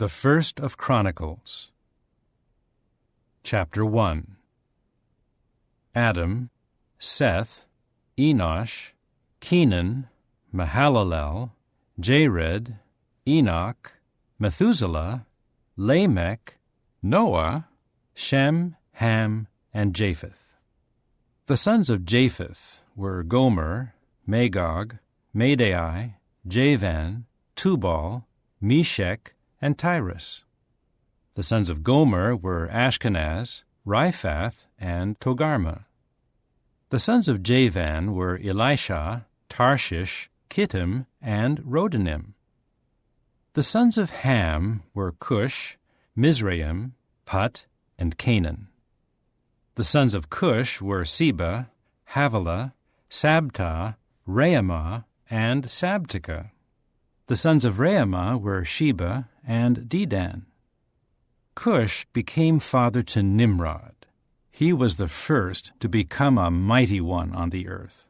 The First of Chronicles. Chapter 1. Adam, Seth, Enosh, Kenan, Mahalalel, Jared, Enoch, Methuselah, Lamech, Noah, Shem, Ham, and Japheth. The sons of Japheth were Gomer, Magog, Madai, Javan, Tubal, Meshech, and Tyrus. The sons of Gomer were Ashkenaz, Riphath, and Togarmah. The sons of Javan were Elisha, Tarshish, Kittim, and Rodanim. The sons of Ham were Cush, Mizraim, Put, and Canaan. The sons of Cush were Seba, Havilah, Sabta, Raamah, and Sabteka. The sons of Raamah were Sheba and Dedan. Cush became father to Nimrod. He was the first to become a mighty one on the earth.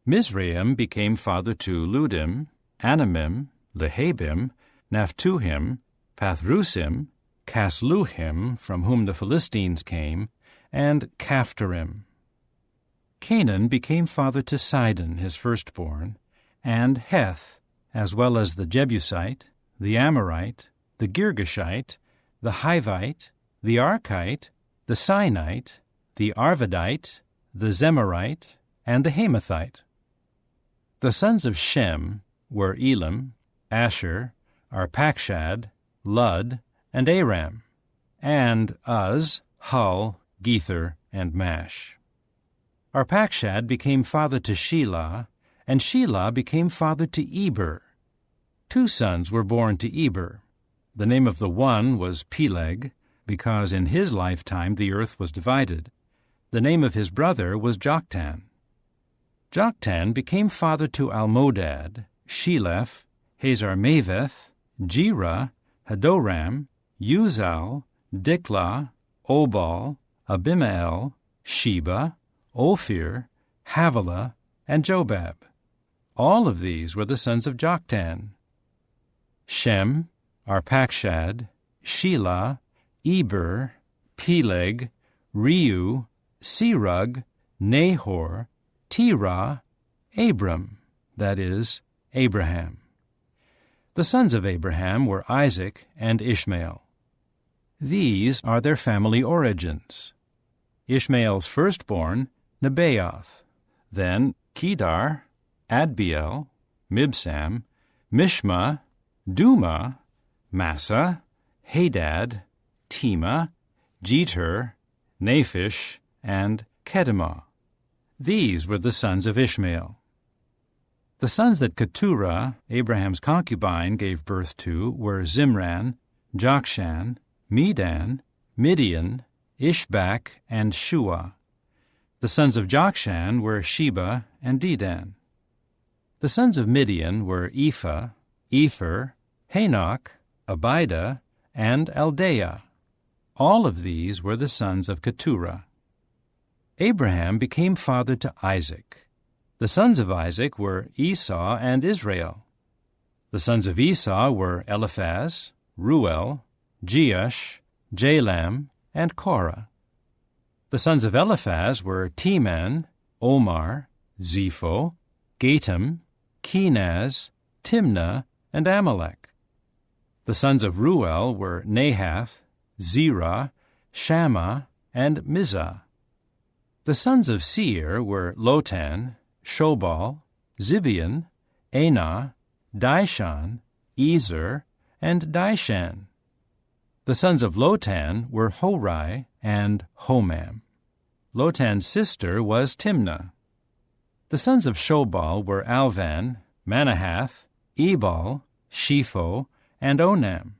Mizraim became father to Ludim, Anamim, Lehabim, Naphtuhim, Pathrusim, Casluhim, from whom the Philistines came, and Caphtorim. Canaan became father to Sidon, his firstborn, and Heth, as well as the Jebusite, the Amorite, the Girgashite, the Hivite, the Arkite, the Sinite, the Arvadite, the Zemarite, and the Hamathite. The sons of Shem were Elam, Asher, Arpachshad, Lud, and Aram, and Uz, Hul, Gether, and Mash. Arpachshad became father to Shelah, and Shelah became father to Eber. 2 sons were born to Eber. The name of the one was Peleg, because in his lifetime the earth was divided. The name of his brother was Joktan. Joktan became father to Almodad, Sheleph, Hazarmaveth, Jerah, Hadoram, Uzal, Diklah, Obal, Abimael, Sheba, Ophir, Havilah, and Jobab. All of these were the sons of Joktan. Shem, Arpachshad, Shelah, Eber, Peleg, Reu, Serug, Nahor, Terah, Abram, that is, Abraham. The sons of Abraham were Isaac and Ishmael. These are their family origins. Ishmael's firstborn, Nebaioth, then Kedar, Adbeel, Mibsam, Mishma, Duma, Massa, Hadad, Tema, Jeter, Naphish, and Kedemah. These were the sons of Ishmael. The sons that Keturah, Abraham's concubine, gave birth to were Zimran, Jokshan, Medan, Midian, Ishbak, and Shua. The sons of Jokshan were Sheba and Dedan. The sons of Midian were Ephah, Epher, Hanok, Abida, and Aldeah. All of these were the sons of Keturah. Abraham became father to Isaac. The sons of Isaac were Esau and Israel. The sons of Esau were Eliphaz, Ruel, Jeush, Jalam, and Korah. The sons of Eliphaz were Teman, Omar, Zepho, Gatam, Kenaz, Timnah, and Amalek. The sons of Ruel were Nahath, Zerah, Shammah, and Mizah. The sons of Seir were Lotan, Shobal, Zibeon, Anah, Dishon, Ezer, and Dishan. The sons of Lotan were Horai and Homam. Lotan's sister was Timnah. The sons of Shobal were Alvan, Manahath, Ebal, Shepho, and Onam.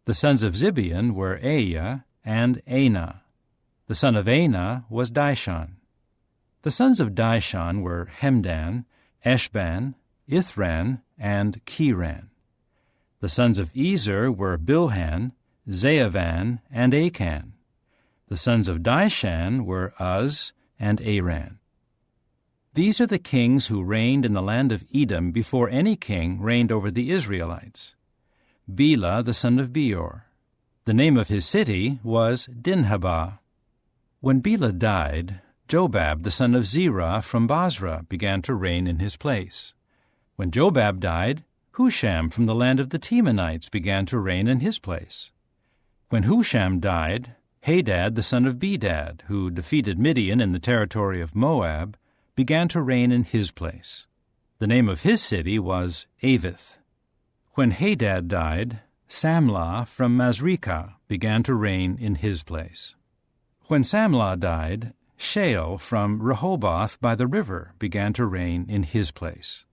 The sons of Zibeon were Aiah and Anah. The son of Anah was Dishon. The sons of Dishon were Hemdan, Eshban, Ithran, and Kiran. The sons of Ezer were Bilhan, Zaavan, and Achan. The sons of Dishan were Uz and Aran. These are the kings who reigned in the land of Edom before any king reigned over the Israelites. Bela the son of Beor. The name of his city was Dinhabah. When Bela died, Jobab the son of Zerah from Basra began to reign in his place. When Jobab died, Husham from the land of the Temanites began to reign in his place. When Husham died, Hadad the son of Bedad, who defeated Midian in the territory of Moab, began to reign in his place. The name of his city was Avith. When Hadad died, Samlah from Masrekah began to reign in his place. When Samlah died, Shael from Rehoboth by the river began to reign in his place.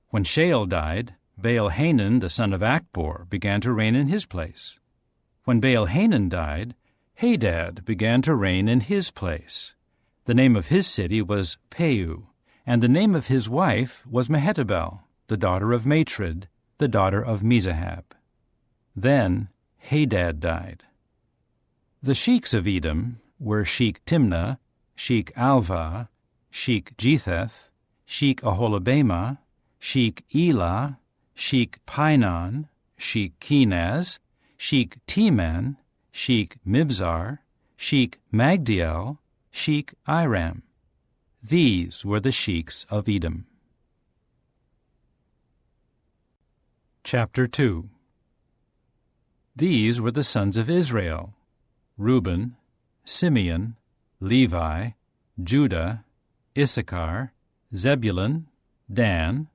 When Shael died, Baal-Hanan the son of Akbor began to reign in his place. When Baal-Hanan died, Hadad began to reign in his place. The name of his city was Peu, and the name of his wife was Mehetabel, the daughter of Matred, the daughter of Mezahab. Then Hadad died. The sheiks of Edom were Sheik Timnah, Sheik Alva, Sheik Jetheth, Sheik Aholibamah, Sheik Elah, Sheik Pinon, Sheik Kenaz, Sheik Teman, Sheik Mibzar, Sheik Magdiel, Sheik Iram. These were the sheiks of Edom. Chapter 2. These were the sons of Israel: Reuben, Simeon, Levi, Judah, Issachar, Zebulun, Dan,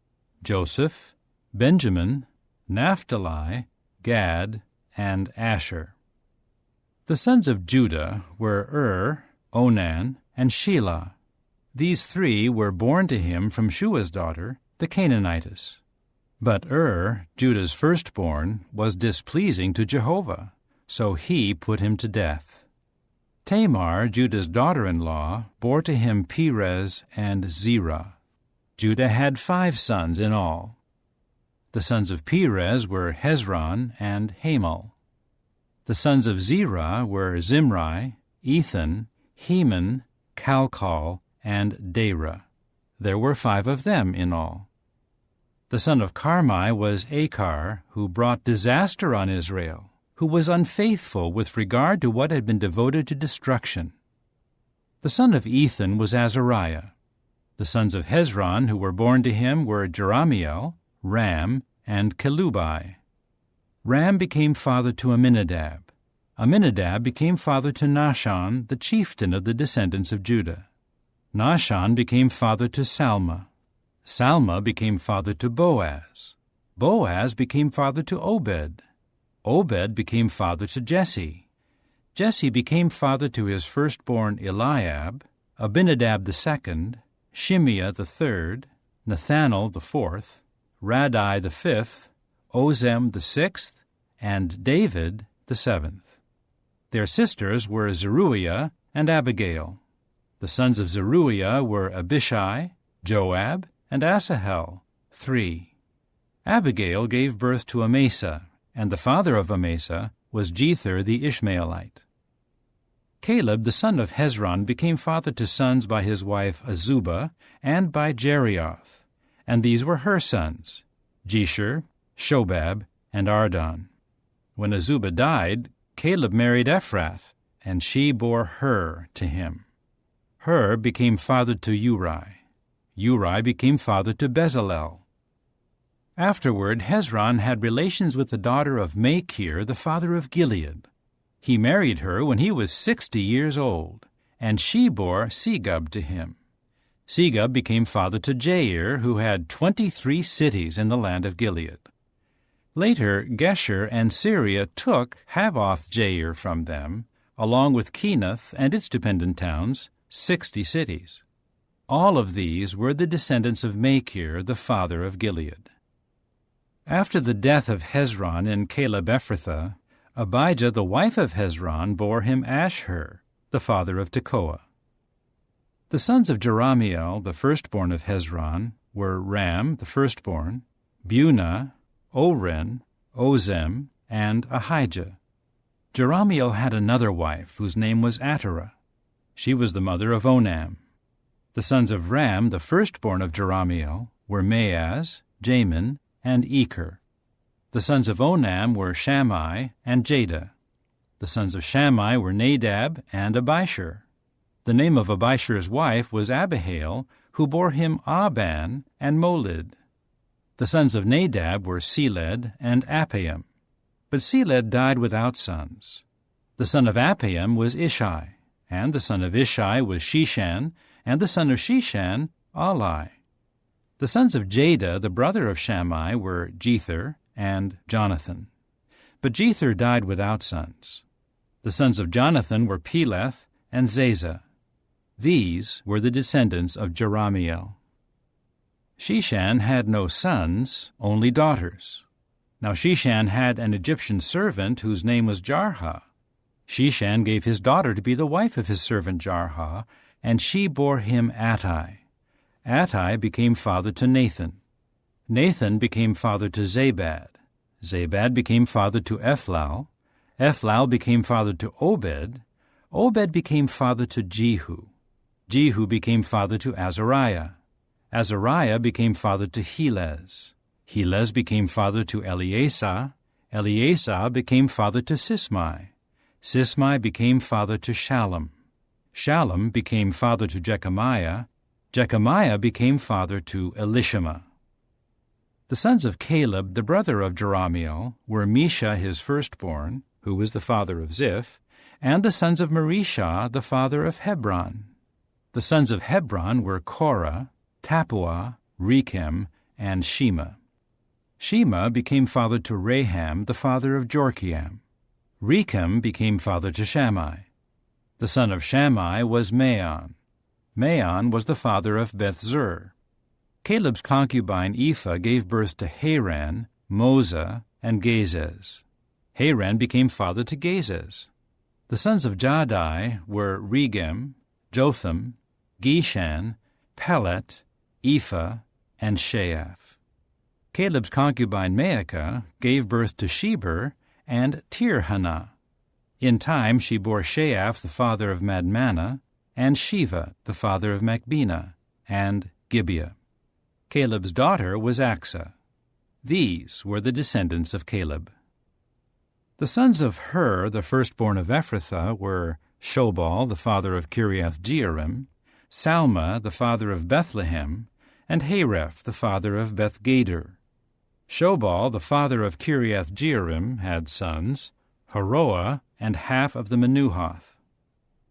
Joseph, Benjamin, Naphtali, Gad, and Asher. The sons of Judah were Onan, and Shelah. These three were born to him from Shua's daughter, the Canaanitess. But Judah's firstborn, was displeasing to Jehovah, so he put him to death. Tamar, Judah's daughter-in-law, bore to him Perez and Zerah. Judah had 5 sons in all. The sons of Perez were Hezron and Hamul. The sons of Zerah were Zimri, Ethan, Heman, Calcol, and Dara. There were 5 of them in all. The son of Carmi was Achar, who brought disaster on Israel, who was unfaithful with regard to what had been devoted to destruction. The son of Ethan was Azariah. The sons of Hezron who were born to him were Jerahmeel, Ram, and Kelubai. Ram became father to Amminadab. Amminadab became father to Nahshon, the chieftain of the descendants of Judah. Nahshon became father to Salma. Salma became father to Boaz. Boaz became father to Obed. Obed became father to Jesse. Jesse became father to his firstborn Eliab, Abinadab the second, Shimeah the third, Nathanael the fourth, Radai the fifth, Ozem the sixth, and David the seventh. Their sisters were Zeruiah and Abigail. The sons of Zeruiah were Abishai, Joab, and Asahel, 3. Abigail gave birth to Amasa, and the father of Amasa was Jether the Ishmaelite. Caleb the son of Hezron became father to sons by his wife Azubah and by Jerioth, and these were her sons, Jesher, Shobab, and Ardon. When Azubah died, Caleb married Ephrath, and she bore Hur to him. Hur became father to Uri. Uri became father to Bezalel. Afterward, Hezron had relations with the daughter of Machir, the father of Gilead. He married her when he was 60 years old, and she bore Segub to him. Segub became father to Jair, who had 23 cities in the land of Gilead. Later, Gesher and Syria took Haboth-Jair from them, along with Kenath and its dependent towns, 60 cities. All of these were the descendants of Machir, the father of Gilead. After the death of Hezron in Caleb-Ephrathah, Abijah, the wife of Hezron, bore him Ashur, the father of Tekoa. The sons of Jerahmeel, the firstborn of Hezron, were Ram, the firstborn, Bunah, Oren, Ozem, and Ahijah. Jerahmeel had another wife, whose name was Atterah. She was the mother of Onam. The sons of Ram, the firstborn of Jerahmeel, were Maaz, Jamin, and Eker. The sons of Onam were Shammai and Jada. The sons of Shammai were Nadab and Abishur. The name of Abishur's wife was Abihail, who bore him Aban and Molid. The sons of Nadab were Seled and Appaim. But Seled died without sons. The son of Appaim was Ishai, and the son of Ishai was Shishan, and the son of Shishan, Alai. The sons of Jada, the brother of Shammai, were Jether and Jonathan. But Jether died without sons. The sons of Jonathan were Peleth and Zazah. These were the descendants of Jerahmeel. Shishan had no sons, only daughters. Now Shishan had an Egyptian servant whose name was Jarha. Shishan gave his daughter to be the wife of his servant Jarha, and she bore him Attai. Attai became father to Nathan. Nathan became father to Zabad. Zabad became father to Ephlal. Ephlal became father to Obed. Obed became father to Jehu. Jehu became father to Azariah. Azariah became father to Helez. Helez became father to Eleasah. Eleasah became father to Sismai. Sismai became father to Shallum. Shallum became father to Jechamiah. Jechamiah became father to Elishama. The sons of Caleb, the brother of Jerahmeel, were Mesha his firstborn, who was the father of Ziph, and the sons of Marishah, the father of Hebron. The sons of Hebron were Korah, Tappuah, Rechem, and Shema. Shema became father to Raham, the father of Jorkiam. Rechem became father to Shammai. The son of Shammai was Maon. Maon was the father of Bethzur. Caleb's concubine Ephah gave birth to Haran, Moza, and Gazez. Haran became father to Gazez. The sons of Jahdai were Regem, Jotham, Geshan, Pelet, Ephah, and Sheaph. Caleb's concubine Maacah gave birth to Sheber and Tirhana. In time she bore Sheaph the father of Madmannah, and Shiva the father of Machbenah, and Gibeah. Caleb's daughter was Achsah. These were the descendants of Caleb. The sons of Hur, the firstborn of Ephrathah, were Shobal, the father of Kiriath-Jearim, Salma, the father of Bethlehem, and Hareph, the father of Beth-Gader. Shobal, the father of Kiriath-Jearim, had sons, Haroah, and half of the Menuhoth.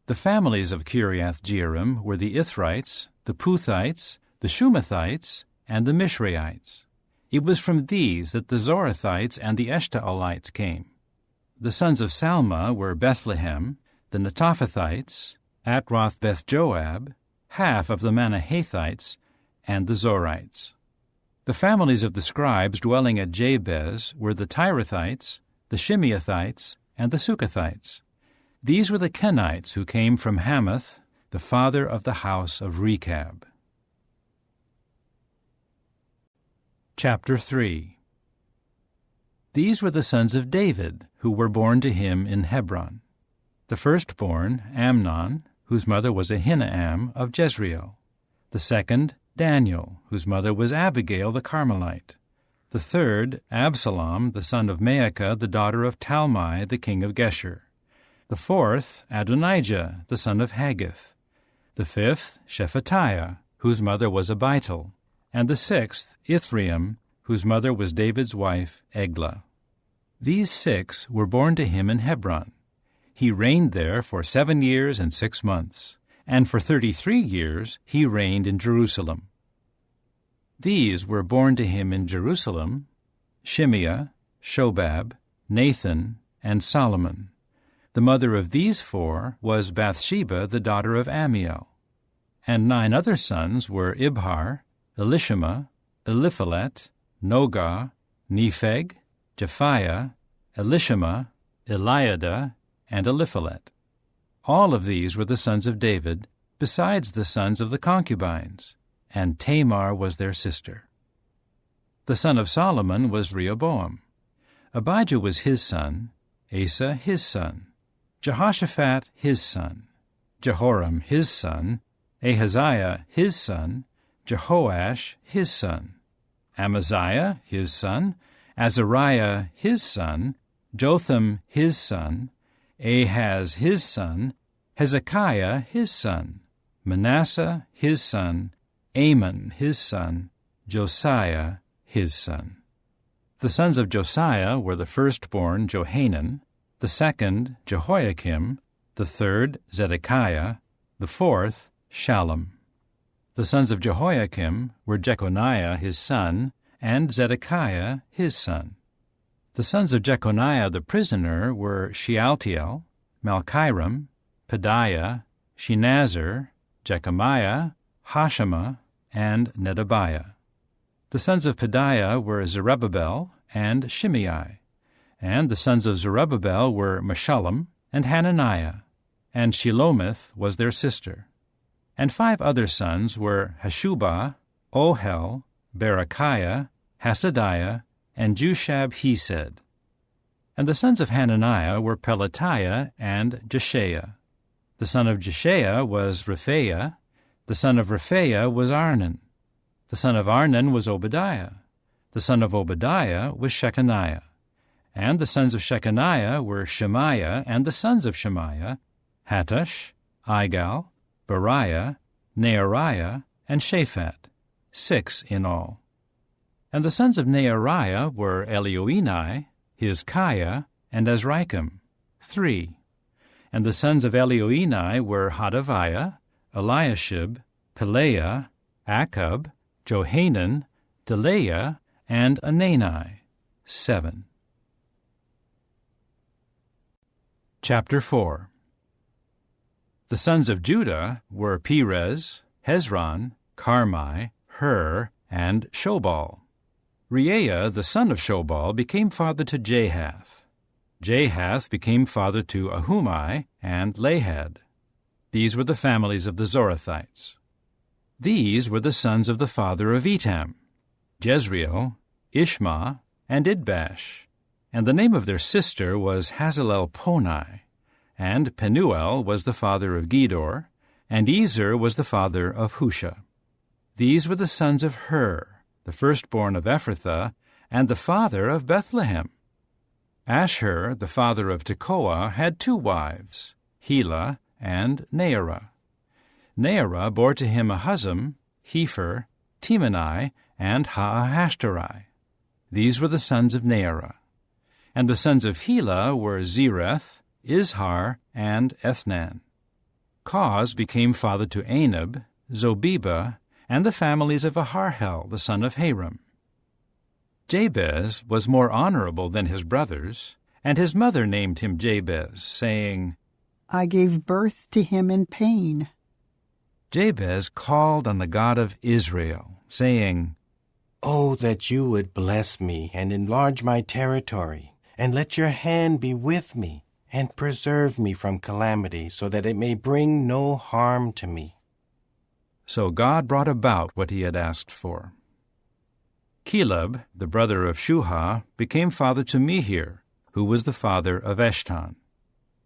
The families of Kiriath-Jearim were the Ithrites, the Puthites, the Shumathites, and the Mishraites. It was from these that the Zorathites and the Eshtaolites came. The sons of Salma were Bethlehem, the Netophathites, Atroth-Beth-Joab, half of the Manahathites, and the Zorites. The families of the scribes dwelling at Jabez were the Tirathites, the Shimeathites, and the Sukathites. These were the Kenites who came from Hamath, the father of the house of Rechab. Chapter 3. These were the sons of David, who were born to him in Hebron. The firstborn, Amnon, whose mother was Ahinoam of Jezreel. The second, Daniel, whose mother was Abigail the Carmelite. The third, Absalom, the son of Maacah, the daughter of Talmai, the king of Geshur. The fourth, Adonijah, the son of Haggith. The fifth, Shephatiah, whose mother was Abital. And the sixth, Ithream, whose mother was David's wife, Eglah. These 6 were born to him in Hebron. He reigned there for 7 years and 6 months, and for 33 years he reigned in Jerusalem. These were born to him in Jerusalem: Shimeah, Shobab, Nathan, and Solomon. The mother of these 4 was Bathsheba, the daughter of Ammiel. And 9 other sons were Ibhar, Elishama, Eliphalet, Nogah, Nepheg, Japhiah, Elishama, Eliada, and Eliphalet. All of these were the sons of David, besides the sons of the concubines, and Tamar was their sister. The son of Solomon was Rehoboam. Abijah was his son, Asa his son, Jehoshaphat his son, Jehoram his son, Ahaziah his son, Jehoash his son, Amaziah his son, Azariah his son, Jotham his son, Ahaz his son, Hezekiah his son, Manasseh his son, Amon his son, Josiah his son. The sons of Josiah were the firstborn Johanan, the second Jehoiakim, the third Zedekiah, the fourth Shallum. The sons of Jehoiakim were Jeconiah his son, and Zedekiah his son. The sons of Jeconiah the prisoner were Shealtiel, Malchiram, Pedaiah, Shenazar, Jechemiah, Hoshama, and Nedabiah. The sons of Pedaiah were Zerubbabel and Shimei, and the sons of Zerubbabel were Meshullam and Hananiah, and Shelomith was their sister. And 5 other sons were Hashubah, Ohel, Berechiah, Hasadiah, and Jushab-Hesed. And the sons of Hananiah were Pelatiah and Jeshaiah. The son of Jeshaiah was Rephaiah. The son of Rephaiah was Arnan. The son of Arnan was Obadiah. The son of Obadiah was Shechaniah. And the sons of Shechaniah were Shemaiah, and the sons of Shemaiah, Hattush, Igal, Bariah, Neariah, and Shaphat, 6 in all. And the sons of Neariah were Elioenai, Hizkiah, and Azrikam, 3. And the sons of Elioenai were Hodaviah, Eliashib, Pelaiah, Akub, Johanan, Delaiah, and Anani, 7. Chapter 4. The sons of Judah were Perez, Hezron, Carmi, Hur, and Shobal. Reaiah, the son of Shobal, became father to Jahath. Jahath became father to Ahumai and Lahad. These were the families of the Zorathites. These were the sons of the father of Etam, Jezreel, Ishma, and Idbash. And the name of their sister was Hazelelponi. And Penuel was the father of Gedor, and Ezer was the father of Husha. These were the sons of Hur, the firstborn of Ephrathah, and the father of Bethlehem. Ashur, the father of Tekoa, had 2 wives, Helah and Naarah. Naarah bore to him Ahuzam, Hepher, Temeni, and Haahashtari. These were the sons of Naarah. And the sons of Helah were Zereth, Izhar, and Ethnan. Koz became father to Anab, Zobeba, and the families of Aharhel, the son of Haram. Jabez was more honorable than his brothers, and his mother named him Jabez, saying, I gave birth to him in pain. Jabez called on the God of Israel, saying, Oh, that you would bless me and enlarge my territory, and let your hand be with me, and preserve me from calamity, so that it may bring no harm to me. So God brought about what he had asked for. Caleb, the brother of Shuha, became father to Mehir, who was the father of Eshton.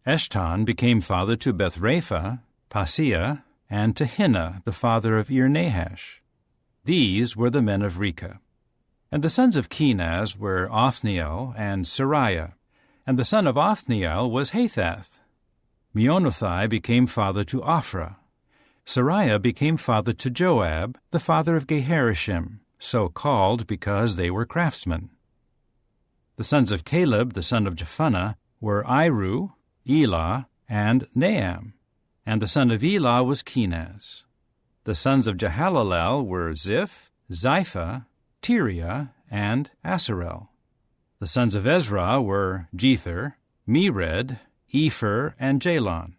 Eshton became father to Bethrapha, Paseah, and to Hinna, the father of Ir-Nahash. These were the men of Rechah. And the sons of Kenaz were Othniel and Sariah, and the son of Othniel was Hathath. Meonothai became father to Ophrah. Sariah became father to Joab, the father of Geharashim, so called because they were craftsmen. The sons of Caleb, the son of Jephunneh, were Iru, Elah, and Naam, and the son of Elah was Kenaz. The sons of Jehalalel were Ziph, Ziphah, Tiria, and Asarel. The sons of Ezra were Jether, Mered, Epher, and Jalon.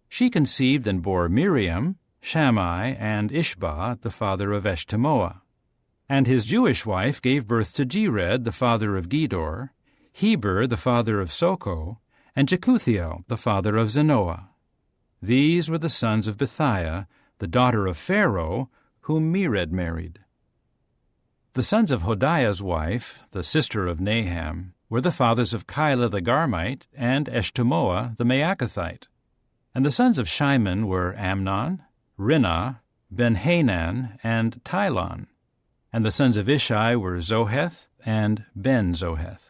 She conceived and bore Miriam, Shammai, and Ishba, the father of Eshtemoa. And his Jewish wife gave birth to Jered, the father of Gedor, Heber, the father of Soko, and Jekuthiel, the father of Zanoah. These were the sons of Bethiah, the daughter of Pharaoh, whom Mered married. The sons of Hodiah's wife, the sister of Naham, were the fathers of Keilah the Garmite and Eshtemoa the Maacathite. And the sons of Shimon were Amnon, Rinnah, Ben-Hanan, and Tilon. And the sons of Ishai were Zoheth and Ben-Zoheth.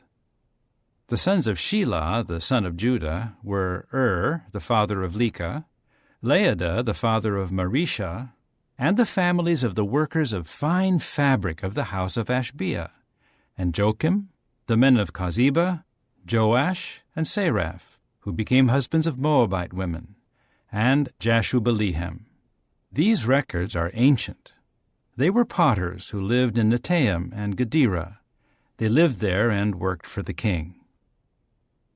The sons of Shelah, the son of Judah, were the father of Leka, Laada, the father of Marisha, and the families of the workers of fine fabric of the house of Ashbea, and Joachim, the men of Kozeba, Joash, and Seraph, who became husbands of Moabite women, and Jashubbalehem. These records are ancient. They were potters who lived in Netaim and Gedera. They lived there and worked for the king.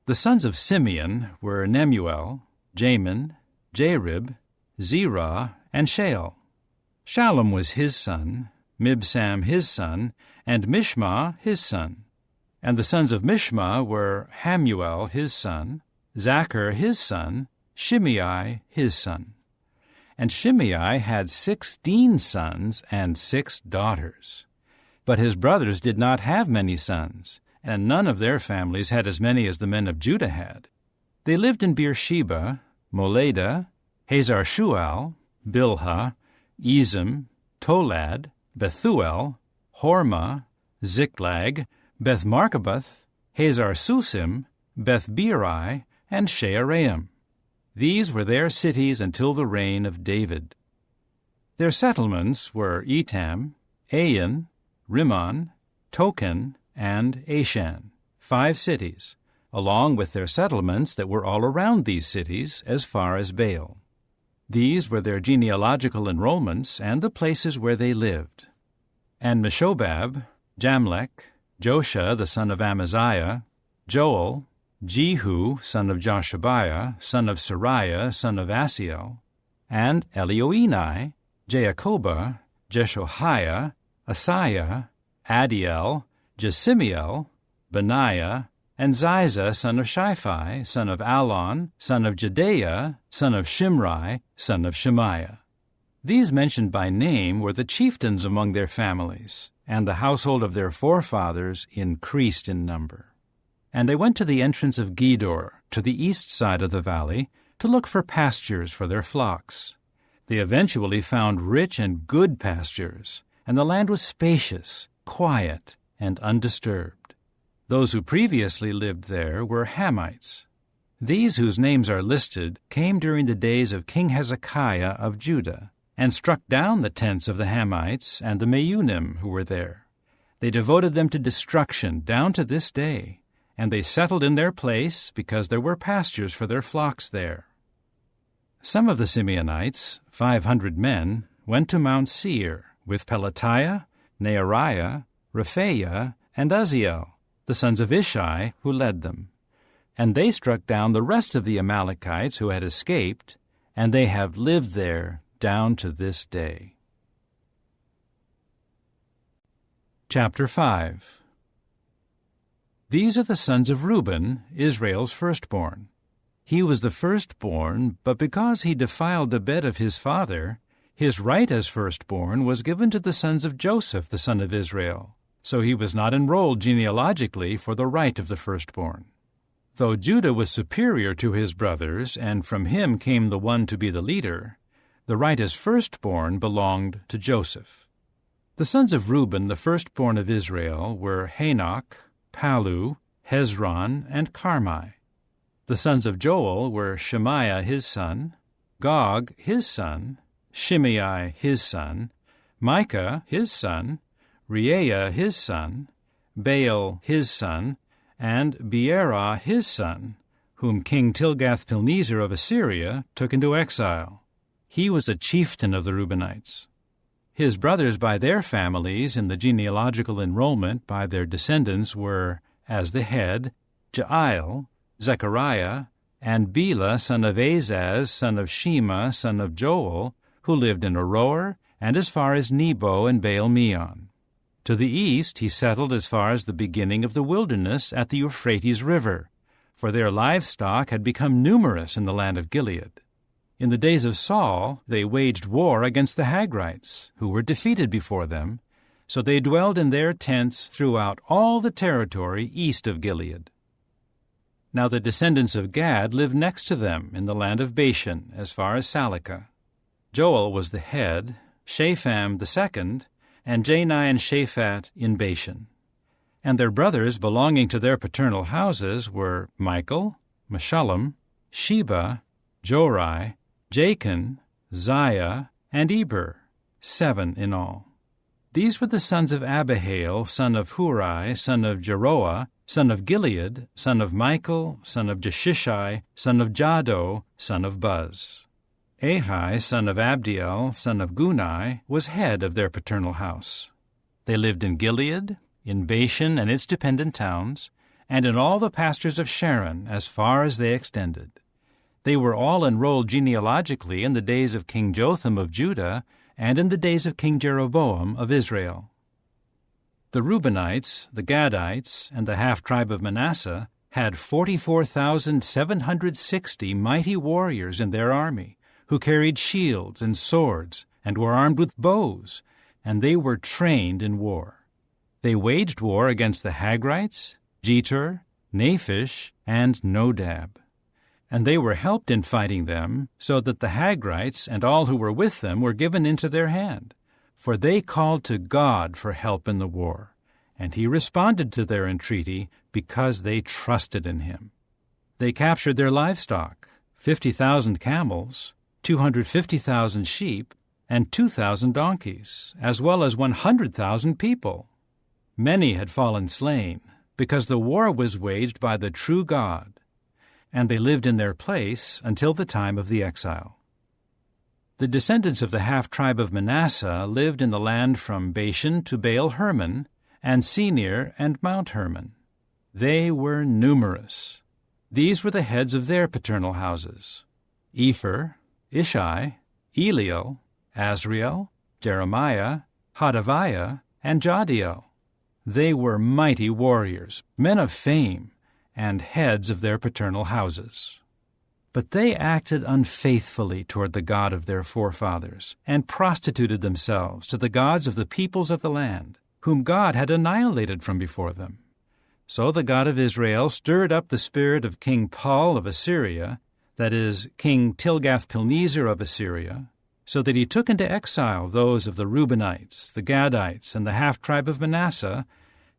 The sons of Simeon were Nemuel, Jamin, Jarib, Zerah, and Shael. Shallum was his son, Mibsam his son, and Mishma his son. And the sons of Mishma were Hamuel his son, Zachar his son, Shimei his son. And Shimei had 16 sons and 6 daughters. But his brothers did not have many sons, and none of their families had as many as the men of Judah had. They lived in Beersheba, Moleda, Hazar-Shual, Bilhah, Ezem, Tolad, Bethuel, Hormah, Ziklag, Beth-Marcaboth, Hazar-Susim, Beth-Beri, and Shearaim. These were their cities until the reign of David. Their settlements were Etam, Ain, Rimmon, Token, and Ashan, 5 cities, along with their settlements that were all around these cities as far as Baal. These were their genealogical enrollments and the places where they lived. And Meshobab, Jamlech, Josha the son of Amaziah, Joel, Jehu son of Joshabiah, son of Sariah, son of Asiel, and Elioenai, Jaakobah, Jeshoiah, Asaiah, Adiel, Jesimiel, Benaiah, and Ziza son of Shiphi, son of Alon, son of Jedaiah, son of Shimri, son of Shemaiah. These mentioned by name were the chieftains among their families, and the household of their forefathers increased in number. And they went to the entrance of Gedor, to the east side of the valley, to look for pastures for their flocks. They eventually found rich and good pastures, and the land was spacious, quiet, and undisturbed. Those who previously lived there were Hamites. These whose names are listed came during the days of King Hezekiah of Judah, and struck down the tents of the Hamites and the Meunim who were there. They devoted them to destruction down to this day, and they settled in their place because there were pastures for their flocks there. Some of the Simeonites, 500 men, went to Mount Seir with Pelatiah, Neariah, Rephaiah, and Uzziel, the sons of Ishai, who led them. And they struck down the rest of the Amalekites who had escaped, and they have lived there down to this day. Chapter 5. These are the sons of Reuben, Israel's firstborn. He was the firstborn, but because he defiled the bed of his father, his right as firstborn was given to the sons of Joseph, the son of Israel. So he was not enrolled genealogically for the right of the firstborn. Though Judah was superior to his brothers, and from him came the one to be the leader, the right as firstborn belonged to Joseph. The sons of Reuben, the firstborn of Israel, were Hanok, Palu, Hezron, and Carmi. The sons of Joel were Shemaiah his son, Gog his son, Shimei his son, Micah his son, Reaiah his son, Baal his son, and Beerah his son, whom King Tilgath-Pilneser of Assyria took into exile. He was a chieftain of the Reubenites. His brothers by their families in the genealogical enrollment by their descendants were, as the head, Jael, Zechariah, and Bela son of Azaz, son of Shema, son of Joel, who lived in Aroer and as far as Nebo and Baal-Meon. To the east he settled as far as the beginning of the wilderness at the Euphrates River, for their livestock had become numerous in the land of Gilead. In the days of Saul they waged war against the Hagrites, who were defeated before them, so they dwelled in their tents throughout all the territory east of Gilead. Now the descendants of Gad lived next to them in the land of Bashan as far as Salekah. Joel was the head, Shapham the second, and Jani and Shaphat in Bashan. And their brothers belonging to their paternal houses were Michael, Meshullam, Sheba, Jorai, Jachin, Ziah, and Eber, 7 in all. These were the sons of Abihail, son of Hurai, son of Jeroah, son of Gilead, son of Michael, son of Jeshishai, son of Jahdo, son of Buz. Ahai, son of Abdiel, son of Gunai, was head of their paternal house. They lived in Gilead, in Bashan and its dependent towns, and in all the pastures of Sharon, as far as they extended. They were all enrolled genealogically in the days of King Jotham of Judah and in the days of King Jeroboam of Israel. The Reubenites, the Gadites, and the half-tribe of Manasseh had 44,760 mighty warriors in their army, who carried shields and swords and were armed with bows, and they were trained in war. They waged war against the Hagrites, Jetur, Naphish, and Nodab. And they were helped in fighting them, so that the Hagrites and all who were with them were given into their hand. For they called to God for help in the war, and he responded to their entreaty because they trusted in him. They captured their livestock, 50,000 camels, 250,000 sheep, and 2,000 donkeys, as well as 100,000 people. Many had fallen slain, because the war was waged by the true God, and they lived in their place until the time of the exile. The descendants of the half-tribe of Manasseh lived in the land from Bashan to Baal-Hermon, and Senir and Mount Hermon. They were numerous. These were the heads of their paternal houses: Epher, Ishai, Eliel, Azriel, Jeremiah, Hodaviah, and Jadiel. They were mighty warriors, men of fame, and heads of their paternal houses. But they acted unfaithfully toward the God of their forefathers, and prostituted themselves to the gods of the peoples of the land, whom God had annihilated from before them. So the God of Israel stirred up the spirit of King Pul of Assyria, that is, King Tilgath-Pilneser of Assyria, so that he took into exile those of the Reubenites, the Gadites, and the half-tribe of Manasseh,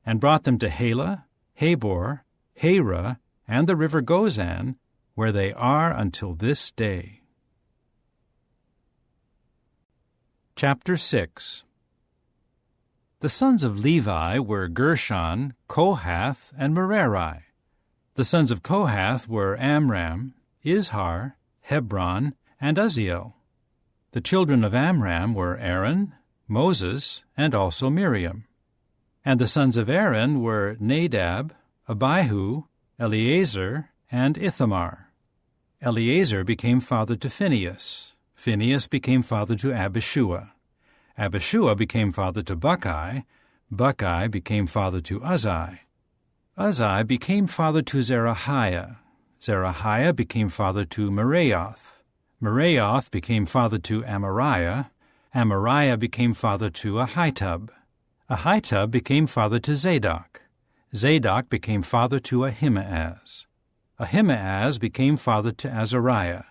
and brought them to Halah, Habor, Hara, and the river Gozan, where they are until this day. Chapter 6. The sons of Levi were Gershon, Kohath, and Merari. The sons of Kohath were Amram, Izhar, Hebron, and Uzziel. The children of Amram were Aaron, Moses, and also Miriam. And the sons of Aaron were Nadab, Abihu, Eleazar, and Ithamar. Eleazar became father to Phinehas. Phinehas became father to Abishua. Abishua became father to Buckai. Buckai became father to Uzzi. Uzzi became father to Zerahiah. Zerahiah became father to Meraioth. Meraioth became father to Amariah. Amariah became father to Ahitub. Ahitub became father to Zadok. Zadok became father to Ahimaaz. Ahimaaz became father to Azariah.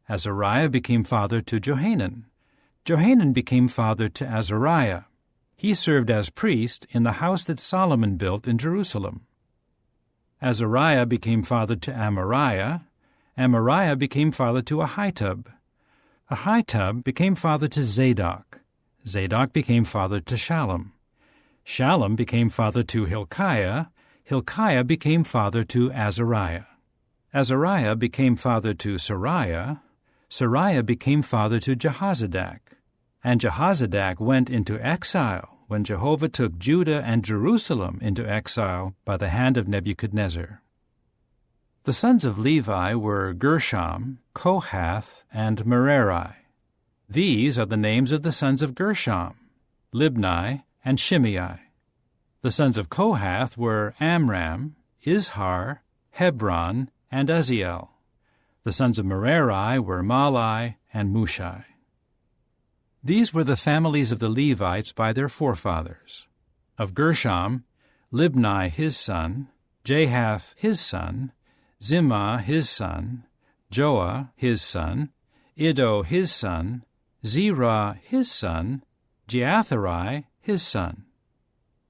Azariah became father to Johanan. Johanan became father to Azariah. He served as priest in the house that Solomon built in Jerusalem. Azariah became father to Amariah. Amariah became father to Ahitub. Ahitub became father to Zadok. Zadok became father to Shallum. Shallum became father to Hilkiah. Hilkiah became father to Azariah. Azariah became father to Sariah. Sariah became father to Jehozadak. And Jehozadak went into exile when Jehovah took Judah and Jerusalem into exile by the hand of Nebuchadnezzar. The sons of Levi were Gershom, Kohath, and Merari. These are the names of the sons of Gershom: Libni and Shimei. The sons of Kohath were Amram, Izhar, Hebron, and Uzziel. The sons of Merari were Mahli and Mushi. These were the families of the Levites by their forefathers. Of Gershom, Libni his son, Jahath his son, Zimmah his son, Joah his son, Iddo his son, Zerah his son, Jeatherai his son.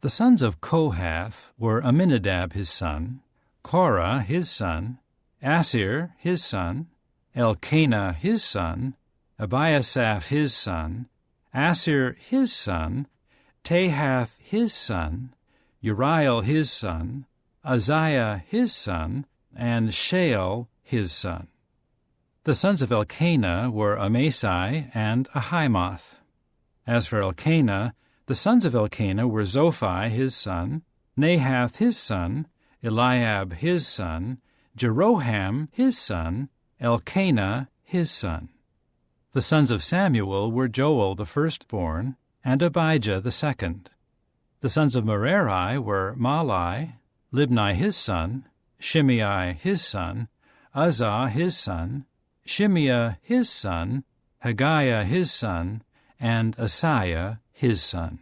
The sons of Kohath were Amminadab his son, Korah his son, Assir his son, Elkanah his son, Abiasaph his son, Assir his son, Tahath his son, Uriel his son, Uzziah his son, and Sheol his son. The sons of Elkanah were Amasai and Ahimoth. As for Elkanah, the sons of Elkanah were Zophai his son, Nahath his son, Eliab his son, Jeroham his son, Elkanah his son. The sons of Samuel were Joel the firstborn, and Abijah the second. The sons of Merari were Mahli, Libni his son, Shimei his son, Uzzah his son, Shimeah his son, Haggiah his son, and Asaiah his son.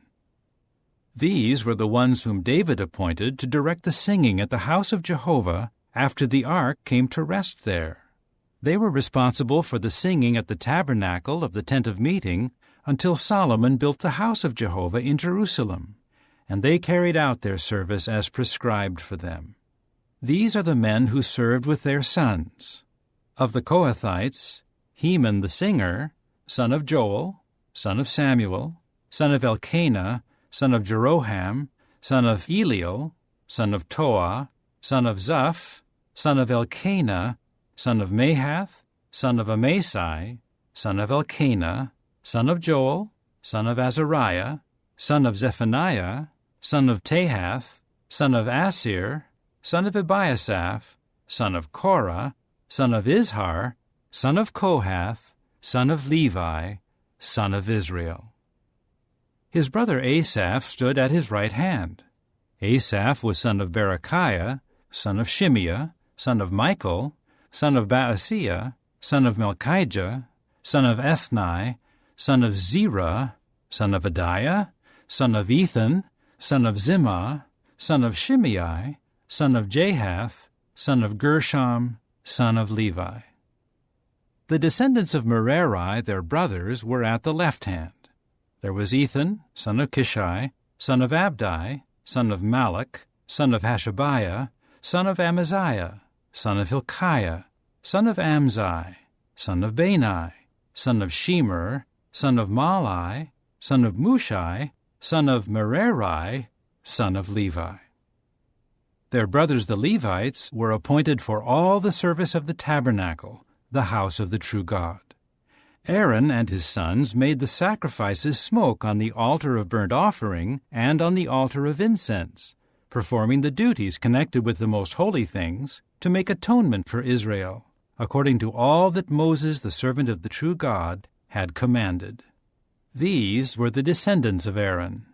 These were the ones whom David appointed to direct the singing at the house of Jehovah after the ark came to rest there. They were responsible for the singing at the tabernacle of the tent of meeting until Solomon built the house of Jehovah in Jerusalem, and they carried out their service as prescribed for them. These are the men who served with their sons. Of the Kohathites, Heman the singer, son of Joel, son of Samuel, son of Elkanah, son of Jeroham, son of Eliel, son of Toah, son of Zuph, son of Elkanah, son of Mahath, son of Amasai, son of Elkanah, son of Joel, son of Azariah, son of Zephaniah, son of Tahath, son of Assir, son of Abiasaph, son of Korah, son of Izhar, son of Kohath, son of Levi, son of Israel. His brother Asaph stood at his right hand. Asaph was son of Berechiah, son of Shimeah, son of Michael, son of Baaseiah, son of Melchijah, son of Ethni, son of Zerah, son of Adiah, son of Ethan, son of Zimmah, son of Shimei, son of Jahath, son of Gershom, son of Levi. The descendants of Merari, their brothers, were at the left hand. There was Ethan, son of Kishi, son of Abdi, son of Malach, son of Hashabiah, son of Amaziah, son of Hilkiah, son of Amzi, son of Bani, son of Shemer, son of Mahli, son of Mushi, son of Merari, son of Levi. Their brothers the Levites were appointed for all the service of the tabernacle, the house of the true God. Aaron and his sons made the sacrifices smoke on the altar of burnt offering and on the altar of incense, performing the duties connected with the most holy things to make atonement for Israel, according to all that Moses, the servant of the true God, had commanded. These were the descendants of Aaron: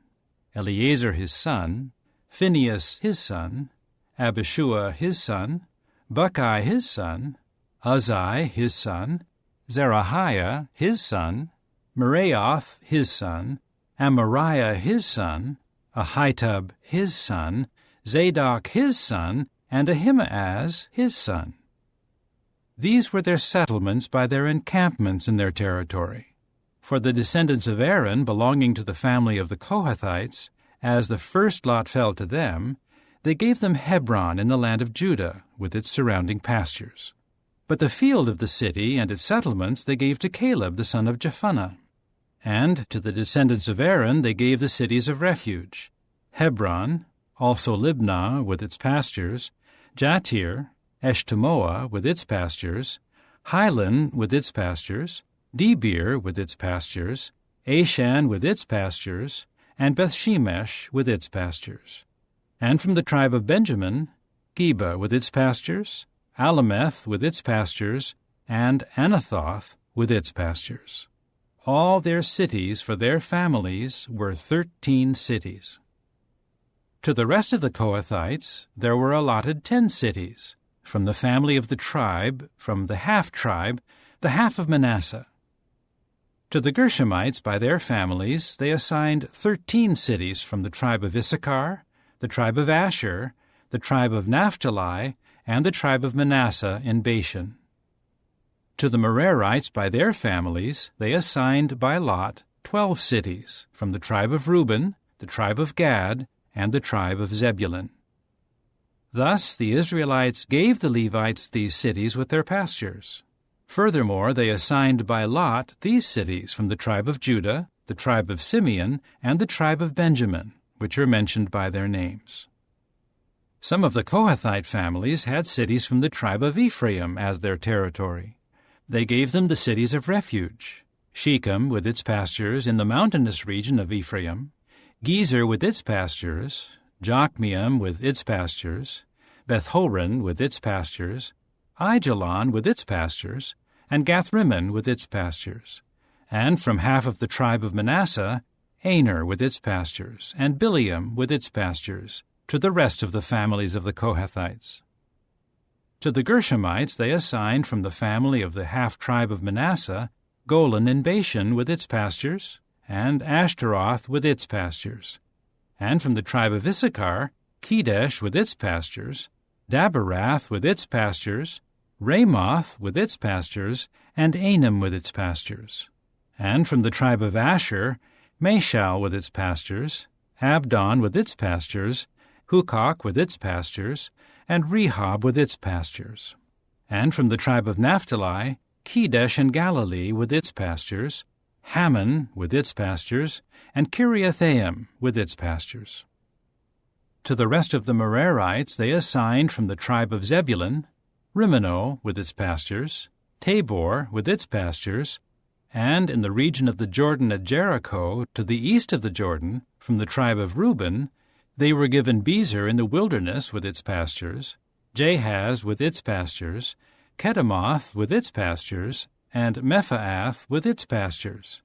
Eleazar his son, Phinehas his son, Abishua his son, Bucki his son, Uzzi his son, Zerahiah his son, Meraioth his son, Amariah his son, Ahitub his son, Zadok his son, and Ahimaaz his son. These were their settlements by their encampments in their territory. For the descendants of Aaron belonging to the family of the Kohathites, as the first lot fell to them, they gave them Hebron in the land of Judah, with its surrounding pastures. But the field of the city and its settlements they gave to Caleb the son of Jephunneh. And to the descendants of Aaron they gave the cities of refuge: Hebron, also Libnah with its pastures, Jattir, Eshtemoa with its pastures, Hilan with its pastures, Debir with its pastures, Ashan with its pastures, and Bethshemesh with its pastures. And from the tribe of Benjamin, Geba with its pastures, Alameth with its pastures, and Anathoth with its pastures. All their cities for their families were 13 cities. To the rest of the Kohathites there were allotted 10 cities, from the family of the tribe, from the half-tribe, the half of Manasseh. To the Gershomites by their families they assigned 13 cities from the tribe of Issachar, the tribe of Asher, the tribe of Naphtali, and the tribe of Manasseh in Bashan. To the Merarites by their families they assigned by lot 12 cities from the tribe of Reuben, the tribe of Gad, and the tribe of Zebulun. Thus the Israelites gave the Levites these cities with their pastures. Furthermore, they assigned by lot these cities from the tribe of Judah, the tribe of Simeon, and the tribe of Benjamin, which are mentioned by their names. Some of the Kohathite families had cities from the tribe of Ephraim as their territory. They gave them the cities of refuge: Shechem with its pastures in the mountainous region of Ephraim, Gezer with its pastures, Jokmeam with its pastures, Beth-horon with its pastures, Aijalon with its pastures, and Gathrimmon with its pastures, and from half of the tribe of Manasseh, Aner with its pastures, and Bileam with its pastures, to the rest of the families of the Kohathites. To the Gershomites they assigned from the family of the half-tribe of Manasseh Golan in Bashan with its pastures, and Ashtaroth with its pastures, and from the tribe of Issachar Kedesh with its pastures, Daberath with its pastures, Ramoth with its pastures, and Anim with its pastures, and from the tribe of Asher Mashal with its pastures, Abdon with its pastures, Hukok with its pastures, and Rehob with its pastures, and from the tribe of Naphtali Kedesh in Galilee with its pastures, Hammon with its pastures, and Kiriathaim with its pastures. To the rest of the Merarites they assigned from the tribe of Zebulun Rimmono with its pastures, Tabor with its pastures, and in the region of the Jordan at Jericho, to the east of the Jordan, from the tribe of Reuben, they were given Bezer in the wilderness with its pastures, Jahaz with its pastures, Kedemoth with its pastures, and Mephaath with its pastures.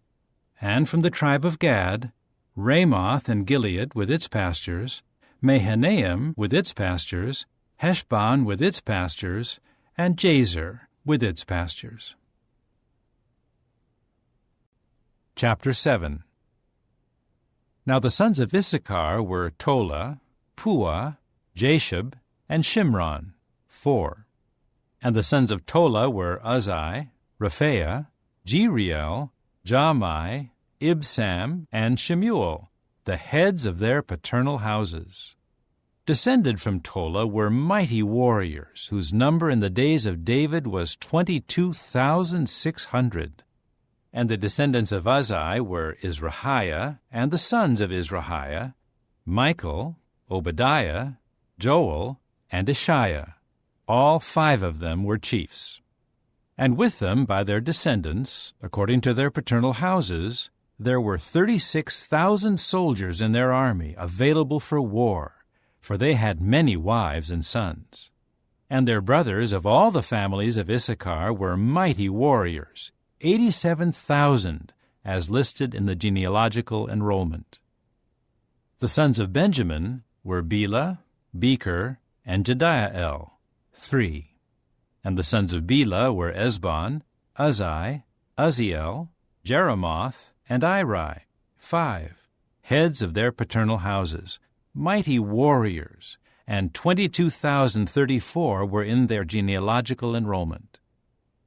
And from the tribe of Gad, Ramoth and Gilead with its pastures, Mahanaim with its pastures, Heshbon with its pastures, and Jazer with its pastures. Chapter 7. Now the sons of Issachar were Tola, Puah, Jashub, and Shimron, 4. And the sons of Tola were Uzai, Rephaiah, Jeriel, Jahmai, Ibsam, and Shemuel, the heads of their paternal houses. Descended from Tola were mighty warriors, whose number in the days of David was 22,600. And the descendants of Uzai were Izrahiah, and the sons of Izrahiah, Michael, Obadiah, Joel, and Ishiah. All 5 of them were chiefs. And with them, by their descendants, according to their paternal houses, there were 36,000 soldiers in their army available for war, for they had many wives and sons. And their brothers of all the families of Issachar were mighty warriors, 87,000, as listed in the genealogical enrollment. The sons of Benjamin were Bela, Becher, and Jediael, 3. And the sons of Bela were Esbon, Uzai, Uzziel, Jeremoth, and Iri, 5, heads of their paternal houses, mighty warriors, and 22,034 were in their genealogical enrollment.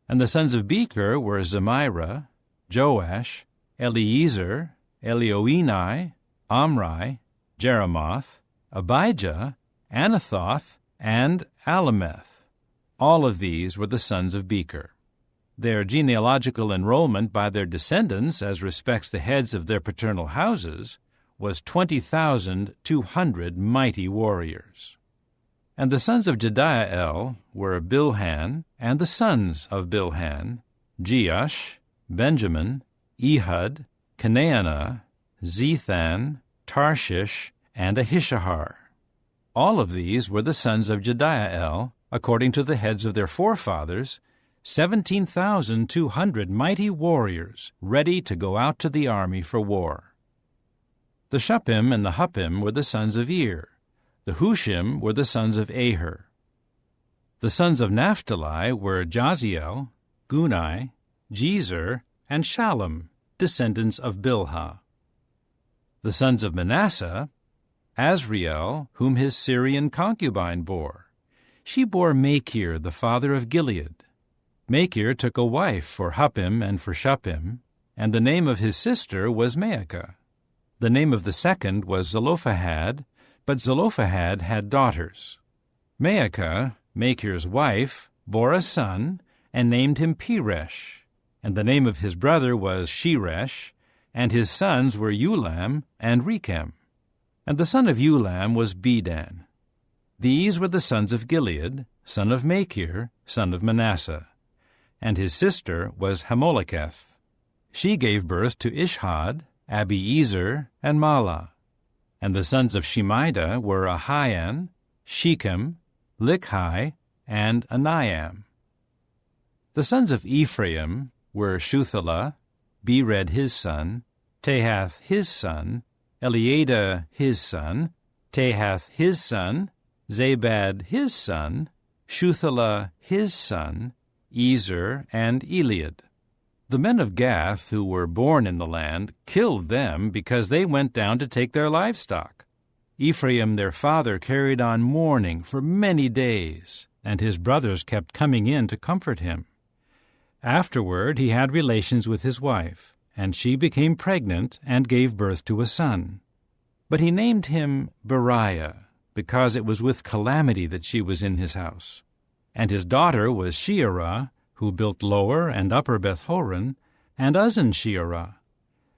And the sons of Becher were Zemira, Joash, Eliezer, Elioenai, Omri, Jeremoth, Abijah, Anathoth, and Alameth. All of these were the sons of Becher. Their genealogical enrollment by their descendants as respects the heads of their paternal houses was 20,200 mighty warriors. And the sons of Jediael were Bilhan, and the sons of Bilhan, Jeush, Benjamin, Ehud, Kenaanah, Zethan, Tarshish, and Ahishahar. All of these were the sons of Jediael, according to the heads of their forefathers, 17,200 mighty warriors, ready to go out to the army for war. The Shuppim and the Huppim were the sons of Ir. The Hushim were the sons of Aher. The sons of Naphtali were Jaziel, Gunai, Jezer, and Shallum, descendants of Bilhah. The sons of Manasseh, Asriel, whom his Syrian concubine bore. She bore Machir, the father of Gilead. Machir took a wife for Huppim and for Shuppim, and the name of his sister was Maacah. The name of the second was Zelophehad, but Zelophehad had daughters. Maacah, Machir's wife, bore a son, and named him Peresh, and the name of his brother was Sheresh, and his sons were Ulam and Rechem. And the son of Ulam was Bedan. These were the sons of Gilead, son of Machir, son of Manasseh. And his sister was Hamoleketh. She gave birth to Ishhad, Abiezer, and Mahlah. And the sons of Shemida were Ahian, Shechem, Likhi, and Aniam. The sons of Ephraim were Shuthelah, Bered his son, Tahath his son, Eliada his son, Tahath his son, Zabad his son, Shuthelah his son, Ezer, and Eliad. The men of Gath who were born in the land killed them because they went down to take their livestock. Ephraim their father carried on mourning for many days, and his brothers kept coming in to comfort him. Afterward he had relations with his wife, and she became pregnant and gave birth to a son. But he named him Beriah, because it was with calamity that she was in his house. And his daughter was Shearah, who built Lower and Upper Beth-horon, and Uzzen-Shearah.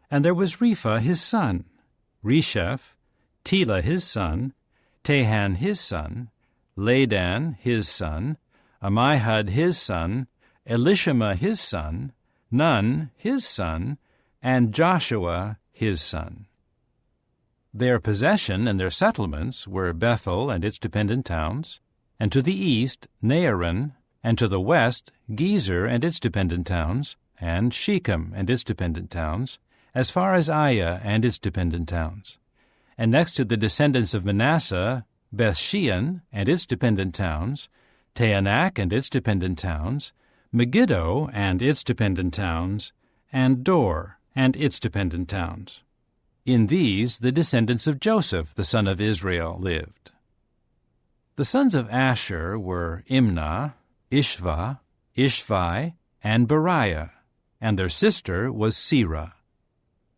And there was Repha his son, Resheph, Tela his son, Tahan his son, Ladan his son, Ammihud his son, Elishama his son, Nun his son, and Joshua his son. Their possession and their settlements were Bethel and its dependent towns, and to the east Naaran, and to the west Gezer and its dependent towns, and Shechem and its dependent towns, as far as Aiah and its dependent towns. And next to the descendants of Manasseh, Beth-shean and its dependent towns, Taanach and its dependent towns, Megiddo and its dependent towns, and Dor and its dependent towns. In these the descendants of Joseph, the son of Israel, lived. The sons of Asher were Imnah, Ishva, Ishvi, and Beriah, and their sister was Serah.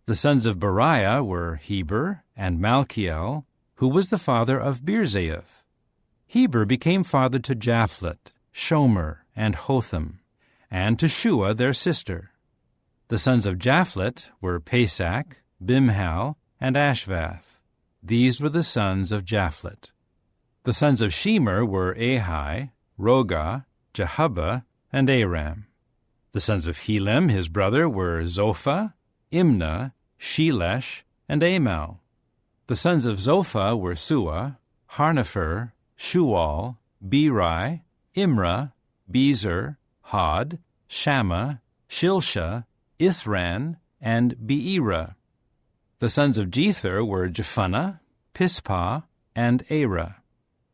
The sons of Beriah were Heber and Malchiel, who was the father of Birzaith. Heber became father to Japhlet, Shomer, and Hotham, and to Shua their sister. The sons of Japhlet were Pesach, Bimhal, and Ashvath. These were the sons of Japhlet. The sons of Shemer were Ahi, Roga, Jehubbah, and Aram. The sons of Helem, his brother, were Zophah, Imnah, Shelesh, and Amal. The sons of Zophah were Sua, Harnepher, Shual, Beri, Imrah, Bezer, Hod, Shammah, Shilsha, Ithran, and Beerah. The sons of Jether were Jephunneh, Pispah, and Arah.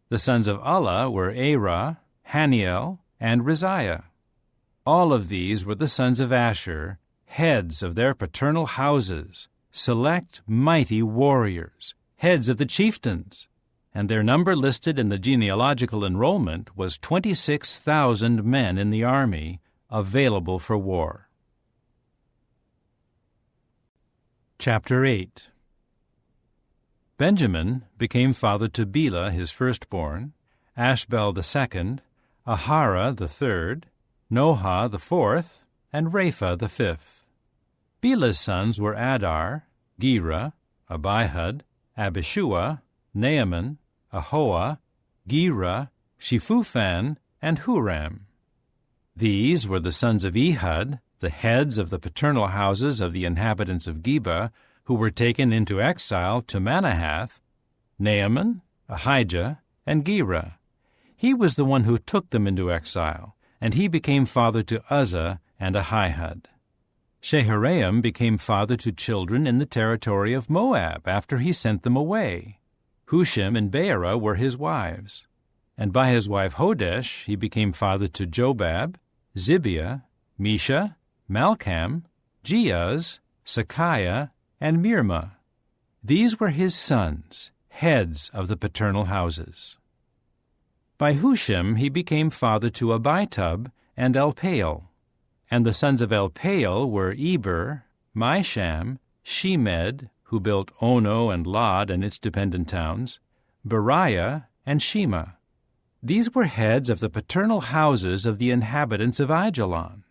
The sons of Allah were Arah, Haniel, and Rizaiah. All of these were the sons of Asher, heads of their paternal houses, select mighty warriors, heads of the chieftains, and their number listed in the genealogical enrollment was 26,000 men in the army available for war. Chapter 8. Benjamin became father to Bela his firstborn, Ashbel the second, Ahara the third, Noha the fourth, and Rapha the fifth. Bela's sons were Adar, Gera, Abihud, Abishua, Naaman, Ahoah, Gera, Shephuphan, and Huram. These were the sons of Ehud, the heads of the paternal houses of the inhabitants of Geba, who were taken into exile to Manahath, Naaman, Ahijah, and Gera. He was the one who took them into exile, and he became father to Uzzah and Ahihud. Shaharaim became father to children in the territory of Moab after he sent them away. Hushim and Beerah were his wives. And by his wife Hodesh he became father to Jobab, Zibiah, Mesha, Malcham, Jeuz, Sakiah, and Mirma. These were his sons, heads of the paternal houses. By Hushim he became father to Abitub and Elpaal. And the sons of Elpaal were Eber, Misham, Shemed, who built Ono and Lod and its dependent towns, Beriah, and Shema. These were heads of the paternal houses of the inhabitants of Aijalon.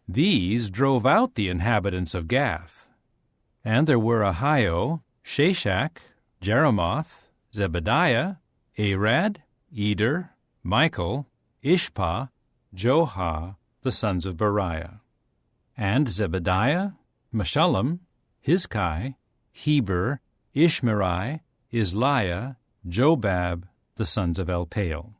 These drove out the inhabitants of Gath. And there were Ahio, Shashak, Jeremoth, Zebediah, Arad, Eder, Michael, Ishpa, Johah, the sons of Beriah. And Zebediah, Meshullam, Hizkai, Heber, Ishmerai, Isliah, Jobab, the sons of Elpaal.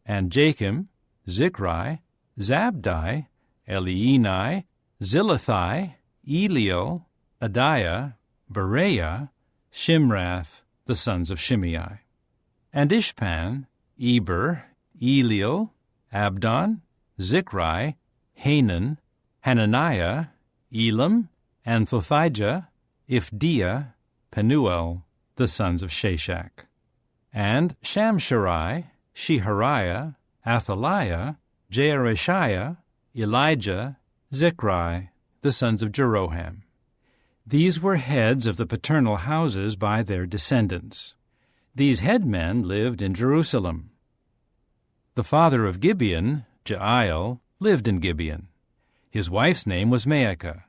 And Jachim, Zichri, Zabdi, Elienai, Zillethai, Eliel, Adiah, Bereah, Shimrath, the sons of Shimei. And Ishpan, Eber, Eliel, Abdon, Zichri, Hanan, Hananiah, Elam, Anthothijah, Ifdiah, Penuel, the sons of Shashak. And Shamsherai, Shehariah, Athaliah, Jeareshiah, Elijah, Zichri, the sons of Jeroham. These were heads of the paternal houses by their descendants. These headmen lived in Jerusalem. The father of Gibeon, Jael, lived in Gibeon. His wife's name was Maacah,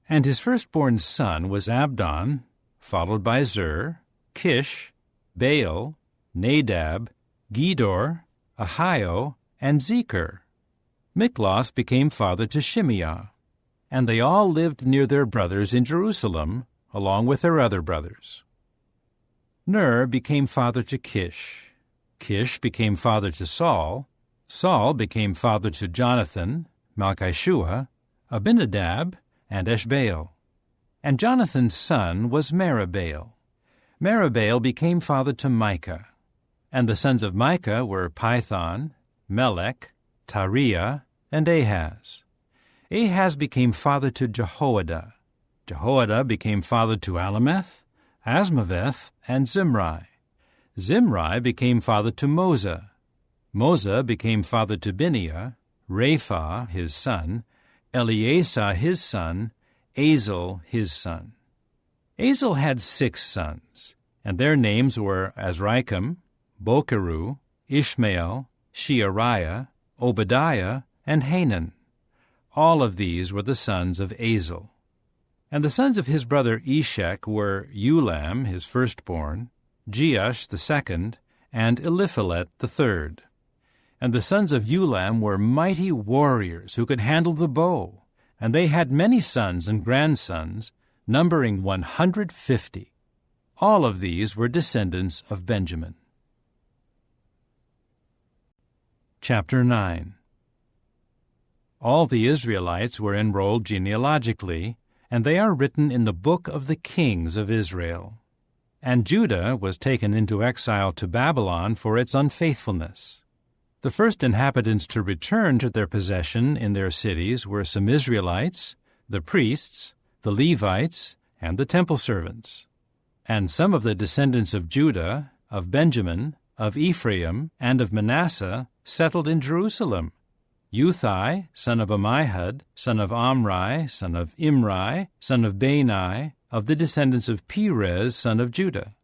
and his firstborn son was Abdon, followed by Zur, Kish, Baal, Nadab, Gedor, Ahio, and Zecher. Mikloth became father to Shimeah, and they all lived near their brothers in Jerusalem, along with their other brothers. Ner became father to Kish. Kish became father to Saul. Saul became father to Jonathan, Malchishua, Abinadab, and Eshbaal. And Jonathan's son was Meribaal. Meribaal became father to Micah. And the sons of Micah were Pithon, Melech, Tariah, and Ahaz. Ahaz became father to Jehoiada. Jehoiada became father to Alameth, Asmaveth, and Zimri. Zimri became father to Moza. Moza became father to Bineah, Rapha his son, Eleasah his son, Azel his son. Azel had 6 sons, and their names were Azrikam, Bokeru, Ishmael, Sheariah, Obadiah, and Hanan. All of these were the sons of Azel. And the sons of his brother Eshek were Ulam, his firstborn, Jeush the second, and Eliphalet the third. And the sons of Ulam were mighty warriors who could handle the bow, and they had many sons and grandsons, numbering 150. All of these were descendants of Benjamin. Chapter 9. All the Israelites were enrolled genealogically, and they are written in the book of the kings of Israel. And Judah was taken into exile to Babylon for its unfaithfulness. The first inhabitants to return to their possession in their cities were some Israelites, the priests, the Levites, and the temple servants. And some of the descendants of Judah, of Benjamin, of Ephraim, and of Manasseh settled in Jerusalem. Uthai, son of Ammihud, son of Omri, son of Imri, son of Bani, of the descendants of Perez, son of Judah.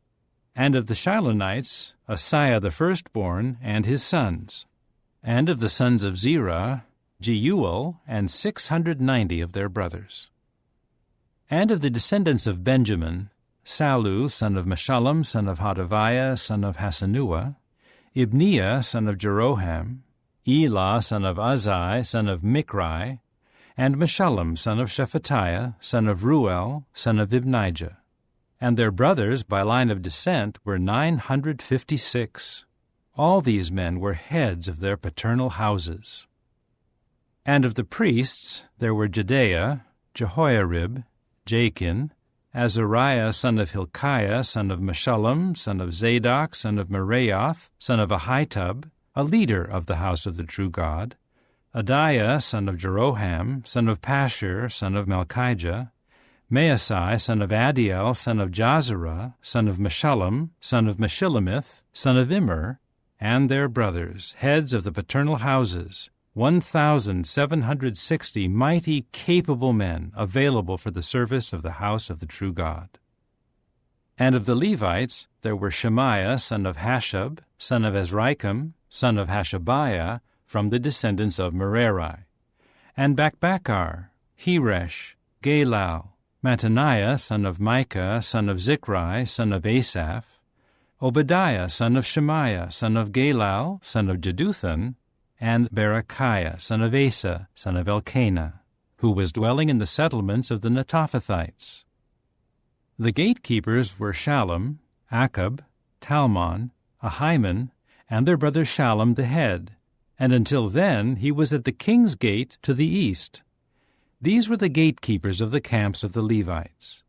And of the Shilonites, Asaiah the firstborn, and his sons. And of the sons of Zerah, Jeuel, and 690 of their brothers. And of the descendants of Benjamin, Sallu, son of Meshullam, son of Hodaviah, son of Hasanua, Ibniah, son of Jeroham, Elah, son of Azai, son of Michri, and Meshullam, son of Shephatiah, son of Ruel, son of Ibnijah. And their brothers by line of descent were 956. All these men were heads of their paternal houses. And of the priests there were Jedaiah, Jehoiarib, Jachin, Azariah, son of Hilkiah, son of Meshullam, son of Zadok, son of Meraioth, son of Ahitub, a leader of the house of the true God, Adiah, son of Jeroham, son of Pashur, son of Malchijah, Maasai, son of Adiel, son of Jazerah, son of Meshullam, son of Meshillemith, son of Immer, and their brothers, heads of the paternal houses, 1,760 mighty, capable men available for the service of the house of the true God. And of the Levites there were Shemaiah son of Hashab, son of Azrikam, son of Hashabiah, from the descendants of Merari. And Bakbakar, Heresh, Galal, Mattaniah son of Micah, son of Zichri, son of Asaph, Obadiah son of Shemaiah, son of Galal, son of Jeduthun, and Berechiah son of Asa, son of Elkanah, who was dwelling in the settlements of the Netophathites. The gatekeepers were Shallum, Akab, Talmon, Ahiman, and their brother Shallum the head, and until then he was at the king's gate to the east. These were the gatekeepers of the camps of the Levites.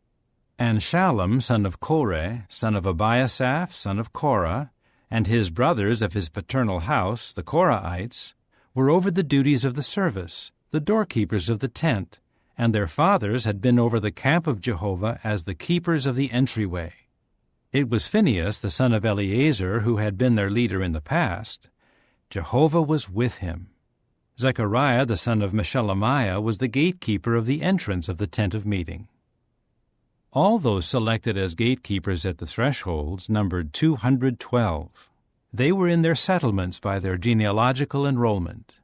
And Shallum son of Korah, son of Abiasaph, son of Korah, and his brothers of his paternal house, the Korahites, were over the duties of the service, the doorkeepers of the tent, and their fathers had been over the camp of Jehovah as the keepers of the entryway. It was Phinehas, the son of Eleazar, who had been their leader in the past. Jehovah was with him. Zechariah, the son of Meshelemiah, was the gatekeeper of the entrance of the tent of meeting. All those selected as gatekeepers at the thresholds numbered 212. They were in their settlements by their genealogical enrollment.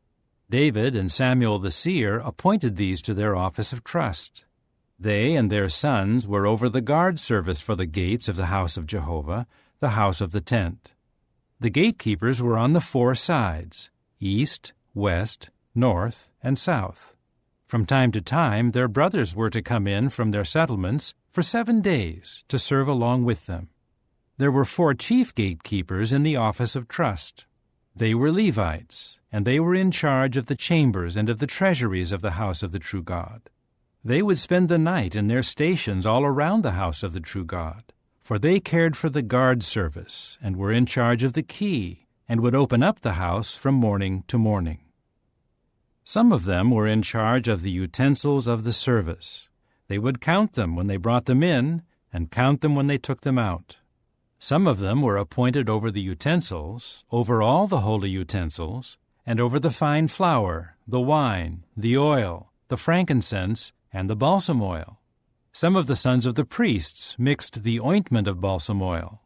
David and Samuel the seer appointed these to their office of trust. They and their sons were over the guard service for the gates of the house of Jehovah, the house of the tent. The gatekeepers were on the four sides, east, west, north, and south. From time to time their brothers were to come in from their settlements for 7 days to serve along with them. There were 4 chief gatekeepers in the office of trust. They were Levites, and they were in charge of the chambers and of the treasuries of the house of the true God. They would spend the night in their stations all around the house of the true God, for they cared for the guard service and were in charge of the key and would open up the house from morning to morning. Some of them were in charge of the utensils of the service. They would count them when they brought them in and count them when they took them out. Some of them were appointed over the utensils, over all the holy utensils, and over the fine flour, the wine, the oil, the frankincense, and the balsam oil. Some of the sons of the priests mixed the ointment of balsam oil.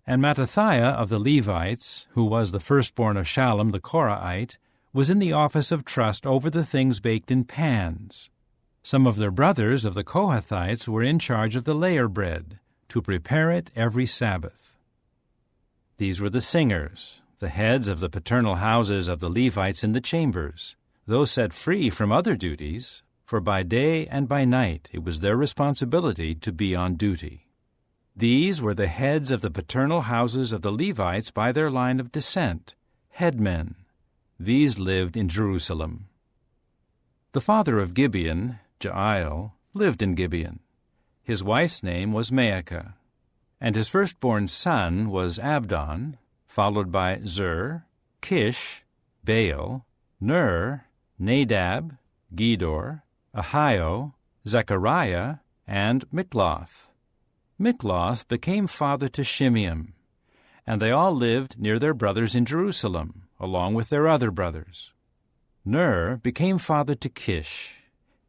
And Mattithiah of the Levites, who was the firstborn of Shallum the Korahite, was in the office of trust over the things baked in pans. Some of their brothers of the Kohathites were in charge of the layer bread, to prepare it every Sabbath. These were the singers, the heads of the paternal houses of the Levites in the chambers, those set free from other duties, for by day and by night it was their responsibility to be on duty. These were the heads of the paternal houses of the Levites by their line of descent, headmen. These lived in Jerusalem. The father of Gibeon, Jael, lived in Gibeon. His wife's name was Maacah, and his firstborn son was Abdon, followed by Zur, Kish, Baal, Ner, Nadab, Gedor, Ahio, Zechariah, and Mikloth. Mikloth became father to Shimeam, and they all lived near their brothers in Jerusalem, along with their other brothers. Ner became father to Kish.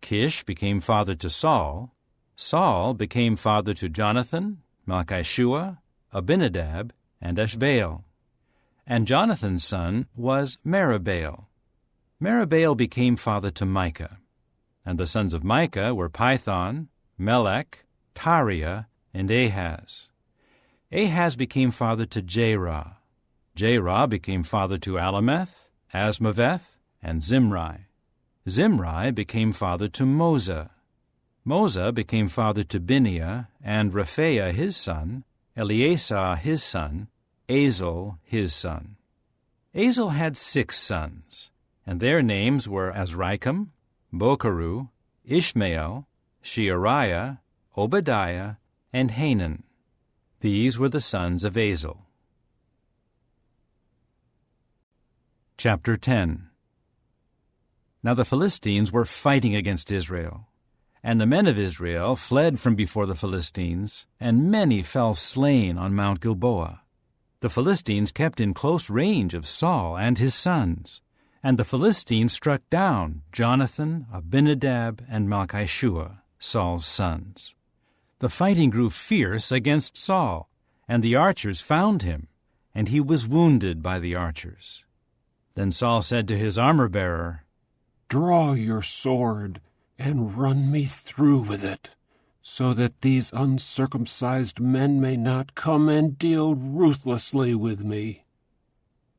Kish became father to Saul. Saul became father to Jonathan, Malchishua, Abinadab, and Eshbaal. And Jonathan's son was Meribaal. Meribaal became father to Micah. And the sons of Micah were Pithon, Melech, Tariah, and Ahaz. Ahaz became father to Jerah. Jerah became father to Alameth, Asmaveth, and Zimri. Zimri became father to Moza. Moza became father to Bineah, and Rephaiah his son, Eleasah his son, Azel his son. Azel had 6 sons, and their names were Azrikam, Bokeru, Ishmael, Sheariah, Obadiah, and Hanan. These were the sons of Azel. Chapter 10. Now the Philistines were fighting against Israel. And the men of Israel fled from before the Philistines, and many fell slain on Mount Gilboa. The Philistines kept in close range of Saul and his sons, and the Philistines struck down Jonathan, Abinadab, and Malchishua, Saul's sons. The fighting grew fierce against Saul, and the archers found him, and he was wounded by the archers. Then Saul said to his armor-bearer, "Draw your sword and run me through with it, so that these uncircumcised men may not come and deal ruthlessly with me."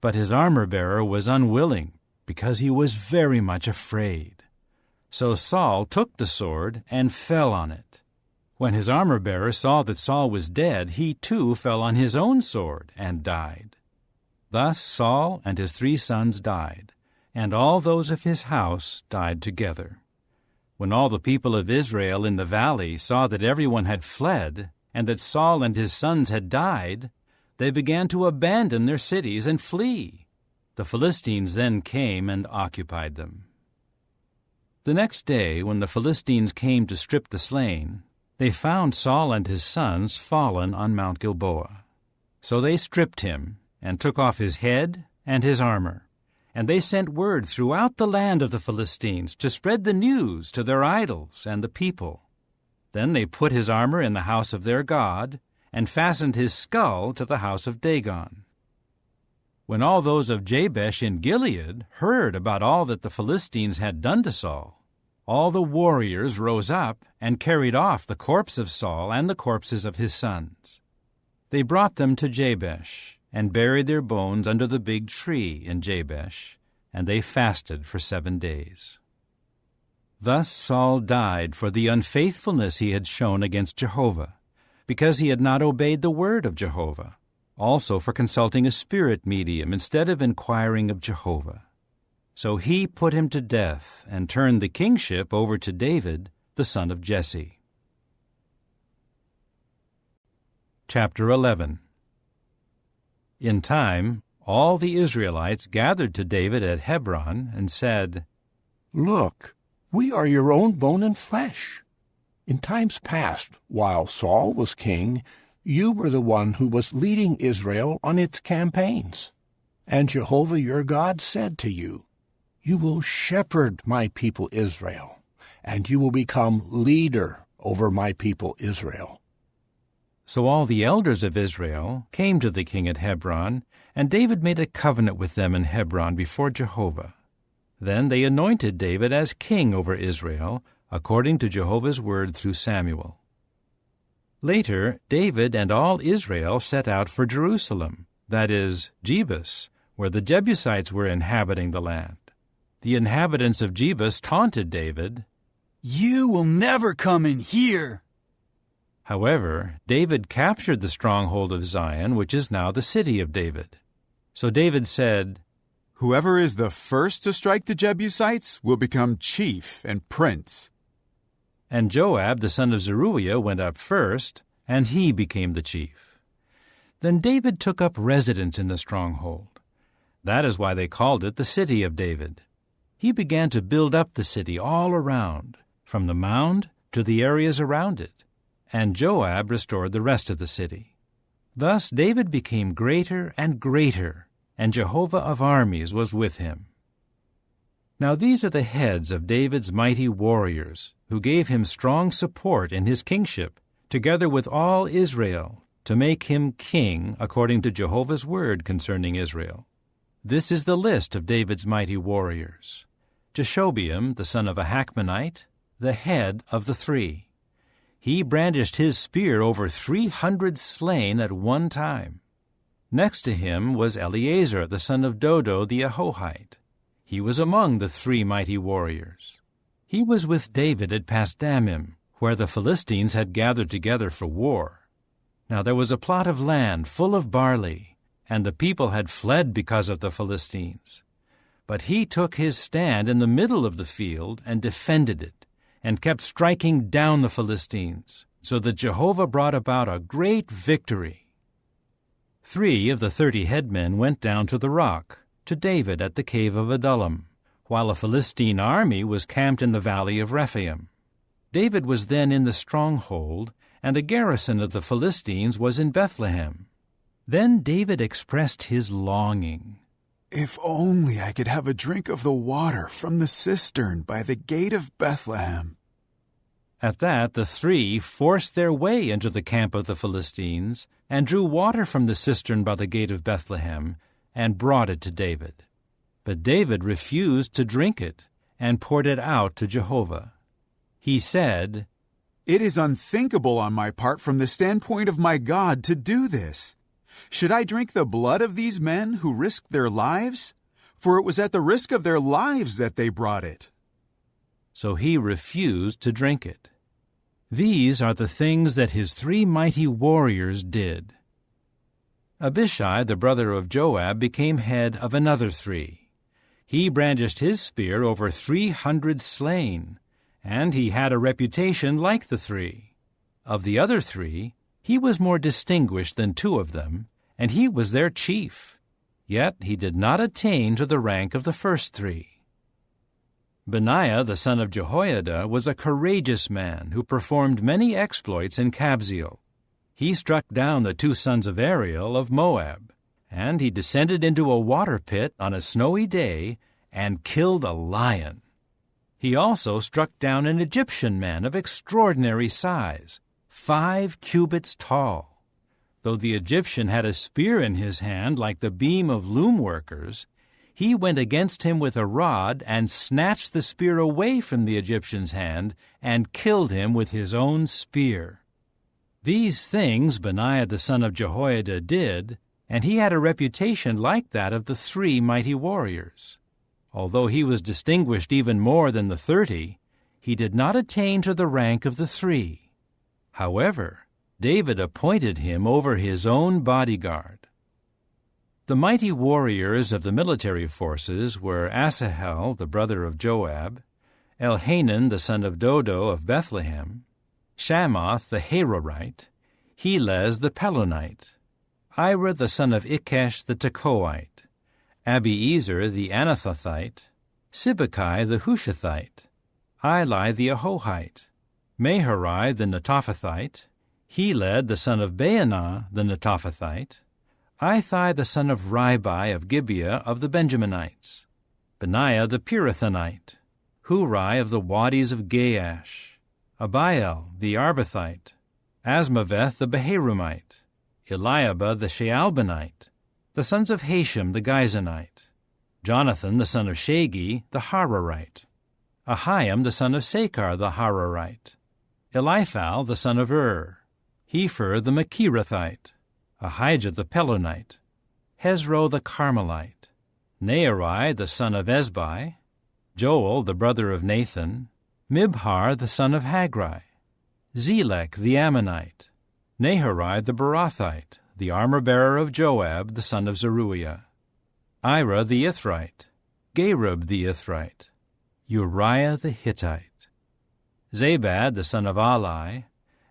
But his armor-bearer was unwilling, because he was very much afraid. So Saul took the sword and fell on it. When his armor-bearer saw that Saul was dead, he too fell on his own sword and died. Thus Saul and his 3 sons died, and all those of his house died together. When all the people of Israel in the valley saw that everyone had fled, and that Saul and his sons had died, they began to abandon their cities and flee. The Philistines then came and occupied them. The next day, when the Philistines came to strip the slain, they found Saul and his sons fallen on Mount Gilboa. So they stripped him and took off his head and his armor, and they sent word throughout the land of the Philistines to spread the news to their idols and the people. Then they put his armor in the house of their god, and fastened his skull to the house of Dagon. When all those of Jabesh in Gilead heard about all that the Philistines had done to Saul, all the warriors rose up and carried off the corpse of Saul and the corpses of his sons. They brought them to Jabesh, and buried their bones under the big tree in Jabesh, and they fasted for 7 days. Thus Saul died for the unfaithfulness he had shown against Jehovah, because he had not obeyed the word of Jehovah, also for consulting a spirit medium instead of inquiring of Jehovah. So he put him to death and turned the kingship over to David, the son of Jesse. Chapter 11. In time, all the Israelites gathered to David at Hebron and said, "Look, we are your own bone and flesh. In times past, while Saul was king, you were the one who was leading Israel on its campaigns. And Jehovah your God said to you, 'You will shepherd my people Israel, and you will become leader over my people Israel.'" So all the elders of Israel came to the king at Hebron, and David made a covenant with them in Hebron before Jehovah. Then they anointed David as king over Israel, according to Jehovah's word through Samuel. Later, David and all Israel set out for Jerusalem, that is, Jebus, where the Jebusites were inhabiting the land. The inhabitants of Jebus taunted David, "You will never come in here." However, David captured the stronghold of Zion, which is now the city of David. So David said, "Whoever is the first to strike the Jebusites will become chief and prince." And Joab, the son of Zeruiah, went up first, and he became the chief. Then David took up residence in the stronghold. That is why they called it the city of David. He began to build up the city all around, from the mound to the areas around it, and Joab restored the rest of the city. Thus David became greater and greater, and Jehovah of armies was with him. Now these are the heads of David's mighty warriors, who gave him strong support in his kingship, together with all Israel, to make him king according to Jehovah's word concerning Israel. This is the list of David's mighty warriors. Jeshobeam, the son of a Hachmonite, the head of the 3. He brandished his spear over 300 slain at one time. Next to him was Eleazar, the son of Dodo the Ahohite. He was among the 3 mighty warriors. He was with David at Pasdammim, where the Philistines had gathered together for war. Now there was a plot of land full of barley, and the people had fled because of the Philistines. But he took his stand in the middle of the field and defended it, and kept striking down the Philistines, so that Jehovah brought about a great victory. 3 of the 30 headmen went down to the rock, to David at the cave of Adullam, while a Philistine army was camped in the valley of Rephaim. David was then in the stronghold, and a garrison of the Philistines was in Bethlehem. Then David expressed his longing. "If only I could have a drink of the water from the cistern by the gate of Bethlehem." At that the three forced their way into the camp of the Philistines, and drew water from the cistern by the gate of Bethlehem, and brought it to David. But David refused to drink it, and poured it out to Jehovah. He said, It is unthinkable on my part from the standpoint of my God to do this. Should I drink the blood of these men who risked their lives? For it was at the risk of their lives that they brought it. So he refused to drink it. These are the things that his 3 mighty warriors did. Abishai, the brother of Joab, became head of another 3. He brandished his spear over 300 slain, and he had a reputation like the 3. Of the other 3, he was more distinguished than 2 of them, and he was their chief. Yet he did not attain to the rank of the first 3. Benaiah, the son of Jehoiada, was a courageous man who performed many exploits in Kabzeel. He struck down the 2 sons of Ariel of Moab, and he descended into a water pit on a snowy day and killed a lion. He also struck down an Egyptian man of extraordinary size, 5 cubits tall. Though the Egyptian had a spear in his hand like the beam of loom workers, he went against him with a rod and snatched the spear away from the Egyptian's hand and killed him with his own spear. These things Benaiah the son of Jehoiada did, and he had a reputation like that of the 3 mighty warriors. Although he was distinguished even more than the 30, he did not attain to the rank of the 3. However, David appointed him over his own bodyguard. The mighty warriors of the military forces were Asahel, the brother of Joab, Elhanan, the son of Dodo of Bethlehem, Shamoth the Harorite, Helez the Pelonite, Ira the son of Ikesh the Tekoite, Abiezer the Anathothite, Sibbecai the Hushathite, Eli the Ahohite, Maharai the Netophathite, Heled the son of Baanah the Netophathite, Ithai the son of Ribai of Gibeah of the Benjaminites, Benaiah the Pirathonite, Hurai of the Wadis of Gaash, Abiel the Arbathite, Asmaveth the Beharumite, Eliabah the Shaalbanite, the sons of Hashem the Gizonite, Jonathan the son of Shagi the Hararite, Ahiam the son of Sakar the Hararite, Eliphal the son of Hefer the Machirathite, Ahijah the Pelonite, Hezro the Carmelite, Nearai the son of Ezbai, Joel the brother of Nathan, Mibhar the son of Hagri, Zelek the Ammonite, Naharai the Barathite, the armor-bearer of Joab the son of Zeruiah, Ira the Ithrite, Gareb the Ithrite, Uriah the Hittite, Zabad the son of Ali,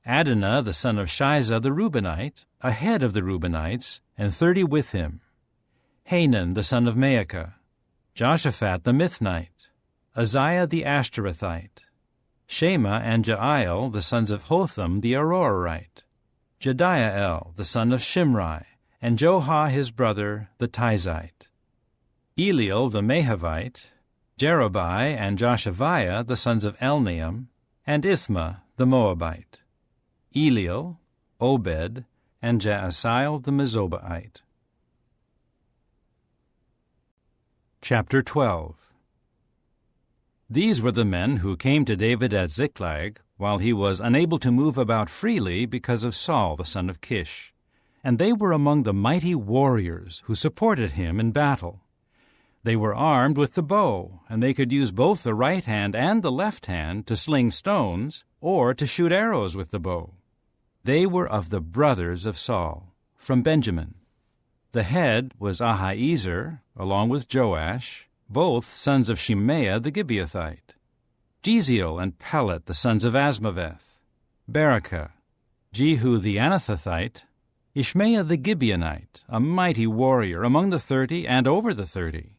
Adonah the son of Shiza the Reubenite, a head of the Reubenites, and 30 with him, Hanan the son of Maacah, Joshaphat the Mithnite, Uzziah the Ashtorethite, Shema and Jael the sons of Hotham the Arorite, Jediael the son of Shimri, and Johah his brother the Tizite, Eliel the Mahavite, Jerubai and Joshaviah the sons of Elnaam, and Ithma the Moabite, Eliel, Obed, and Jaasiel the Mezobaite. Chapter 12. These were the men who came to David at Ziklag while he was unable to move about freely because of Saul the son of Kish, and they were among the mighty warriors who supported him in battle. They were armed with the bow, and they could use both the right hand and the left hand to sling stones or to shoot arrows with the bow. They were of the brothers of Saul, from Benjamin. The head was Ahiezer, along with Joash, both sons of Shimea the Gibeathite, Jeziel and Pelet the sons of Asmaveth, Berekah, Jehu the Anathothite, Ishmael the Gibeonite, a mighty warrior among the 30 and over the 30.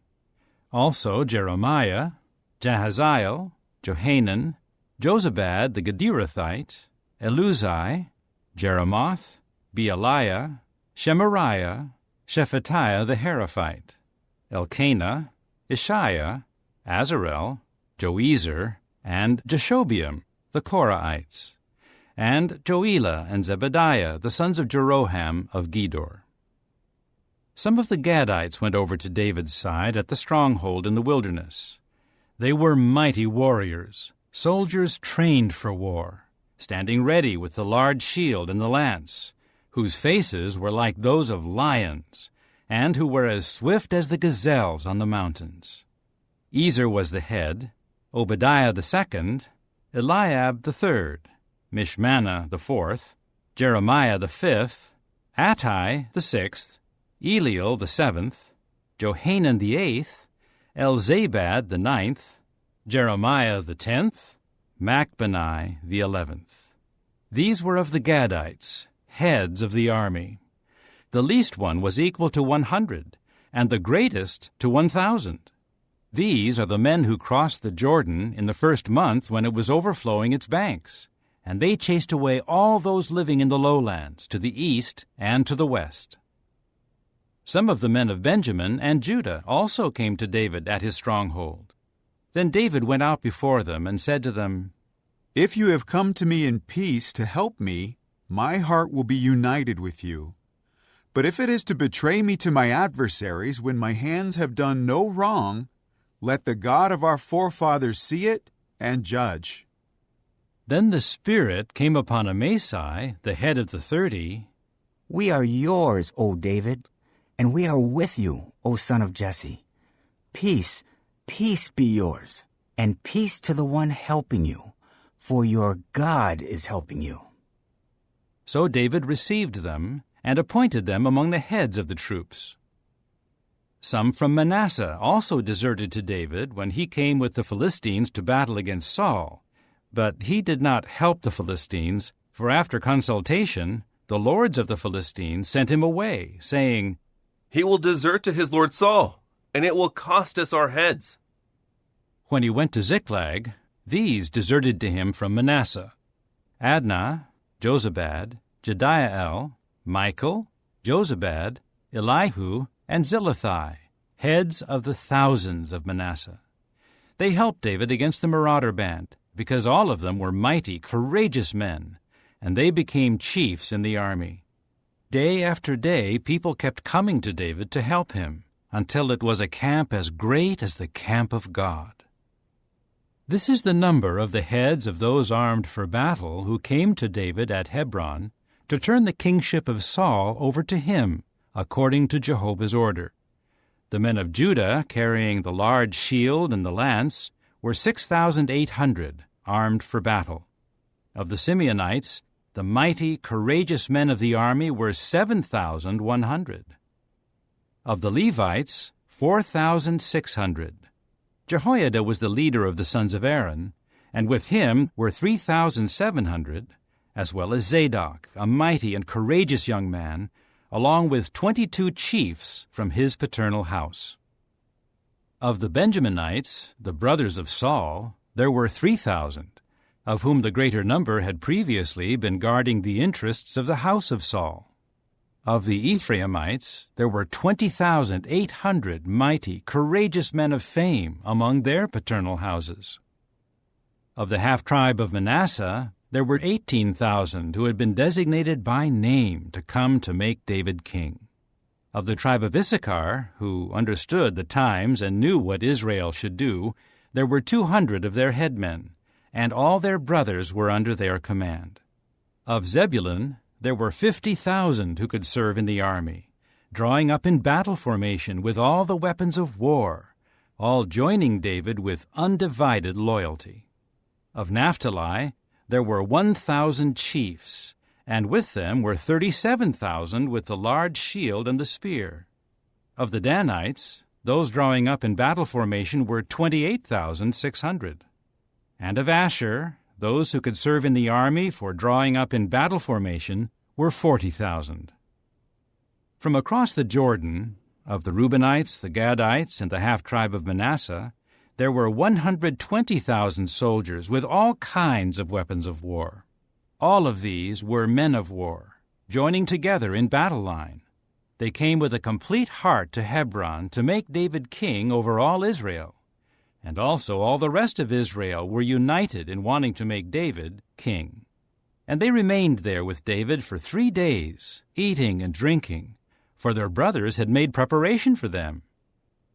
Also Jeremiah, Jahaziel, Johanan, Jozabad the Gederathite, Eluzai, Jeremoth, Bealiah, Shemariah, Shephatiah the Heraphite, Elkanah, Ishiah, Azarel, Joezer, and Jashobeam, the Korahites, and Joelah and Zebediah, the sons of Jeroham of Gedor. Some of the Gadites went over to David's side at the stronghold in the wilderness. They were mighty warriors, soldiers trained for war, standing ready with the large shield and the lance, whose faces were like those of lions, and who were as swift as the gazelles on the mountains. Ezer was the head, Obadiah the second, Eliab the third, Mishmannah the fourth, Jeremiah the fifth, Attai the sixth, Eliel the seventh, Johanan the eighth, Elzabad the ninth, Jeremiah the 10th, Machbani the 11th. These were of the Gadites, heads of the army. The least one was equal to 100, and the greatest to 1,000. These are the men who crossed the Jordan in the first month when it was overflowing its banks, and they chased away all those living in the lowlands to the east and to the west. Some of the men of Benjamin and Judah also came to David at his stronghold. Then David went out before them and said to them, "If you have come to me in peace to help me, my heart will be united with you. But if it is to betray me to my adversaries when my hands have done no wrong, let the God of our forefathers see it and judge." Then the Spirit came upon Amasai, the head of the 30. "We are yours, O David, and we are with you, O son of Jesse. Peace, peace be yours, and peace to the one helping you, for your God is helping you." So David received them and appointed them among the heads of the troops. Some from Manasseh also deserted to David when he came with the Philistines to battle against Saul, but he did not help the Philistines, for after consultation, the lords of the Philistines sent him away, saying, "He will desert to his lord Saul, and it will cost us our heads." When he went to Ziklag, these deserted to him from Manasseh: Adnah, Jozabad, Jediael, Michael, Jozabad, Elihu, and Zillethai, heads of the thousands of Manasseh. They helped David against the marauder band, because all of them were mighty, courageous men, and they became chiefs in the army. Day after day, people kept coming to David to help him, until it was a camp as great as the camp of God. This is the number of the heads of those armed for battle who came to David at Hebron to turn the kingship of Saul over to him, according to Jehovah's order. The men of Judah, carrying the large shield and the lance, were 6,800, armed for battle. Of the Simeonites, the mighty, courageous men of the army were 7,100. Of the Levites, 4,600. Jehoiada was the leader of the sons of Aaron, and with him were 3,700, as well as Zadok, a mighty and courageous young man, along with 22 chiefs from his paternal house. Of the Benjaminites, the brothers of Saul, there were 3,000, of whom the greater number had previously been guarding the interests of the house of Saul. Of the Ephraimites, there were 20,800 mighty, courageous men of fame among their paternal houses. Of the half-tribe of Manasseh, there were 18,000 who had been designated by name to come to make David king. Of the tribe of Issachar, who understood the times and knew what Israel should do, there were 200 of their headmen, and all their brothers were under their command. Of Zebulun, there were 50,000 who could serve in the army, drawing up in battle formation with all the weapons of war, all joining David with undivided loyalty. Of Naphtali, there were 1,000 chiefs, and with them were 37,000 with the large shield and the spear. Of the Danites, those drawing up in battle formation were 28,600. And of Asher, those who could serve in the army for drawing up in battle formation were 40,000. From across the Jordan, of the Reubenites, the Gadites, and the half-tribe of Manasseh, there were 120,000 soldiers with all kinds of weapons of war. All of these were men of war, joining together in battle line. They came with a complete heart to Hebron to make David king over all Israel. and also all the rest of Israel were united in wanting to make David king. And they remained there with David for 3 days, eating and drinking, for their brothers had made preparation for them.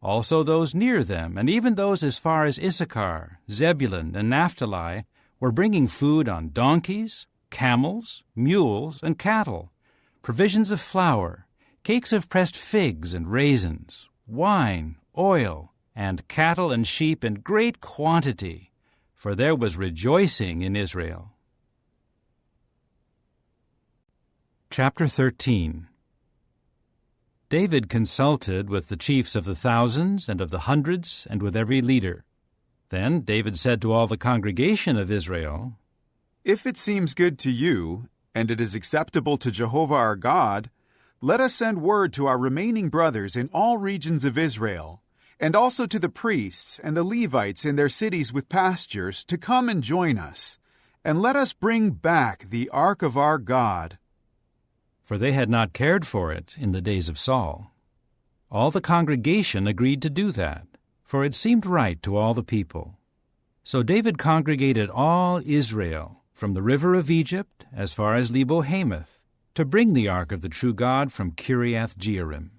Also those near them, and even those as far as Issachar, Zebulun, and Naphtali, were bringing food on donkeys, camels, mules, and cattle, provisions of flour, cakes of pressed figs and raisins, wine, oil, and cattle and sheep in great quantity, for there was rejoicing in Israel. Chapter 13. David consulted with the chiefs of the thousands and of the hundreds and with every leader. Then David said to all the congregation of Israel, If it seems good to you, and it is acceptable to Jehovah our God, let us send word to our remaining brothers in all regions of Israel, and also to the priests and the Levites in their cities with pastures, to come and join us, and let us bring back the ark of our God. For they had not cared for it in the days of Saul. All the congregation agreed to do that, for it seemed right to all the people. So David congregated all Israel, from the river of Egypt as far as Lebo-Hamath, to bring the ark of the true God from Kiriath-Jearim.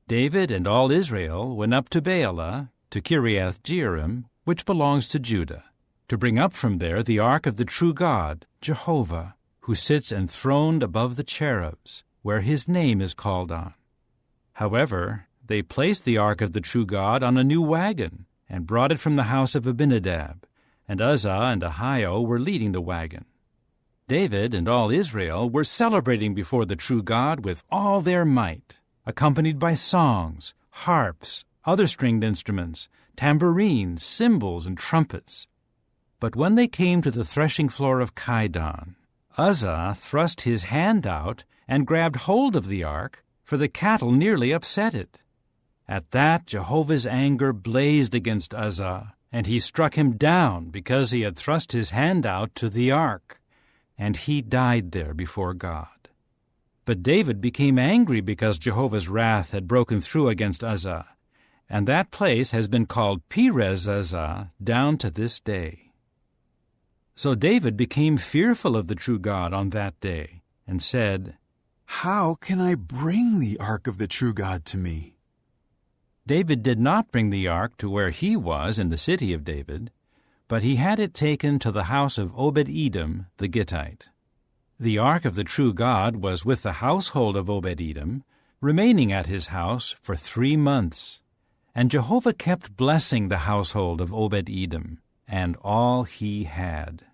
David and all Israel went up to Baalah, to Kiriath-Jearim, which belongs to Judah, to bring up from there the ark of the true God, Jehovah, who sits enthroned above the cherubs, where his name is called on. However, they placed the ark of the true God on a new wagon, and brought it from the house of Abinadab, and Uzzah and Ahio were leading the wagon. David and all Israel were celebrating before the true God with all their might, accompanied by songs, harps, other stringed instruments, tambourines, cymbals, and trumpets. But when they came to the threshing floor of Kidon, Uzzah thrust his hand out and grabbed hold of the ark, for the cattle nearly upset it. At that Jehovah's anger blazed against Uzzah, and he struck him down because he had thrust his hand out to the ark, and he died there before God. But David became angry because Jehovah's wrath had broken through against Uzzah, and that place has been called Perez-Uzzah down to this day. So David became fearful of the true God on that day, and said, How can I bring the ark of the true God to me? David did not bring the ark to where he was in the city of David, but he had it taken to the house of Obed-Edom the Gittite. The ark of the true God was with the household of Obed-Edom, remaining at his house for 3 months. And Jehovah kept blessing the household of Obed-Edom, and all he had.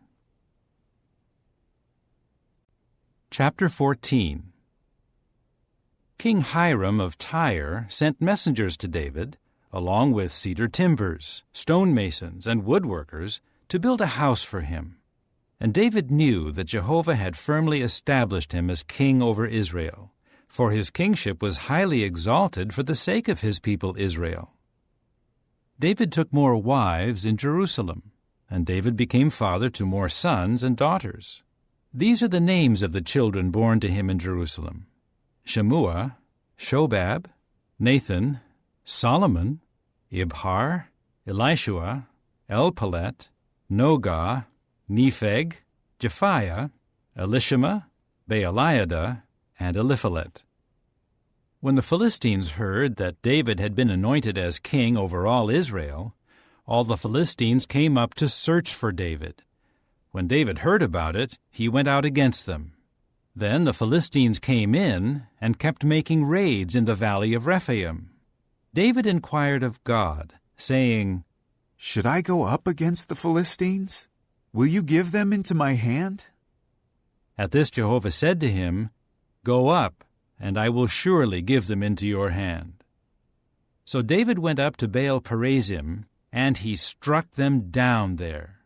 Chapter 14. King Hiram of Tyre sent messengers to David, along with cedar timbers, stonemasons, and woodworkers, to build a house for him. And David knew that Jehovah had firmly established him as king over Israel, for his kingship was highly exalted for the sake of his people Israel. David took more wives in Jerusalem, and David became father to more sons and daughters. These are the names of the children born to him in Jerusalem: Shemua, Shobab, Nathan, Solomon, Ibhar, Elishua, Elpalet, Nogah, Nepheg, Japhiah, Elishama, Baaliada, and Eliphalet. When the Philistines heard that David had been anointed as king over all Israel, all the Philistines came up to search for David. When David heard about it, he went out against them. Then the Philistines came in and kept making raids in the valley of Rephaim. David inquired of God, saying, Should I go up against the Philistines? Will you give them into my hand? At this Jehovah said to him, Go up, and I will surely give them into your hand. So David went up to Baal-perazim, and he struck them down there.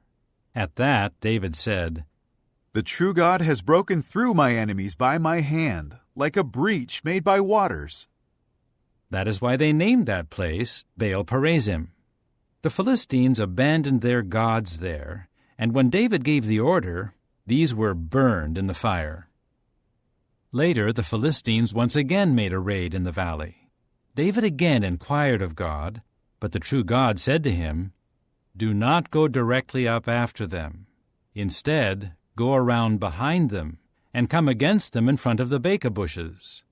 At that David said, The true God has broken through my enemies by my hand, like a breach made by waters. That is why they named that place Baal-perazim. The Philistines abandoned their gods there, and when David gave the order, these were burned in the fire. Later the Philistines once again made a raid in the valley. David again inquired of God, But the true God said to him, "Do not go directly up after them. Instead, go around behind them, and come against them in front of the beka bushes.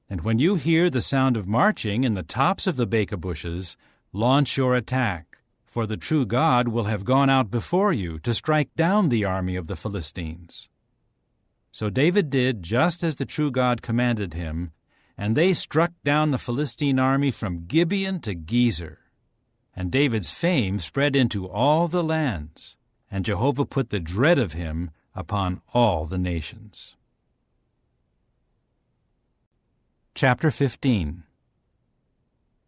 And when you hear the sound of marching in the tops of the beka bushes, launch your attack, for the true God will have gone out before you to strike down the army of the Philistines." So David did just as the true God commanded him, and they struck down the Philistine army from Gibeon to Gezer. And David's fame spread into all the lands, and Jehovah put the dread of him upon all the nations. Chapter 15.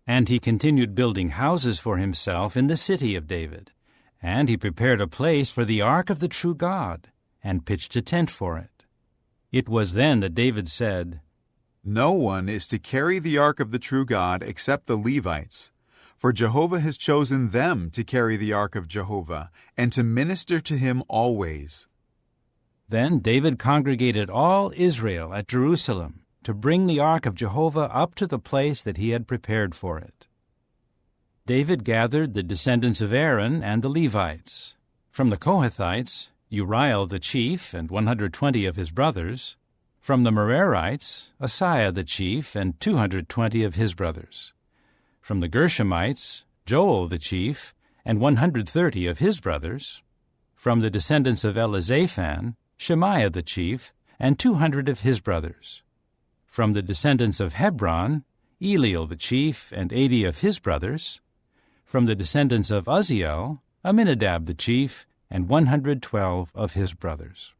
And he continued building houses for himself in the city of David, and he prepared a place for the ark of the true God, and pitched a tent for it. It was then that David said, "No one is to carry the ark of the true God except the Levites, for Jehovah has chosen them to carry the ark of Jehovah and to minister to him always." Then David congregated all Israel at Jerusalem to bring the ark of Jehovah up to the place that he had prepared for it. David gathered the descendants of Aaron and the Levites. From the Kohathites, Uriah the chief and 120 of his brothers. From the Merarites, Asaiah the chief and 220 of his brothers. From the Gershomites, Joel the chief and 130 of his brothers. From the descendants of Elizaphan, Shemaiah the chief and 200 of his brothers. From the descendants of Hebron, Eliel the chief and 80 of his brothers. From the descendants of Uzziel, Aminadab the chief and 112 of his brothers.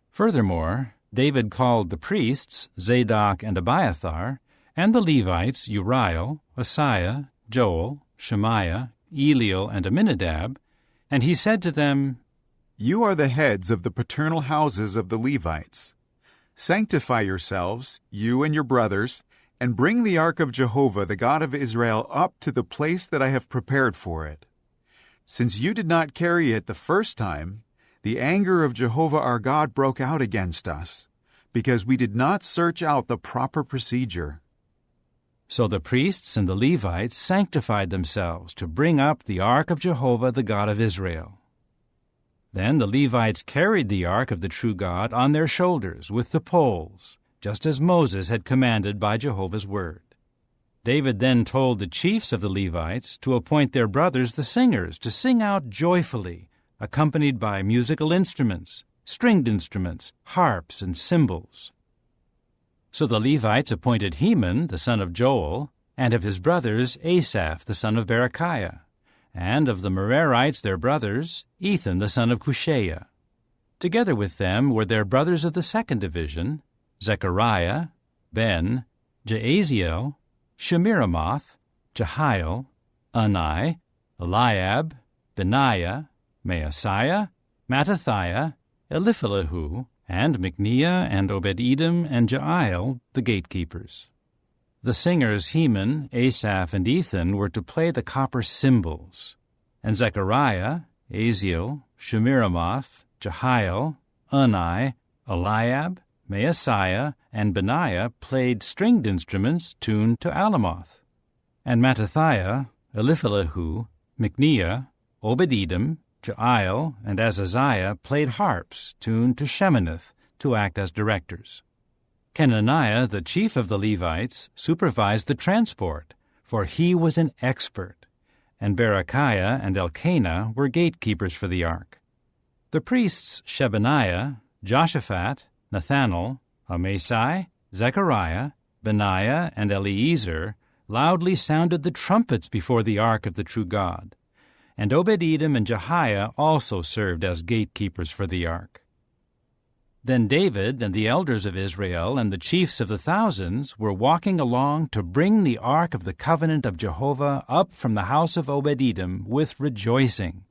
Furthermore, David called the priests, Zadok and Abiathar, and the Levites, Uriah, Asaiah, Joel, Shemaiah, Eliel, and Aminadab, and he said to them, "You are the heads of the paternal houses of the Levites. Sanctify yourselves, you and your brothers, and bring the ark of Jehovah, the God of Israel, up to the place that I have prepared for it. Since you did not carry it the first time, the anger of Jehovah our God broke out against us, because we did not search out the proper procedure." So the priests and the Levites sanctified themselves to bring up the ark of Jehovah, the God of Israel. Then the Levites carried the ark of the true God on their shoulders with the poles, just as Moses had commanded by Jehovah's word. David then told the chiefs of the Levites to appoint their brothers the singers to sing out joyfully, accompanied by musical instruments, stringed instruments, harps, and cymbals. So the Levites appointed Heman, the son of Joel, and of his brothers Asaph, the son of Berechiah, and of the Merarites their brothers, Ethan, the son of Cushaiah. Together with them were their brothers of the second division, Zechariah, Ben, Jaaziel, Shemiramoth, Jehiel, Unai, Eliab, Benaiah, Maaseiah, Mattithiah, Eliphalahu, and Micniah and Obed-Edom and Jael, the gatekeepers. The singers Heman, Asaph, and Ethan were to play the copper cymbals, and Zechariah, Aziel, Shemiramoth, Jehiel, Unai, Eliab, Maaseiah, and Benaiah played stringed instruments tuned to Alamoth, and Mattithiah, Eliphalahu, Micniah, Obed-Edom, Jael, and Azaziah played harps tuned to Sheminith to act as directors. Kenaniah, the chief of the Levites, supervised the transport, for he was an expert, and Berechiah and Elkanah were gatekeepers for the ark. The priests Shebaniah, Joshaphat, Nathanael, Amasai, Zechariah, Benaiah, and Eliezer loudly sounded the trumpets before the ark of the true God, and Obed-Edom and Jehiah also served as gatekeepers for the ark. Then David and the elders of Israel and the chiefs of the thousands were walking along to bring the ark of the covenant of Jehovah up from the house of Obed-Edom with rejoicing.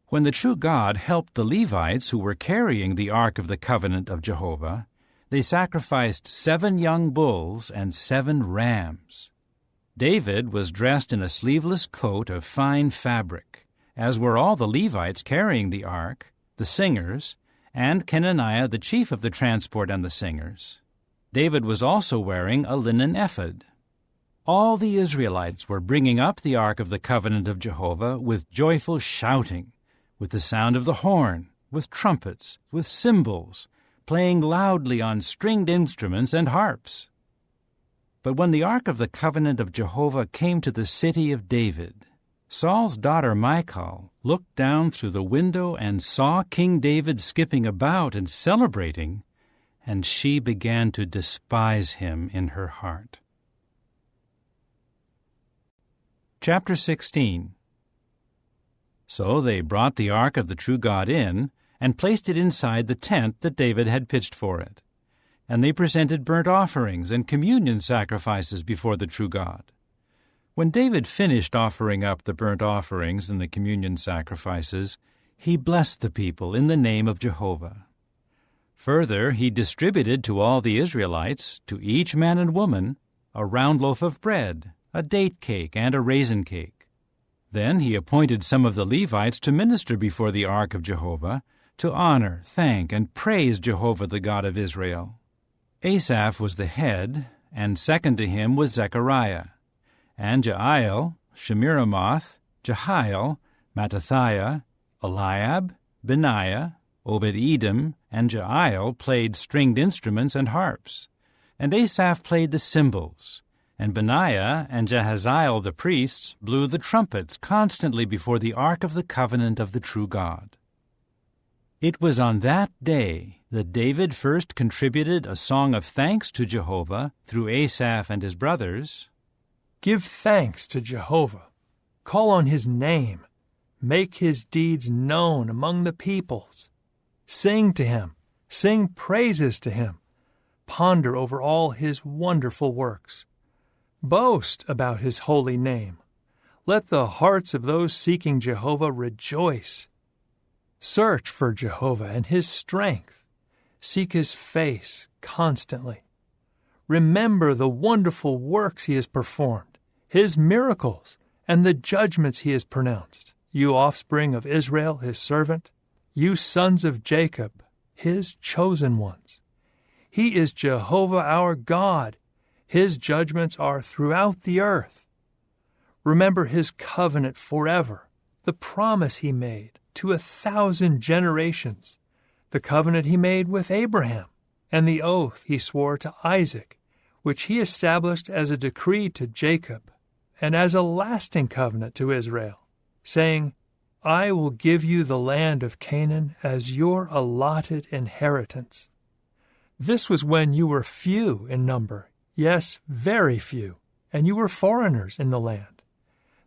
When the true God helped the Levites who were carrying the ark of the covenant of Jehovah, they sacrificed 7 young bulls and 7 rams. David was dressed in a sleeveless coat of fine fabric, as were all the Levites carrying the ark, the singers, and Kenaniah, the chief of the transport and the singers. David was also wearing a linen ephod. all the Israelites were bringing up the ark of the covenant of Jehovah with joyful shouting, with the sound of the horn, with trumpets, with cymbals, playing loudly on stringed instruments and harps. But when the ark of the covenant of Jehovah came to the city of David, Saul's daughter Michal looked down through the window and saw King David skipping about and celebrating, and she began to despise him in her heart. Chapter 16. So they brought the ark of the true God in, and placed it inside the tent that David had pitched for it. And they presented burnt offerings and communion sacrifices before the true God. When David finished offering up the burnt offerings and the communion sacrifices, he blessed the people in the name of Jehovah. Further, he distributed to all the Israelites, to each man and woman, a round loaf of bread, a date cake, and a raisin cake. Then he appointed some of the Levites to minister before the ark of Jehovah, to honor, thank, and praise Jehovah the God of Israel. Asaph was the head, and second to him was Zechariah, and Jael, Shemiramoth, Jehiel, Mattathiah, Eliab, Benaiah, Obed-Edom, and Jael played stringed instruments and harps, and Asaph played the cymbals, and Benaiah and Jahaziel the priests blew the trumpets constantly before the ark of the covenant of the true God. It was on that day that David first contributed a song of thanks to Jehovah through Asaph and his brothers. Give thanks to Jehovah. Call on his name. Make his deeds known among the peoples. Sing to him. Sing praises to him. Ponder over all his wonderful works. Boast about his holy name. Let the hearts of those seeking Jehovah rejoice. Search for Jehovah and his strength. Seek his face constantly. Remember the wonderful works he has performed, his miracles, and the judgments he has pronounced. You offspring of Israel, his servant, you sons of Jacob, his chosen ones. He is Jehovah our God. His judgments are throughout the earth. Remember his covenant forever, the promise he made to 1,000 generations, the covenant he made with Abraham, and the oath he swore to Isaac, which he established as a decree to Jacob, and as a lasting covenant to Israel, saying, I will give you the land of Canaan as your allotted inheritance. This was when you were few in number, yes, very few, and you were foreigners in the land.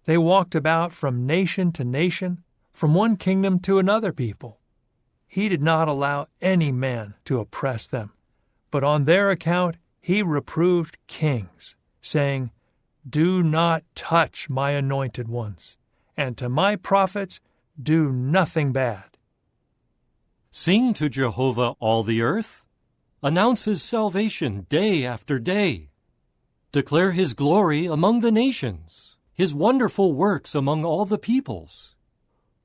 They walked about from nation to nation, from one kingdom to another people. He did not allow any man to oppress them, but on their account he reproved kings, saying, Do not touch my anointed ones, and to my prophets do nothing bad. Sing to Jehovah, all the earth. Announce his salvation day after day. Declare his glory among the nations, his wonderful works among all the peoples.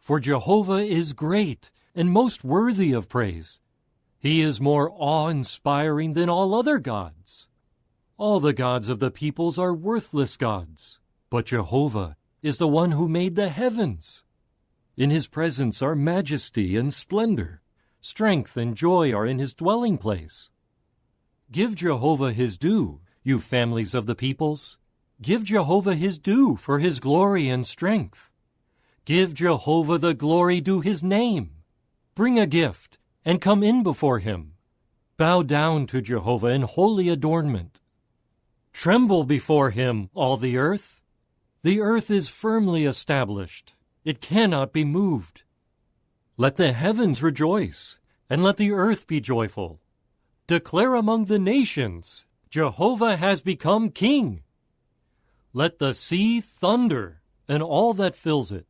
For Jehovah is great and most worthy of praise. He is more awe-inspiring than all other gods. All the gods of the peoples are worthless gods, but Jehovah is the one who made the heavens. In his presence are majesty and splendor. Strength and joy are in his dwelling place. Give Jehovah his due, you families of the peoples. Give Jehovah his due for his glory and strength. Give Jehovah the glory due his name. Bring a gift and come in before him. Bow down to Jehovah in holy adornment. Tremble before him, all the earth. The earth is firmly established. It cannot be moved. Let the heavens rejoice, and let the earth be joyful. Declare among the nations, Jehovah has become king. Let the sea thunder, and all that fills it.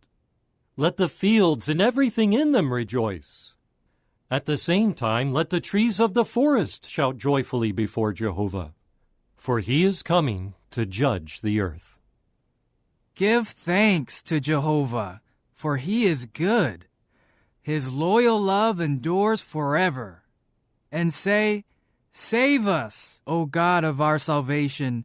Let the fields and everything in them rejoice. At the same time, let the trees of the forest shout joyfully before Jehovah, for he is coming to judge the earth. Give thanks to Jehovah, for he is good. His loyal love endures forever. And say, Save us, O God of our salvation.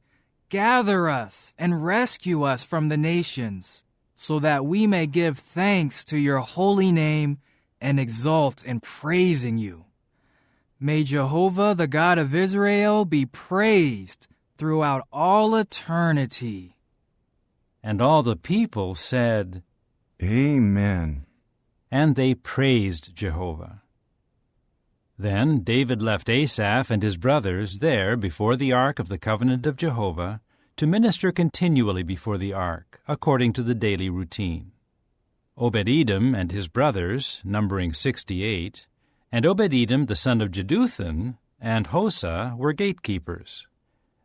gather us and rescue us from the nations, so that we may give thanks to your holy name and exult in praising you. May Jehovah, the God of Israel, be praised throughout all eternity." And all the people said, Amen. and they praised Jehovah. Then David left Asaph and his brothers there before the ark of the covenant of Jehovah to minister continually before the ark, according to the daily routine. Obed-Edom and his brothers, numbering 68, and Obed-Edom the son of Jeduthun, and Hosa were gatekeepers.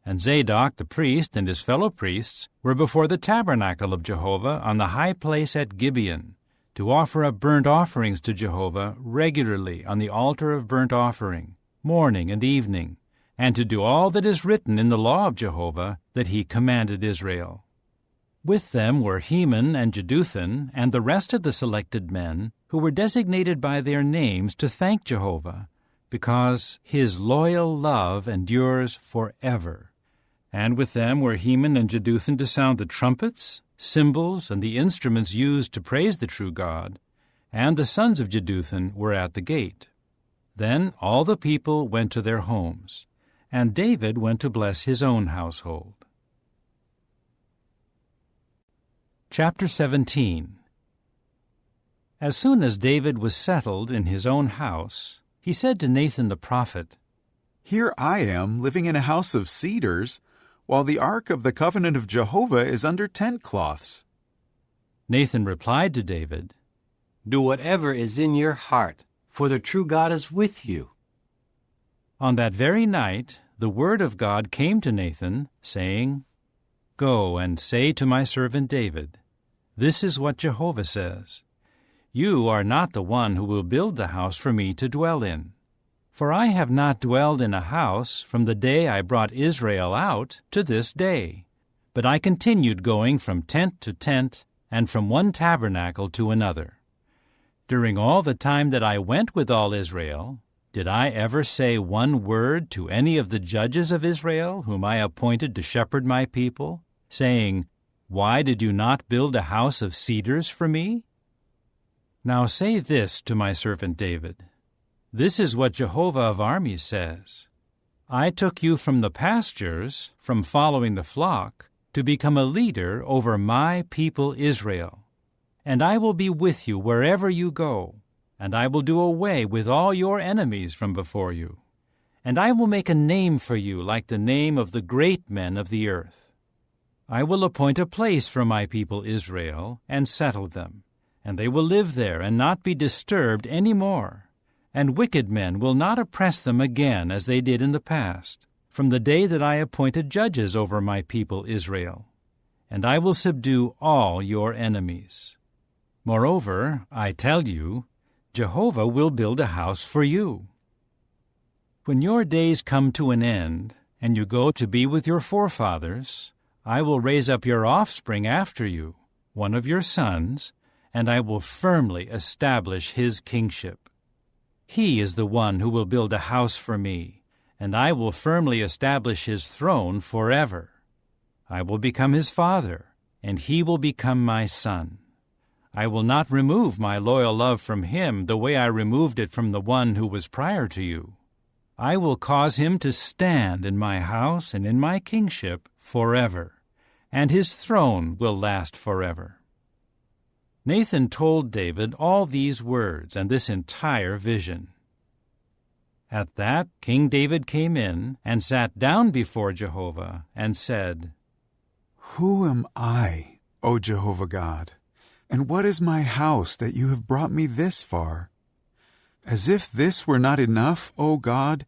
And Zadok the priest and his fellow priests were before the tabernacle of Jehovah on the high place at Gibeon, to offer up burnt offerings to Jehovah regularly on the altar of burnt offering, morning and evening, and to do all that is written in the law of Jehovah that he commanded Israel. With them were Heman and Jeduthun and the rest of the selected men who were designated by their names to thank Jehovah, because his loyal love endures forever. And with them were Heman and Jeduthun to sound the trumpets, cymbals, and the instruments used to praise the true God, and the sons of Jeduthun were at the gate. Then all the people went to their homes, and David went to bless his own household. Chapter 17. As soon as David was settled in his own house, he said to Nathan the prophet, "Here I am living in a house of cedars, while the ark of the covenant of Jehovah is under tent cloths." Nathan replied to David, "Do whatever is in your heart, for the true God is with you." On that very night the word of God came to Nathan, saying, "Go and say to my servant David, this is what Jehovah says, You are not the one who will build the house for me to dwell in. For I have not dwelled in a house from the day I brought Israel out to this day, but I continued going from tent to tent and from one tabernacle to another. During all the time that I went with all Israel, did I ever say one word to any of the judges of Israel whom I appointed to shepherd my people, saying, Why did you not build a house of cedars for me? Now say this to my servant David, This is what Jehovah of armies says, I took you from the pastures, from following the flock, to become a leader over my people Israel. And I will be with you wherever you go, and I will do away with all your enemies from before you. And I will make a name for you like the name of the great men of the earth. I will appoint a place for my people Israel, and settle them, and they will live there and not be disturbed any more. And wicked men will not oppress them again as they did in the past, from the day that I appointed judges over my people Israel. And I will subdue all your enemies. Moreover, I tell you, Jehovah will build a house for you. When your days come to an end, and you go to be with your forefathers, I will raise up your offspring after you, one of your sons, and I will firmly establish his kingship. He is the one who will build a house for me, and I will firmly establish his throne forever. I will become his father, and he will become my son. I will not remove my loyal love from him the way I removed it from the one who was prior to you. I will cause him to stand in my house and in my kingship forever, and his throne will last forever. Nathan told David all these words and this entire vision. At that, King David came in and sat down before Jehovah and said, Who am I, O Jehovah God, and what is my house that you have brought me this far? As if this were not enough, O God,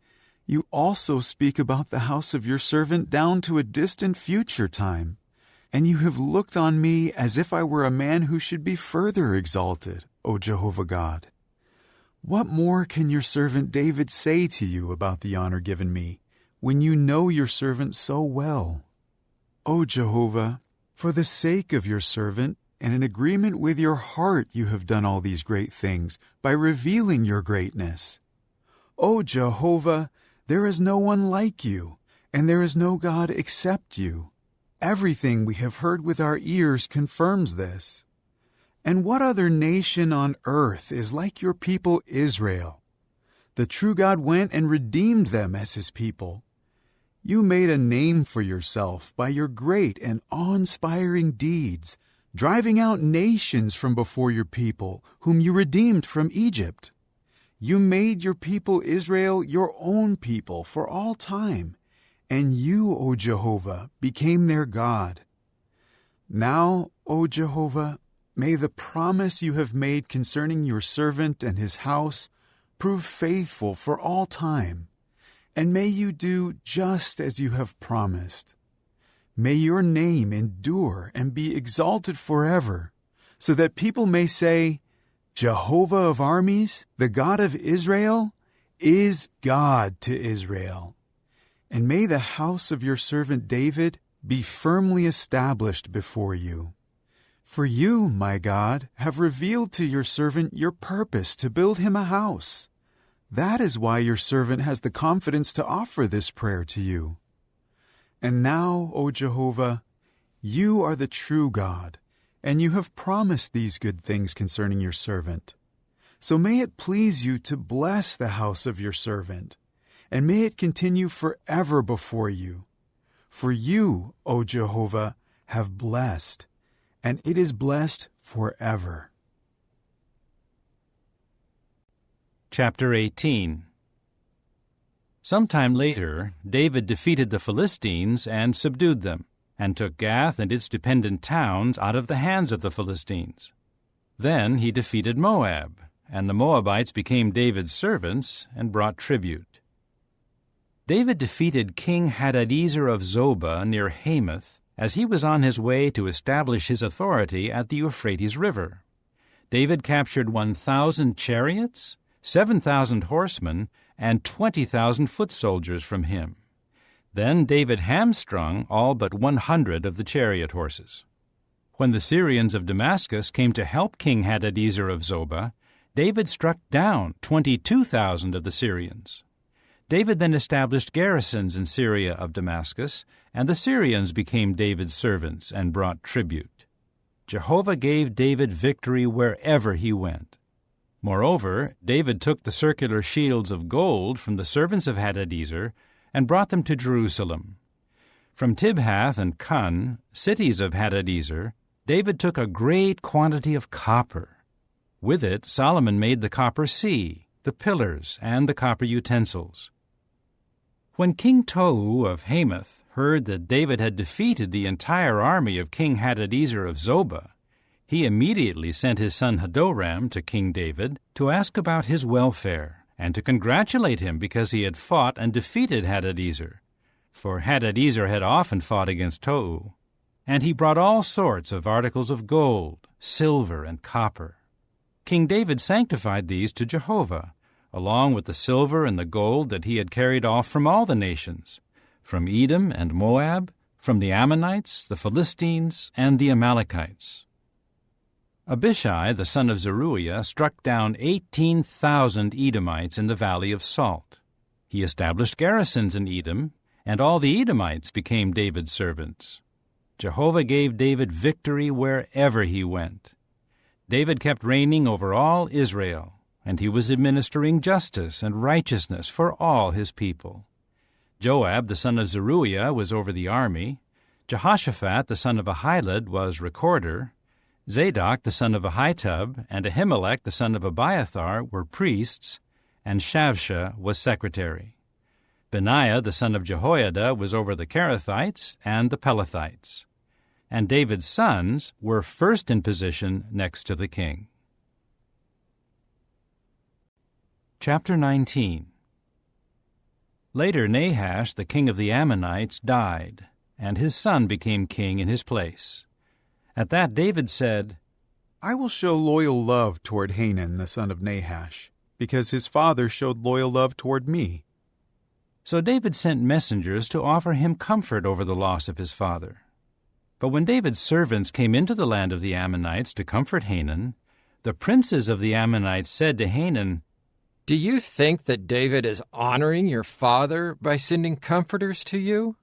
you also speak about the house of your servant down to a distant future time. And you have looked on me as if I were a man who should be further exalted, O Jehovah God. What more can your servant David say to you about the honor given me, when you know your servant so well? O Jehovah, for the sake of your servant, and in agreement with your heart you have done all these great things, by revealing your greatness. O Jehovah, there is no one like you, and there is no God except you. Everything we have heard with our ears confirms this. And what other nation on earth is like your people Israel? The true God went and redeemed them as his people. You made a name for yourself by your great and awe-inspiring deeds, driving out nations from before your people, whom you redeemed from Egypt. You made your people Israel your own people for all time, and you, O Jehovah, became their God. Now, O Jehovah, may the promise you have made concerning your servant and his house prove faithful for all time, and may you do just as you have promised. May your name endure and be exalted forever, so that people may say, Jehovah of armies, the God of Israel, is God to Israel. And may the house of your servant David be firmly established before you. For you, my God, have revealed to your servant your purpose to build him a house. That is why your servant has the confidence to offer this prayer to you. And now, O Jehovah, you are the true God, and you have promised these good things concerning your servant. So may it please you to bless the house of your servant, and may it continue forever before you. For you, O Jehovah, have blessed, and it is blessed forever. Chapter 18. Sometime later, David defeated the Philistines and subdued them, and took Gath and its dependent towns out of the hands of the Philistines. Then he defeated Moab, and the Moabites became David's servants and brought tribute. David defeated King Hadadezer of Zobah near Hamath as he was on his way to establish his authority at the Euphrates River. David captured 1,000 chariots, 7,000 horsemen, and 20,000 foot soldiers from him. Then David hamstrung all but 100 of the chariot horses. When the Syrians of Damascus came to help King Hadadezer of Zobah, David struck down 22,000 of the Syrians. David then established garrisons in Syria of Damascus, and the Syrians became David's servants and brought tribute. Jehovah gave David victory wherever he went. Moreover, David took the circular shields of gold from the servants of Hadadezer and brought them to Jerusalem. From Tibhath and Cun, cities of Hadadezer, David took a great quantity of copper. With it, Solomon made the copper sea, the pillars, and the copper utensils. When King Tou of Hamath heard that David had defeated the entire army of King Hadadezer of Zobah, he immediately sent his son Hadoram to King David to ask about his welfare and to congratulate him because he had fought and defeated Hadadezer, for Hadadezer had often fought against Tou. And he brought all sorts of articles of gold, silver, and copper. King David sanctified these to Jehovah, along with the silver and the gold that he had carried off from all the nations, from Edom and Moab, from the Ammonites, the Philistines, and the Amalekites. Abishai, the son of Zeruiah, struck down 18,000 Edomites in the Valley of Salt. He established garrisons in Edom, and all the Edomites became David's servants. Jehovah gave David victory wherever he went. David kept reigning over all Israel, and he was administering justice and righteousness for all his people. Joab, the son of Zeruiah, was over the army. Jehoshaphat, the son of Ahilud, was recorder. Zadok, the son of Ahitub, and Ahimelech, the son of Abiathar, were priests, and Shavsha was secretary. Benaiah, the son of Jehoiada, was over the Kerethites and the Pelethites. And David's sons were first in position next to the king. Chapter 19. Later Nahash, the king of the Ammonites, died, and his son became king in his place. At that David said, I will show loyal love toward Hanan, the son of Nahash, because his father showed loyal love toward me. So David sent messengers to offer him comfort over the loss of his father. But when David's servants came into the land of the Ammonites to comfort Hanan, the princes of the Ammonites said to Hanan, Do you think that David is honoring your father by sending comforters to you?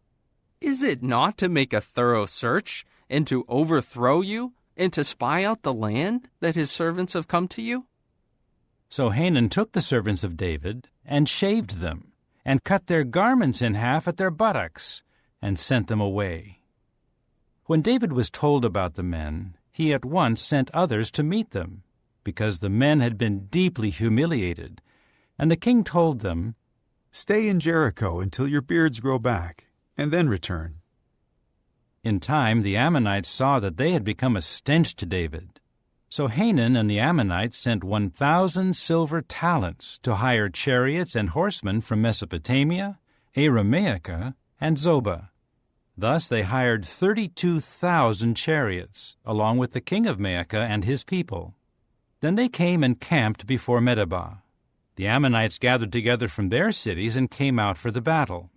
Is it not to make a thorough search, and to overthrow you, and to spy out the land that his servants have come to you?" So Hanun took the servants of David and shaved them, and cut their garments in half at their buttocks, and sent them away. When David was told about the men, he at once sent others to meet them, because the men had been deeply humiliated. And the king told them, "Stay in Jericho until your beards grow back, and then return." In time the Ammonites saw that they had become a stench to David. So Hanun and the Ammonites sent 1,000 silver talents to hire chariots and horsemen from Mesopotamia, Aramaica, and Zobah. Thus they hired 32,000 chariots, along with the king of Maacah and his people. Then they came and camped before Medeba. The Ammonites gathered together from their cities and came out for the battle.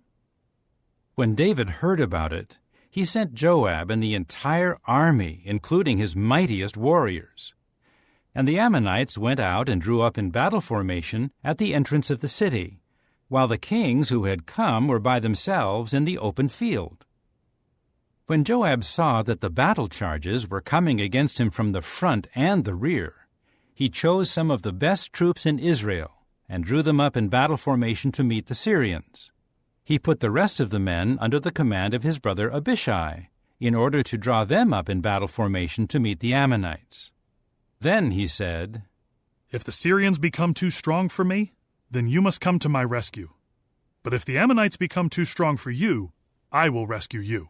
When David heard about it, he sent Joab and the entire army, including his mightiest warriors. And the Ammonites went out and drew up in battle formation at the entrance of the city, while the kings who had come were by themselves in the open field. When Joab saw that the battle charges were coming against him from the front and the rear, he chose some of the best troops in Israel and drew them up in battle formation to meet the Syrians. He put the rest of the men under the command of his brother Abishai, in order to draw them up in battle formation to meet the Ammonites. Then he said, "If the Syrians become too strong for me, then you must come to my rescue. But if the Ammonites become too strong for you, I will rescue you.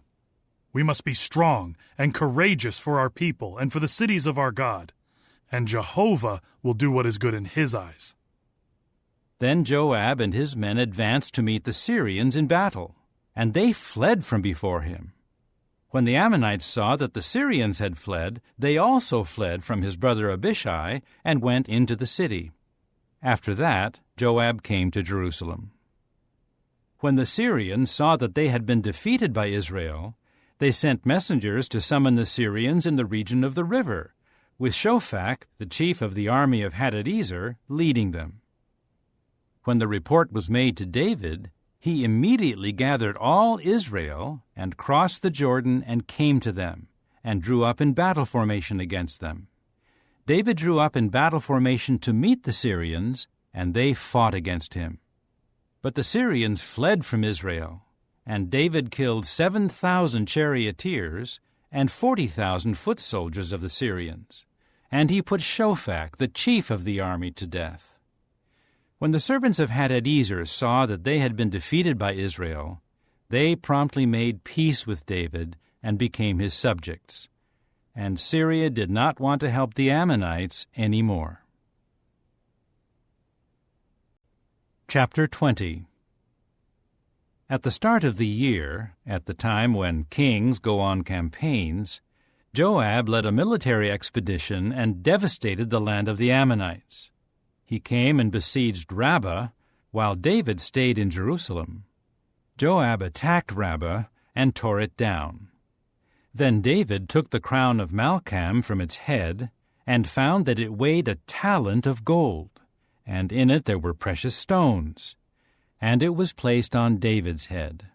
We must be strong and courageous for our people and for the cities of our God, and Jehovah will do what is good in his eyes." Then Joab and his men advanced to meet the Syrians in battle, and they fled from before him. When the Ammonites saw that the Syrians had fled, they also fled from his brother Abishai and went into the city. After that, Joab came to Jerusalem. When the Syrians saw that they had been defeated by Israel, they sent messengers to summon the Syrians in the region of the river, with Shophak, the chief of the army of Hadadezer, leading them. When the report was made to David, he immediately gathered all Israel and crossed the Jordan and came to them, and drew up in battle formation against them. David drew up in battle formation to meet the Syrians, and they fought against him. But the Syrians fled from Israel, and David killed 7,000 charioteers and 40,000 foot soldiers of the Syrians, and he put Shophak, the chief of the army, to death. When the servants of Hadadezer saw that they had been defeated by Israel, they promptly made peace with David and became his subjects. And Syria did not want to help the Ammonites any more. Chapter 20. At the start of the year, at the time when kings go on campaigns, Joab led a military expedition and devastated the land of the Ammonites. He came and besieged Rabbah, while David stayed in Jerusalem. Joab attacked Rabbah and tore it down. Then David took the crown of Malcham from its head and found that it weighed a talent of gold, and in it there were precious stones, and it was placed on David's head.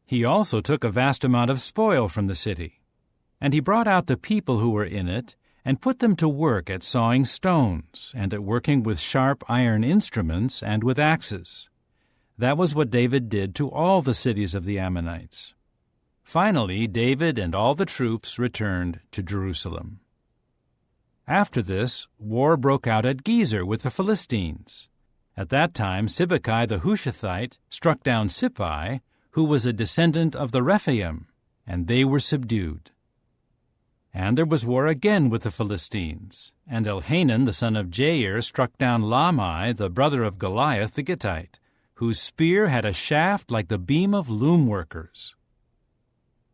He also took a vast amount of spoil from the city, and he brought out the people who were in it and put them to work at sawing stones, and at working with sharp iron instruments and with axes. That was what David did to all the cities of the Ammonites. Finally, David and all the troops returned to Jerusalem. After this, war broke out at Gezer with the Philistines. At that time, Sibbecai the Hushathite struck down Sippai, who was a descendant of the Rephaim, and they were subdued. And there was war again with the Philistines, and Elhanan the son of Jair struck down Lahmi, the brother of Goliath the Gittite, whose spear had a shaft like the beam of loom workers.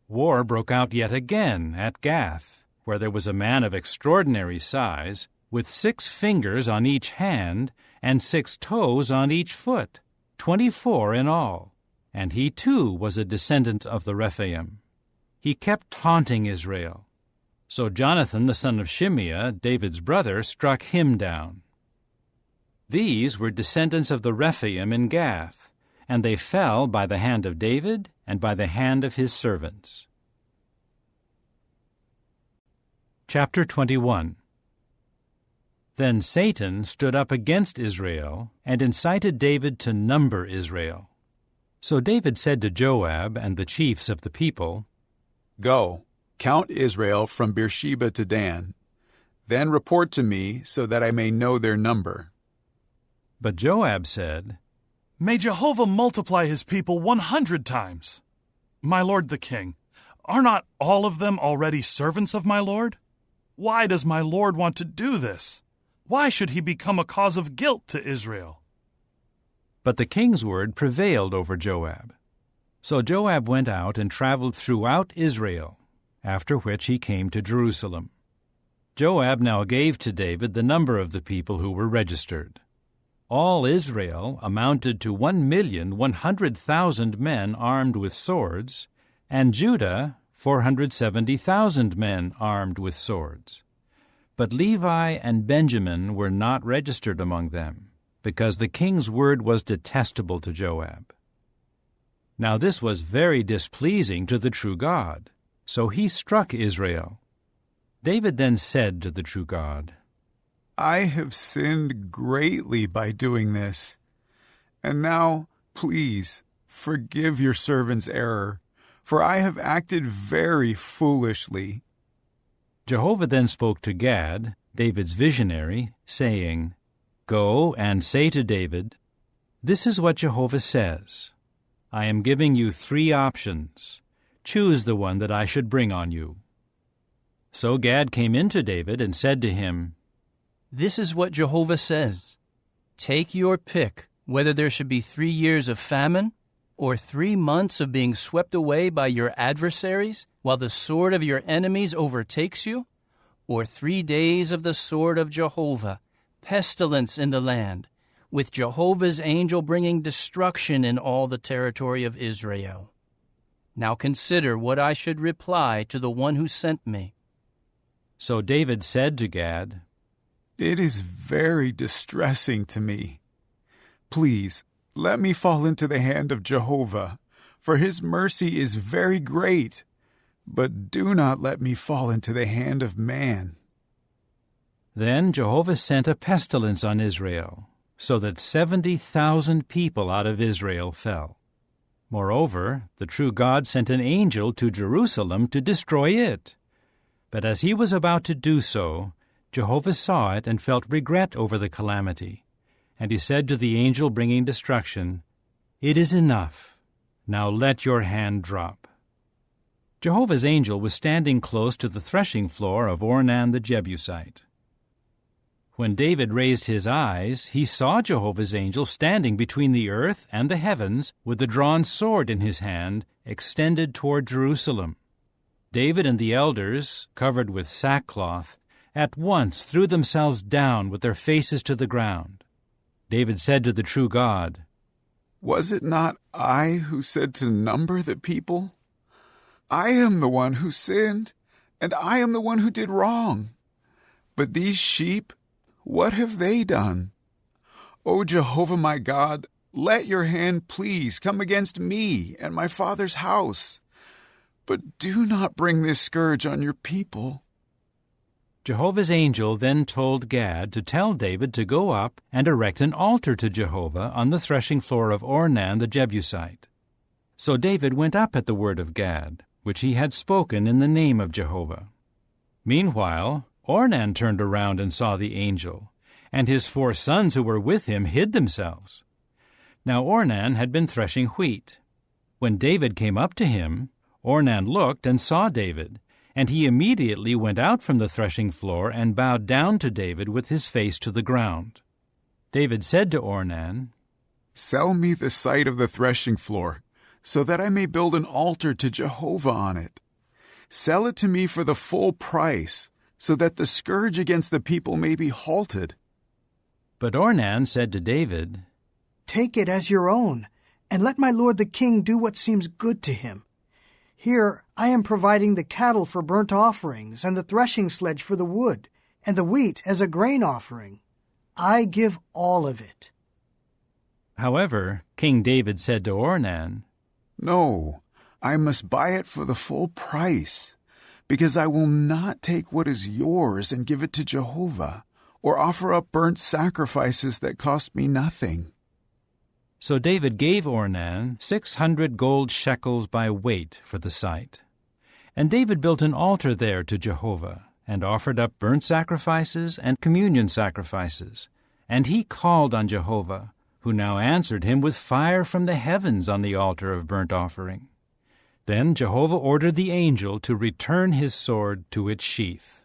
War broke out yet again at Gath, where there was a man of extraordinary size, with 6 fingers on each hand and 6 toes on each foot, 24 in all, and he too was a descendant of the Rephaim. He kept taunting Israel. So Jonathan the son of Shimeah, David's brother, struck him down. These were descendants of the Rephaim in Gath, and they fell by the hand of David and by the hand of his servants. Chapter 21. Then Satan stood up against Israel and incited David to number Israel. So David said to Joab and the chiefs of the people, Go, count Israel from Beersheba to Dan. Then report to me so that I may know their number. But Joab said, May Jehovah multiply his people 100 times. My lord the king, are not all of them already servants of my lord? Why does my lord want to do this? Why should he become a cause of guilt to Israel? But the king's word prevailed over Joab. So Joab went out and traveled throughout Israel, after which he came to Jerusalem. Joab now gave to David the number of the people who were registered. All Israel amounted to 1,100,000 men armed with swords, and Judah 470,000 men armed with swords. But Levi and Benjamin were not registered among them, because the king's word was detestable to Joab. Now this was very displeasing to the true God, so he struck Israel. David then said to the true God, I have sinned greatly by doing this, and now, please, forgive your servant's error, for I have acted very foolishly. Jehovah then spoke to Gad, David's visionary, saying, Go and say to David, This is what Jehovah says. I am giving you 3 options. Choose the one that I should bring on you. So Gad came in to David and said to him, This is what Jehovah says. Take your pick, whether there should be 3 years of famine, or 3 months of being swept away by your adversaries, while the sword of your enemies overtakes you, or 3 days of the sword of Jehovah, pestilence in the land, with Jehovah's angel bringing destruction in all the territory of Israel. Now consider what I should reply to the one who sent me. So David said to Gad, It is very distressing to me. Please, let me fall into the hand of Jehovah, for his mercy is very great, but do not let me fall into the hand of man. Then Jehovah sent a pestilence on Israel, so that 70,000 people out of Israel fell. Moreover, the true God sent an angel to Jerusalem to destroy it. But as he was about to do so, Jehovah saw it and felt regret over the calamity. And he said to the angel bringing destruction, It is enough. Now let your hand drop. Jehovah's angel was standing close to the threshing floor of Ornan the Jebusite. When David raised his eyes, he saw Jehovah's angel standing between the earth and the heavens with a drawn sword in his hand, extended toward Jerusalem. David and the elders, covered with sackcloth, at once threw themselves down with their faces to the ground. David said to the true God, Was it not I who said to number the people? I am the one who sinned, and I am the one who did wrong. But these sheep, what have they done? O Jehovah my God, let your hand please come against me and my father's house. But do not bring this scourge on your people. Jehovah's angel then told Gad to tell David to go up and erect an altar to Jehovah on the threshing floor of Ornan the Jebusite. So David went up at the word of Gad, which he had spoken in the name of Jehovah. Meanwhile, Ornan turned around and saw the angel, and his 4 sons who were with him hid themselves. Now Ornan had been threshing wheat. When David came up to him, Ornan looked and saw David, and he immediately went out from the threshing floor and bowed down to David with his face to the ground. David said to Ornan, Sell me the site of the threshing floor, so that I may build an altar to Jehovah on it. Sell it to me for the full price, so that the scourge against the people may be halted. But Ornan said to David, Take it as your own, and let my lord the king do what seems good to him. Here I am providing the cattle for burnt offerings, and the threshing sledge for the wood, and the wheat as a grain offering. I give all of it. However, King David said to Ornan, "No, I must buy it for the full price, because I will not take what is yours and give it to Jehovah, or offer up burnt sacrifices that cost me nothing." So David gave Ornan 600 gold shekels by weight for the site. And David built an altar there to Jehovah, and offered up burnt sacrifices and communion sacrifices. And he called on Jehovah, who now answered him with fire from the heavens on the altar of burnt offering. Then Jehovah ordered the angel to return his sword to its sheath.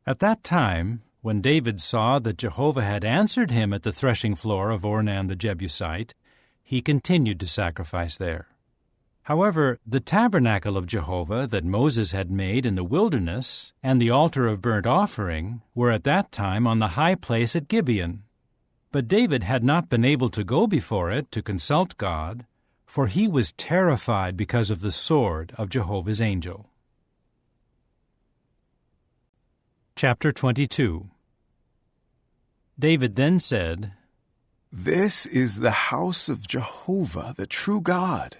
At that time, when David saw that Jehovah had answered him at the threshing floor of Ornan the Jebusite, he continued to sacrifice there. However, the tabernacle of Jehovah that Moses had made in the wilderness and the altar of burnt offering were at that time on the high place at Gibeon. But David had not been able to go before it to consult God, for he was terrified because of the sword of Jehovah's angel. Chapter 22. David then said, "This is the house of Jehovah, the true God,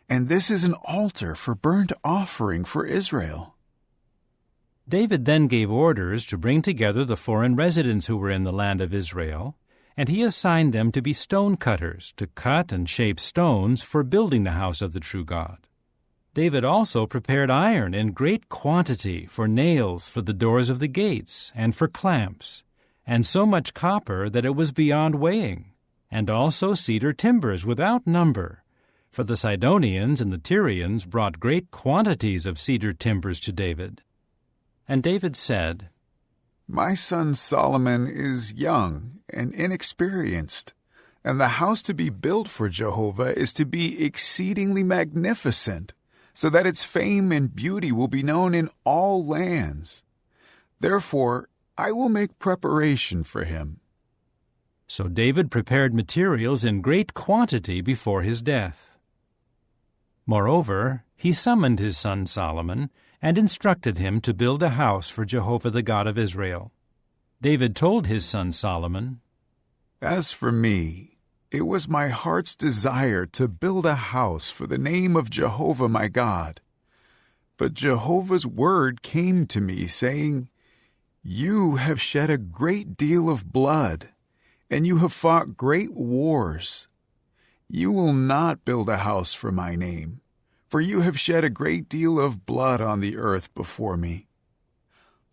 and this is an altar for burnt offering for Israel." David then gave orders to bring together the foreign residents who were in the land of Israel, and he assigned them to be stone cutters, to cut and shape stones for building the house of the true God. David also prepared iron in great quantity for nails for the doors of the gates and for clamps, and so much copper that it was beyond weighing, and also cedar timbers without number, for the Sidonians and the Tyrians brought great quantities of cedar timbers to David. And David said, "My son Solomon is young and inexperienced, and the house to be built for Jehovah is to be exceedingly magnificent, so that its fame and beauty will be known in all lands. Therefore, I will make preparation for him." So David prepared materials in great quantity before his death. Moreover, he summoned his son Solomon and instructed him to build a house for Jehovah the God of Israel. David told his son Solomon, "As for me, it was my heart's desire to build a house for the name of Jehovah my God. But Jehovah's word came to me, saying, 'You have shed a great deal of blood, and you have fought great wars. You will not build a house for my name, for you have shed a great deal of blood on the earth before me.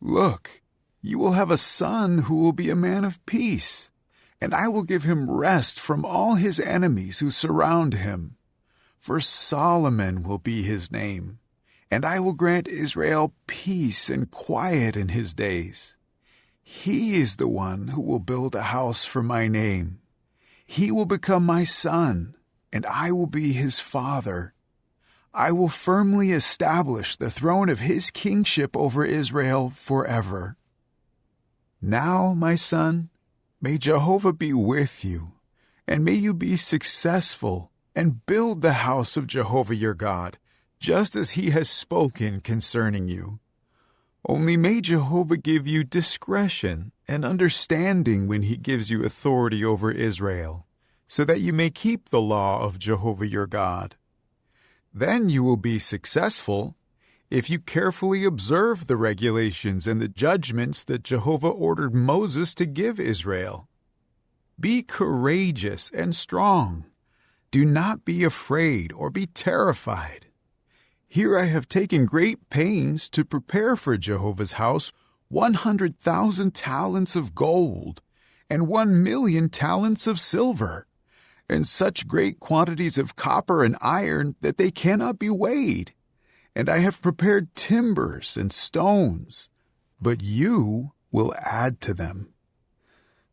Look, you will have a son who will be a man of peace, and I will give him rest from all his enemies who surround him. For Solomon will be his name, and I will grant Israel peace and quiet in his days. He is the one who will build a house for my name. He will become my son, and I will be his father. I will firmly establish the throne of his kingship over Israel forever. Now, my son, may Jehovah be with you, and may you be successful, and build the house of Jehovah your God, just as he has spoken concerning you. Only may Jehovah give you discretion and understanding when he gives you authority over Israel, so that you may keep the law of Jehovah your God. Then you will be successful if you carefully observe the regulations and the judgments that Jehovah ordered Moses to give Israel. Be courageous and strong. Do not be afraid or be terrified. Here I have taken great pains to prepare for Jehovah's house 100,000 talents of gold and 1,000,000 talents of silver, and such great quantities of copper and iron that they cannot be weighed. And I have prepared timbers and stones, but you will add to them.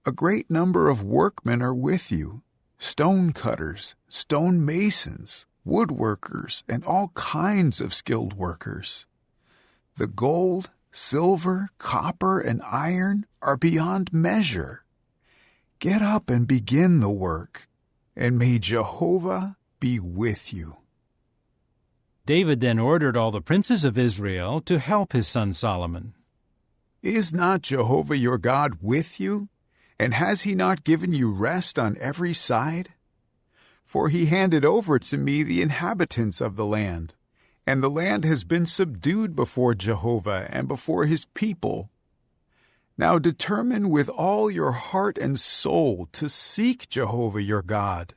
A great number of workmen are with you, stone cutters, stone masons, woodworkers, and all kinds of skilled workers. The gold, silver, copper, and iron are beyond measure. Get up and begin the work, and may Jehovah be with you." David then ordered all the princes of Israel to help his son Solomon. "Is not Jehovah your God with you? And has he not given you rest on every side? For he handed over to me the inhabitants of the land, and the land has been subdued before Jehovah and before his people. Now determine with all your heart and soul to seek Jehovah your God,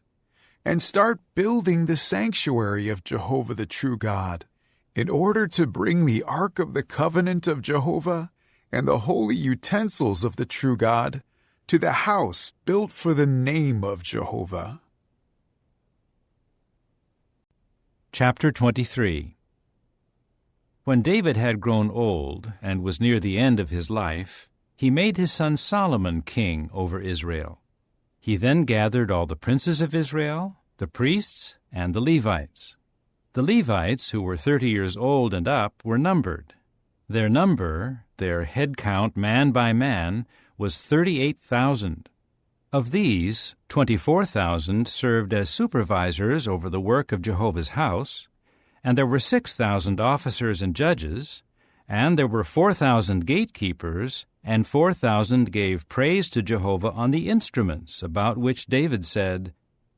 and start building the sanctuary of Jehovah the true God, in order to bring the ark of the covenant of Jehovah and the holy utensils of the true God to the house built for the name of Jehovah. Chapter 23. When David had grown old and was near the end of his life, he made his son Solomon king over Israel. He then gathered all the princes of Israel, the priests, and the Levites. The Levites, who were 30 years old and up, were numbered. Their number, their head count man by man, was 38,000. Of these, 24,000 served as supervisors over the work of Jehovah's house, and there were 6,000 officers and judges, and there were 4,000 gatekeepers, and 4,000 gave praise to Jehovah on the instruments, about which David said,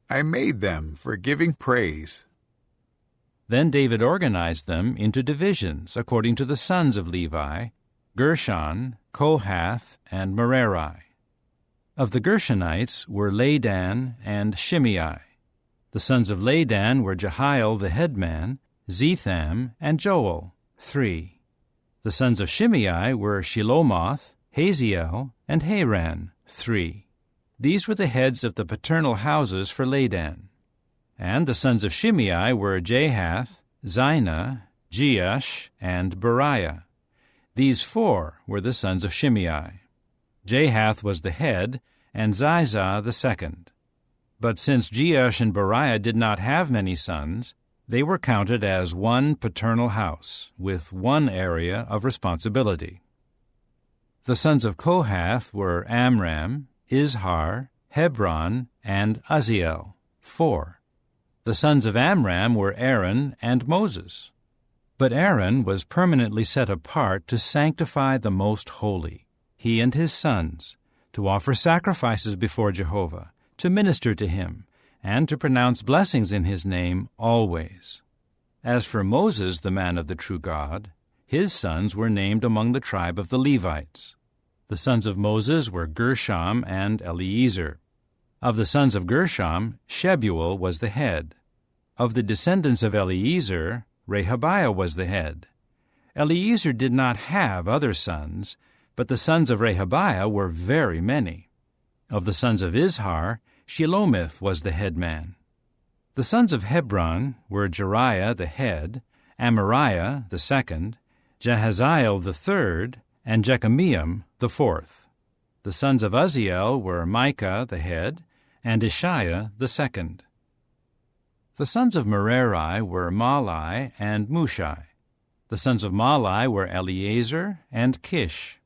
I made them for giving praise. Then David organized them into divisions according to the sons of Levi, Gershon, Kohath, and Merari. Of the Gershonites were Ladan and Shimei. The sons of Ladan were Jehiel the headman, Zetham, and Joel, 3. The sons of Shimei were Shelomoth, Haziel, and Haran, 3. These were the heads of the paternal houses for Ladan. And the sons of Shimei were Jahath, Zina, Jeush, and Beriah. These 4 were the sons of Shimei. Jahath was the head, and Ziza the second. But since Jeush and Beriah did not have many sons, they were counted as one paternal house, with one area of responsibility. The sons of Kohath were Amram, Izhar, Hebron, and Uzziel, 4. The sons of Amram were Aaron and Moses. But Aaron was permanently set apart to sanctify the Most Holy, he and his sons, to offer sacrifices before Jehovah, to minister to him, and to pronounce blessings in his name always. As for Moses, the man of the true God, his sons were named among the tribe of the Levites. The sons of Moses were Gershom and Eliezer. Of the sons of Gershom, Shebuel was the head. Of the descendants of Eliezer, Rehabiah was the head. Eliezer did not have other sons, but the sons of Rehabiah were very many. Of the sons of Izhar, Shelomith was the head man. The sons of Hebron were Jeriah the head, Amariah the second, Jahaziel the third, and Jekameam the fourth. The sons of Uzziel were Micah the head, and Ishiah the second. The sons of Merari were Mahli and Mushi. The sons of Mahli were Eleazar and Kish.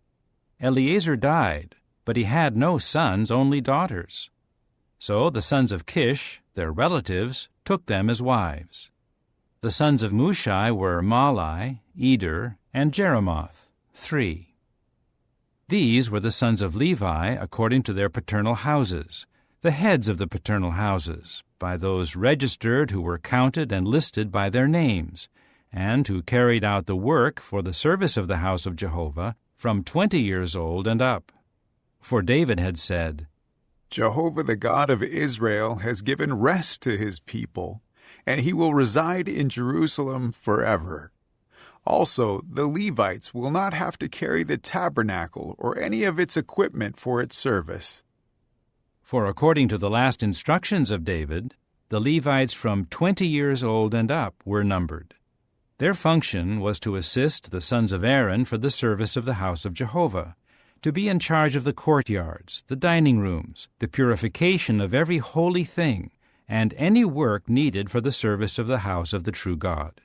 Eleazar died, but he had no sons, only daughters. So the sons of Kish, their relatives, took them as wives. The sons of Mushi were Mahli, Eder, and Jeremoth, 3. These were the sons of Levi according to their paternal houses, the heads of the paternal houses, by those registered who were counted and listed by their names, and who carried out the work for the service of the house of Jehovah from 20 years old and up. For David had said, Jehovah the God of Israel has given rest to his people, and he will reside in Jerusalem forever. Also, the Levites will not have to carry the tabernacle or any of its equipment for its service. For according to the last instructions of David, the Levites from 20 years old and up were numbered. Their function was to assist the sons of Aaron for the service of the house of Jehovah, to be in charge of the courtyards, the dining rooms, the purification of every holy thing, and any work needed for the service of the house of the true God.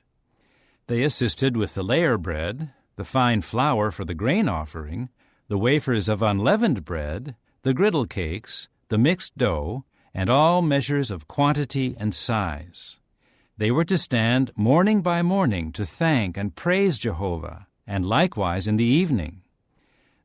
They assisted with the layer bread, the fine flour for the grain offering, the wafers of unleavened bread, the griddle cakes, the mixed dough, and all measures of quantity and size. They were to stand morning by morning to thank and praise Jehovah, and likewise in the evening.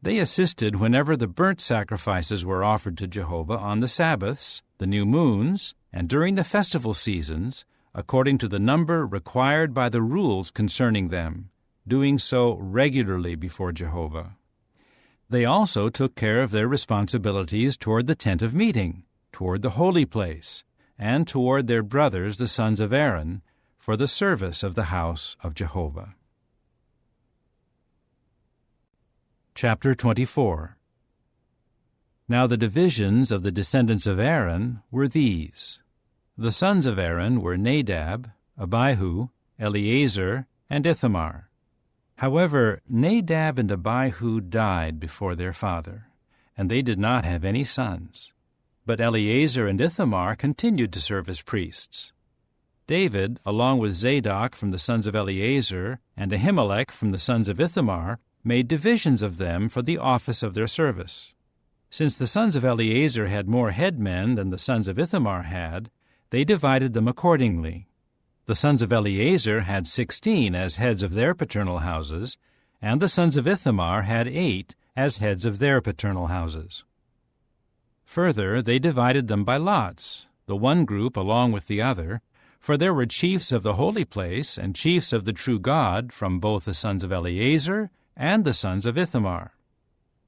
They assisted whenever the burnt sacrifices were offered to Jehovah on the Sabbaths, the new moons, and during the festival seasons, according to the number required by the rules concerning them, doing so regularly before Jehovah. They also took care of their responsibilities toward the tent of meeting, toward the holy place, and toward their brothers, the sons of Aaron, for the service of the house of Jehovah. Chapter 24. Now the divisions of the descendants of Aaron were these. The sons of Aaron were Nadab, Abihu, Eleazar, and Ithamar. However, Nadab and Abihu died before their father, and they did not have any sons. But Eleazar and Ithamar continued to serve as priests. David, along with Zadok from the sons of Eleazar and Ahimelech from the sons of Ithamar, made divisions of them for the office of their service. Since the sons of Eleazar had more headmen than the sons of Ithamar had, they divided them accordingly. The sons of Eleazar had 16 as heads of their paternal houses, and the sons of Ithamar had 8 as heads of their paternal houses. Further, they divided them by lots, the one group along with the other, for there were chiefs of the holy place and chiefs of the true God from both the sons of Eleazar and the sons of Ithamar.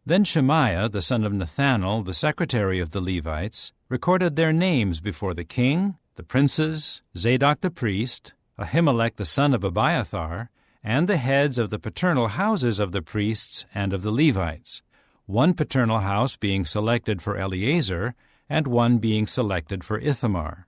Then Shemaiah, the son of Nethanel, the secretary of the Levites, recorded their names before the king, the princes, Zadok the priest, Ahimelech the son of Abiathar, and the heads of the paternal houses of the priests and of the Levites, one paternal house being selected for Eleazar, and one being selected for Ithamar.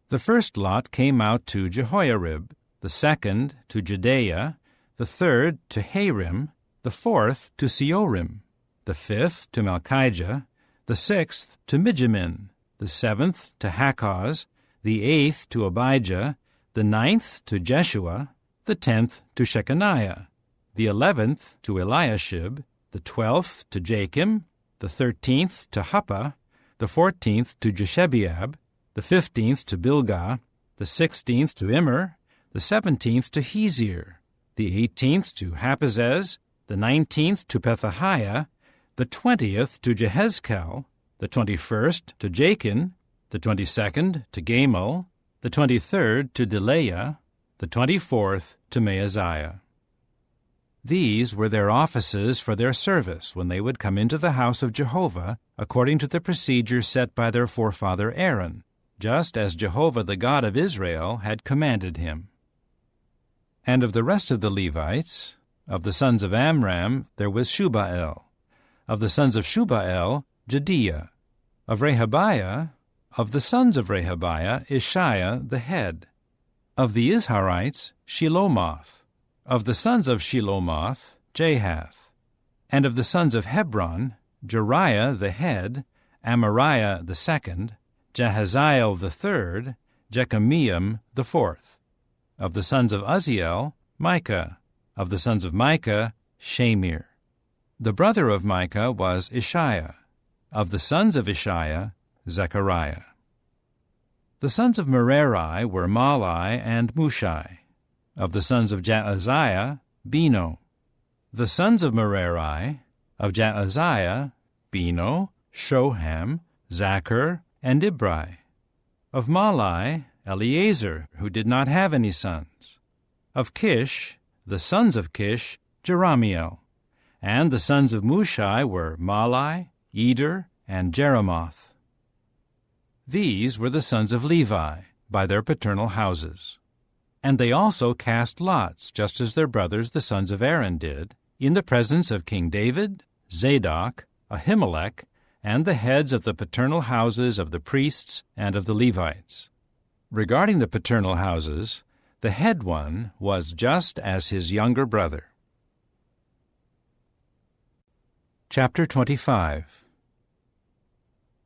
The first lot came out to Jehoiarib, the second to Jedaiah, the third to Harim, the fourth to Seorim, the fifth to Malchijah, the sixth to Mijamin, the seventh to Hakkoz, the eighth to Abijah, the ninth to Jeshua, the 10th to Shechaniah, the 11th to Eliashib, the 12th to Jachim, the 13th to Huppah, the 14th to Jeshebeab, the 15th to Bilgah, the 16th to Immer, the 17th to Hezir, the 18th to Haphazez, the 19th to Pethahiah, the 20th to Jehezkel, the 21st to Jachin, the 22nd to Gamal, the 23rd to Delaiah, the 24th to Maaziah. These were their offices for their service when they would come into the house of Jehovah, according to the procedure set by their forefather Aaron, just as Jehovah the God of Israel had commanded him. And of the rest of the Levites, of the sons of Amram there was Shubael, of the sons of Shubael, Jediah, of Rehabiah, of the sons of Rehabiah, Ishiah the head, of the Izharites, Shelomoth, of the sons of Shelomoth, Jahath, and of the sons of Hebron, Jeriah the head, Amariah the second, Jahaziel the third, Jekameam the fourth, of the sons of Uzziel, Micah, of the sons of Micah, Shamir. The brother of Micah was Ishiah, of the sons of Ishiah, Zechariah. The sons of Merari were Malai and Mushai. Of the sons of Jaaziah, Beno. The sons of Merari, of Jaaziah, Beno, Shoham, Zachar, and Ibri. Of Malai, Eleazar, who did not have any sons. Of Kish, the sons of Kish, Jerahmeel. And the sons of Mushai were Malai, Eder, and Jeremoth. These were the sons of Levi, by their paternal houses. And they also cast lots, just as their brothers the sons of Aaron did, in the presence of King David, Zadok, Ahimelech, and the heads of the paternal houses of the priests and of the Levites. Regarding the paternal houses, the head one was just as his younger brother. Chapter 25.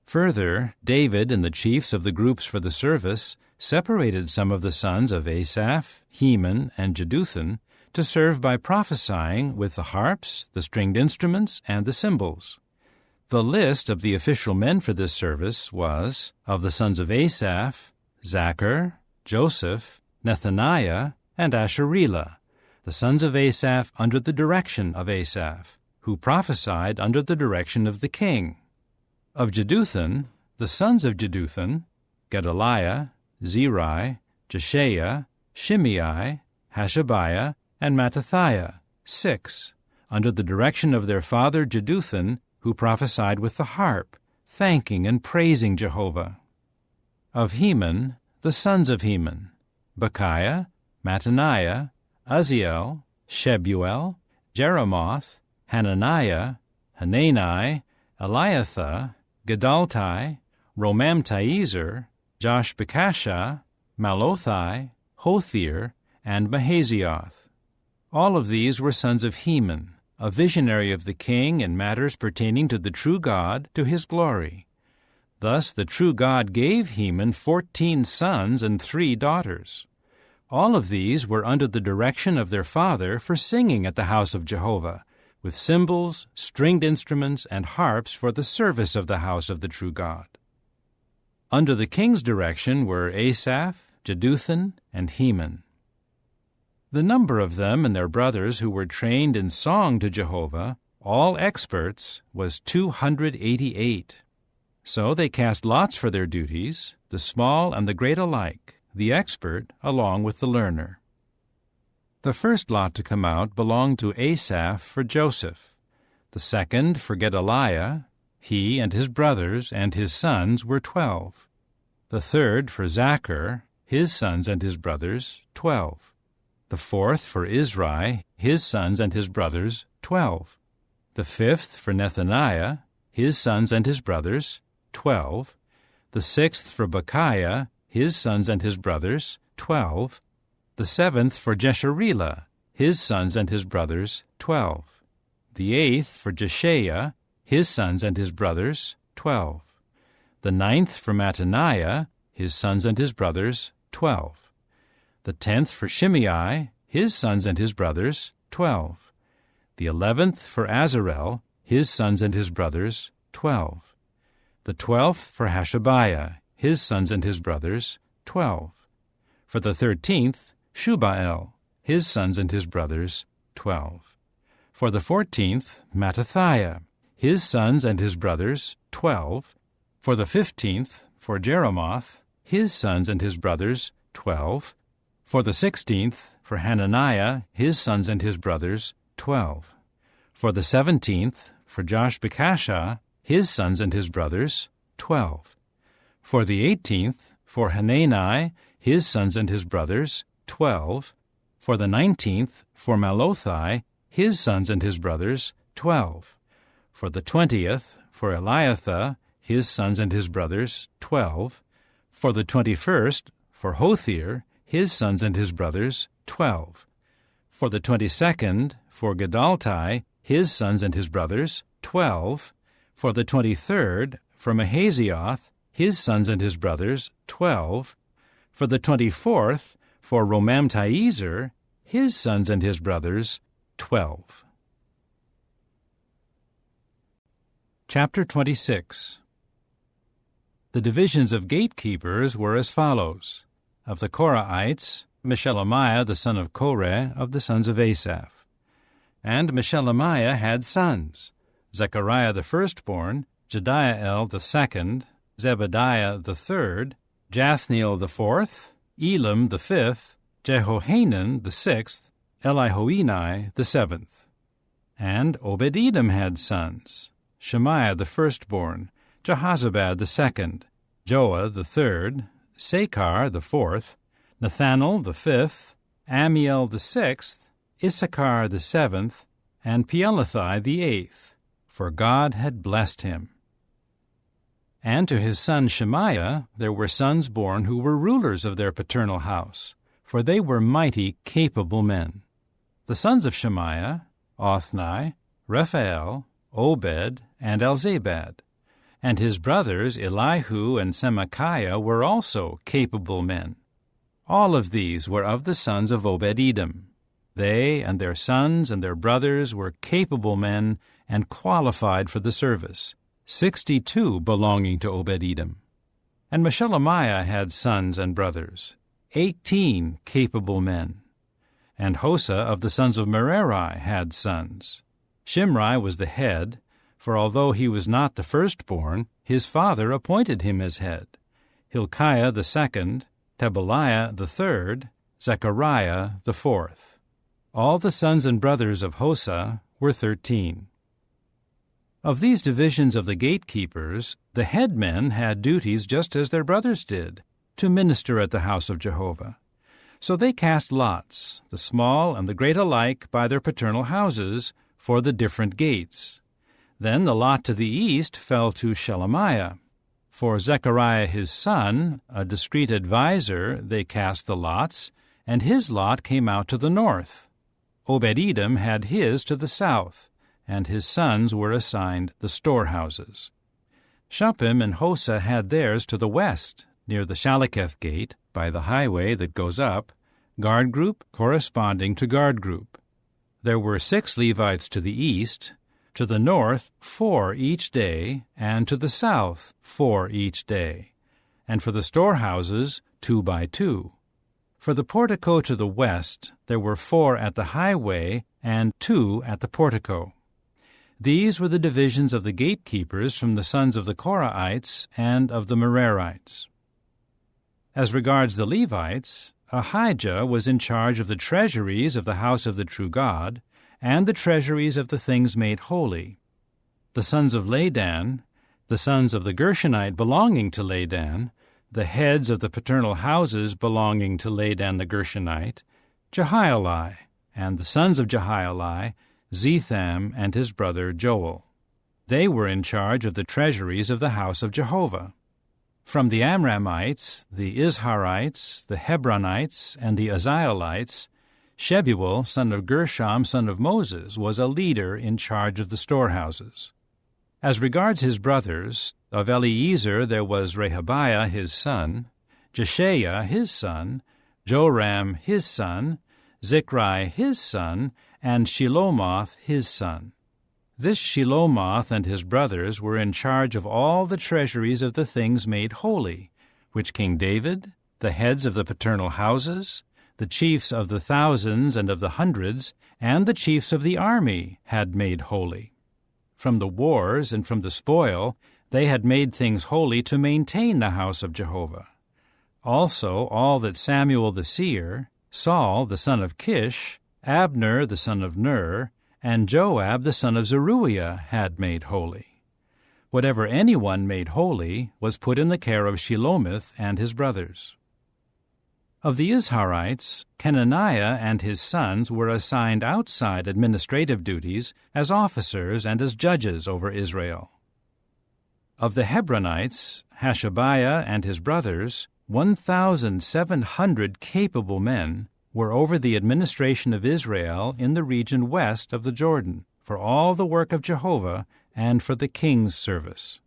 Further, David and the chiefs of the groups for the service separated some of the sons of Asaph, Heman, and Jeduthun to serve by prophesying with the harps, the stringed instruments, and the cymbals. The list of the official men for this service was, of the sons of Asaph, Zachar, Joseph, Nethaniah, and Asherelah, the sons of Asaph under the direction of Asaph, who prophesied under the direction of the king. Of Jeduthun, the sons of Jeduthun, Gedaliah, Zeri, Jeshaiah, Shimei, Hashabiah, and Mattithiah, 6, under the direction of their father Jeduthun, who prophesied with the harp, thanking and praising Jehovah. Of Heman, the sons of Heman, Bechiah, Mattaniah, Uzziel, Shebuel, Jeremoth, Hananiah, Hanani, Eliathah, Gedaltai, Romamtiezer, Joshbekashah, Malothai, Hothir, and Mahazioth. All of these were sons of Heman, a visionary of the king in matters pertaining to the true God, to his glory. Thus the true God gave Heman 14 sons and 3 daughters. All of these were under the direction of their father for singing at the house of Jehovah, with cymbals, stringed instruments, and harps for the service of the house of the true God. Under the king's direction were Asaph, Jeduthun, and Heman. The number of them and their brothers who were trained in song to Jehovah, all experts, was 288. So they cast lots for their duties, the small and the great alike, the expert along with the learner. The first lot to come out belonged to Asaph for Joseph. The second for Gedaliah. He and his brothers and his sons were 12. The third for Zachar, his sons and his brothers, 12. The fourth for Izri, his sons and his brothers, 12. The fifth for Nethaniah, his sons and his brothers, 12. The sixth for Bechiah, his sons and his brothers, 12. The seventh for Jesharilah, his sons and his brothers, 12. The eighth for Jeshaiah, his sons and his brothers, 12. The ninth for Mattaniah, his sons and his brothers, 12. The 10th for Shimei, his sons and his brothers, 12. The 11th for Azarel, his sons and his brothers, 12. The 12th for Hashabiah, his sons and his brothers, 12. For the 13th, Shubael, his sons and his brothers, 12. For the 14th, Mattithiah, his sons and his brothers, 12. For the 15th, for Jeremoth, his sons and his brothers, 12. For the 16th, for Hananiah, his sons and his brothers, 12. For the 17th, for Joshbekashah, his sons and his brothers, 12. For the 18th, for Hanani, his sons and his brothers, 12. For the 19th, for Malothai, his sons and his brothers, 12. For the 20th, for Eliathah, his sons and his brothers, 12. For the 21st, for Hothir, his sons and his brothers, 12. For the 22nd, for Gedaltai, his sons and his brothers, 12. For the 23rd, for Mahazioth, his sons and his brothers, 12. For the 24th, for Romamtiezer, his sons and his brothers, 12. Chapter 26. The divisions of gatekeepers were as follows. Of the Korahites, Meshelemiah the son of Korah of the sons of Asaph. And Meshelemiah had sons, Zechariah the firstborn, Jediael the second, Zebediah the third, Jathniel the fourth, Elam the fifth, Jehohanan the sixth, Elihoenai the seventh. And Obed-Edom had sons, Shemaiah the firstborn, Jehozabad the second, Joah the third, Sakar the fourth, Nathanael the fifth, Amiel the sixth, Issachar the seventh, and Peelathai the eighth, for God had blessed him. And to his son Shemaiah there were sons born who were rulers of their paternal house, for they were mighty, capable men. The sons of Shemaiah, Othni, Rephael, Obed, and Elzabad. And his brothers Elihu and Semachiah were also capable men. All of these were of the sons of Obed-Edom. They and their sons and their brothers were capable men and qualified for the service, 62 belonging to Obed-Edom. And Meshelemiah had sons and brothers, 18 capable men. And Hosa of the sons of Merari had sons. Shimri was the head, for although he was not the firstborn, his father appointed him as head. Hilkiah the second, Tebaliah the third, Zechariah the fourth. All the sons and brothers of Hosa were 13. Of these divisions of the gatekeepers, the headmen had duties just as their brothers did, to minister at the house of Jehovah. So they cast lots, the small and the great alike, by their paternal houses, for the different gates. Then the lot to the east fell to Shelemiah. For Zechariah his son, a discreet adviser, they cast the lots, and his lot came out to the north. Obed-Edom had his to the south, and his sons were assigned the storehouses. Shuppim and Hosa had theirs to the west, near the Shaleketh gate, by the highway that goes up, guard group corresponding to guard group. There were 6 Levites to the east, to the north 4 each day, and to the south 4 each day, and for the storehouses 2 by 2. For the portico to the west there were 4 at the highway and 2 at the portico. These were the divisions of the gatekeepers from the sons of the Korahites and of the Merarites. As regards the Levites, Ahijah was in charge of the treasuries of the house of the true God, and the treasuries of the things made holy. The sons of Ladan, the sons of the Gershonite belonging to Ladan, the heads of the paternal houses belonging to Ladan the Gershonite, Jehieli, and the sons of Jehieli, Zetham and his brother Joel. They were in charge of the treasuries of the house of Jehovah. From the Amramites, the Izharites, the Hebronites, and the Uzzielites, Shebuel, son of Gershom, son of Moses, was a leader in charge of the storehouses. As regards his brothers, of Eliezer there was Rehabiah his son, Jeshaiah his son, Joram his son, Zichri his son, and Shelomoth his son. This Shelomoth and his brothers were in charge of all the treasuries of the things made holy, which King David, the heads of the paternal houses, the chiefs of the thousands and of the hundreds, and the chiefs of the army had made holy. From the wars and from the spoil they had made things holy to maintain the house of Jehovah. Also all that Samuel the seer, Saul the son of Kish, Abner the son of Ner, and Joab the son of Zeruiah had made holy. Whatever anyone made holy was put in the care of Shelomith and his brothers. Of the Izharites, Kenaniah and his sons were assigned outside administrative duties as officers and as judges over Israel. Of the Hebronites, Hashabiah and his brothers, 1,700 capable men, were over the administration of Israel in the region west of the Jordan, for all the work of Jehovah and for the king's service.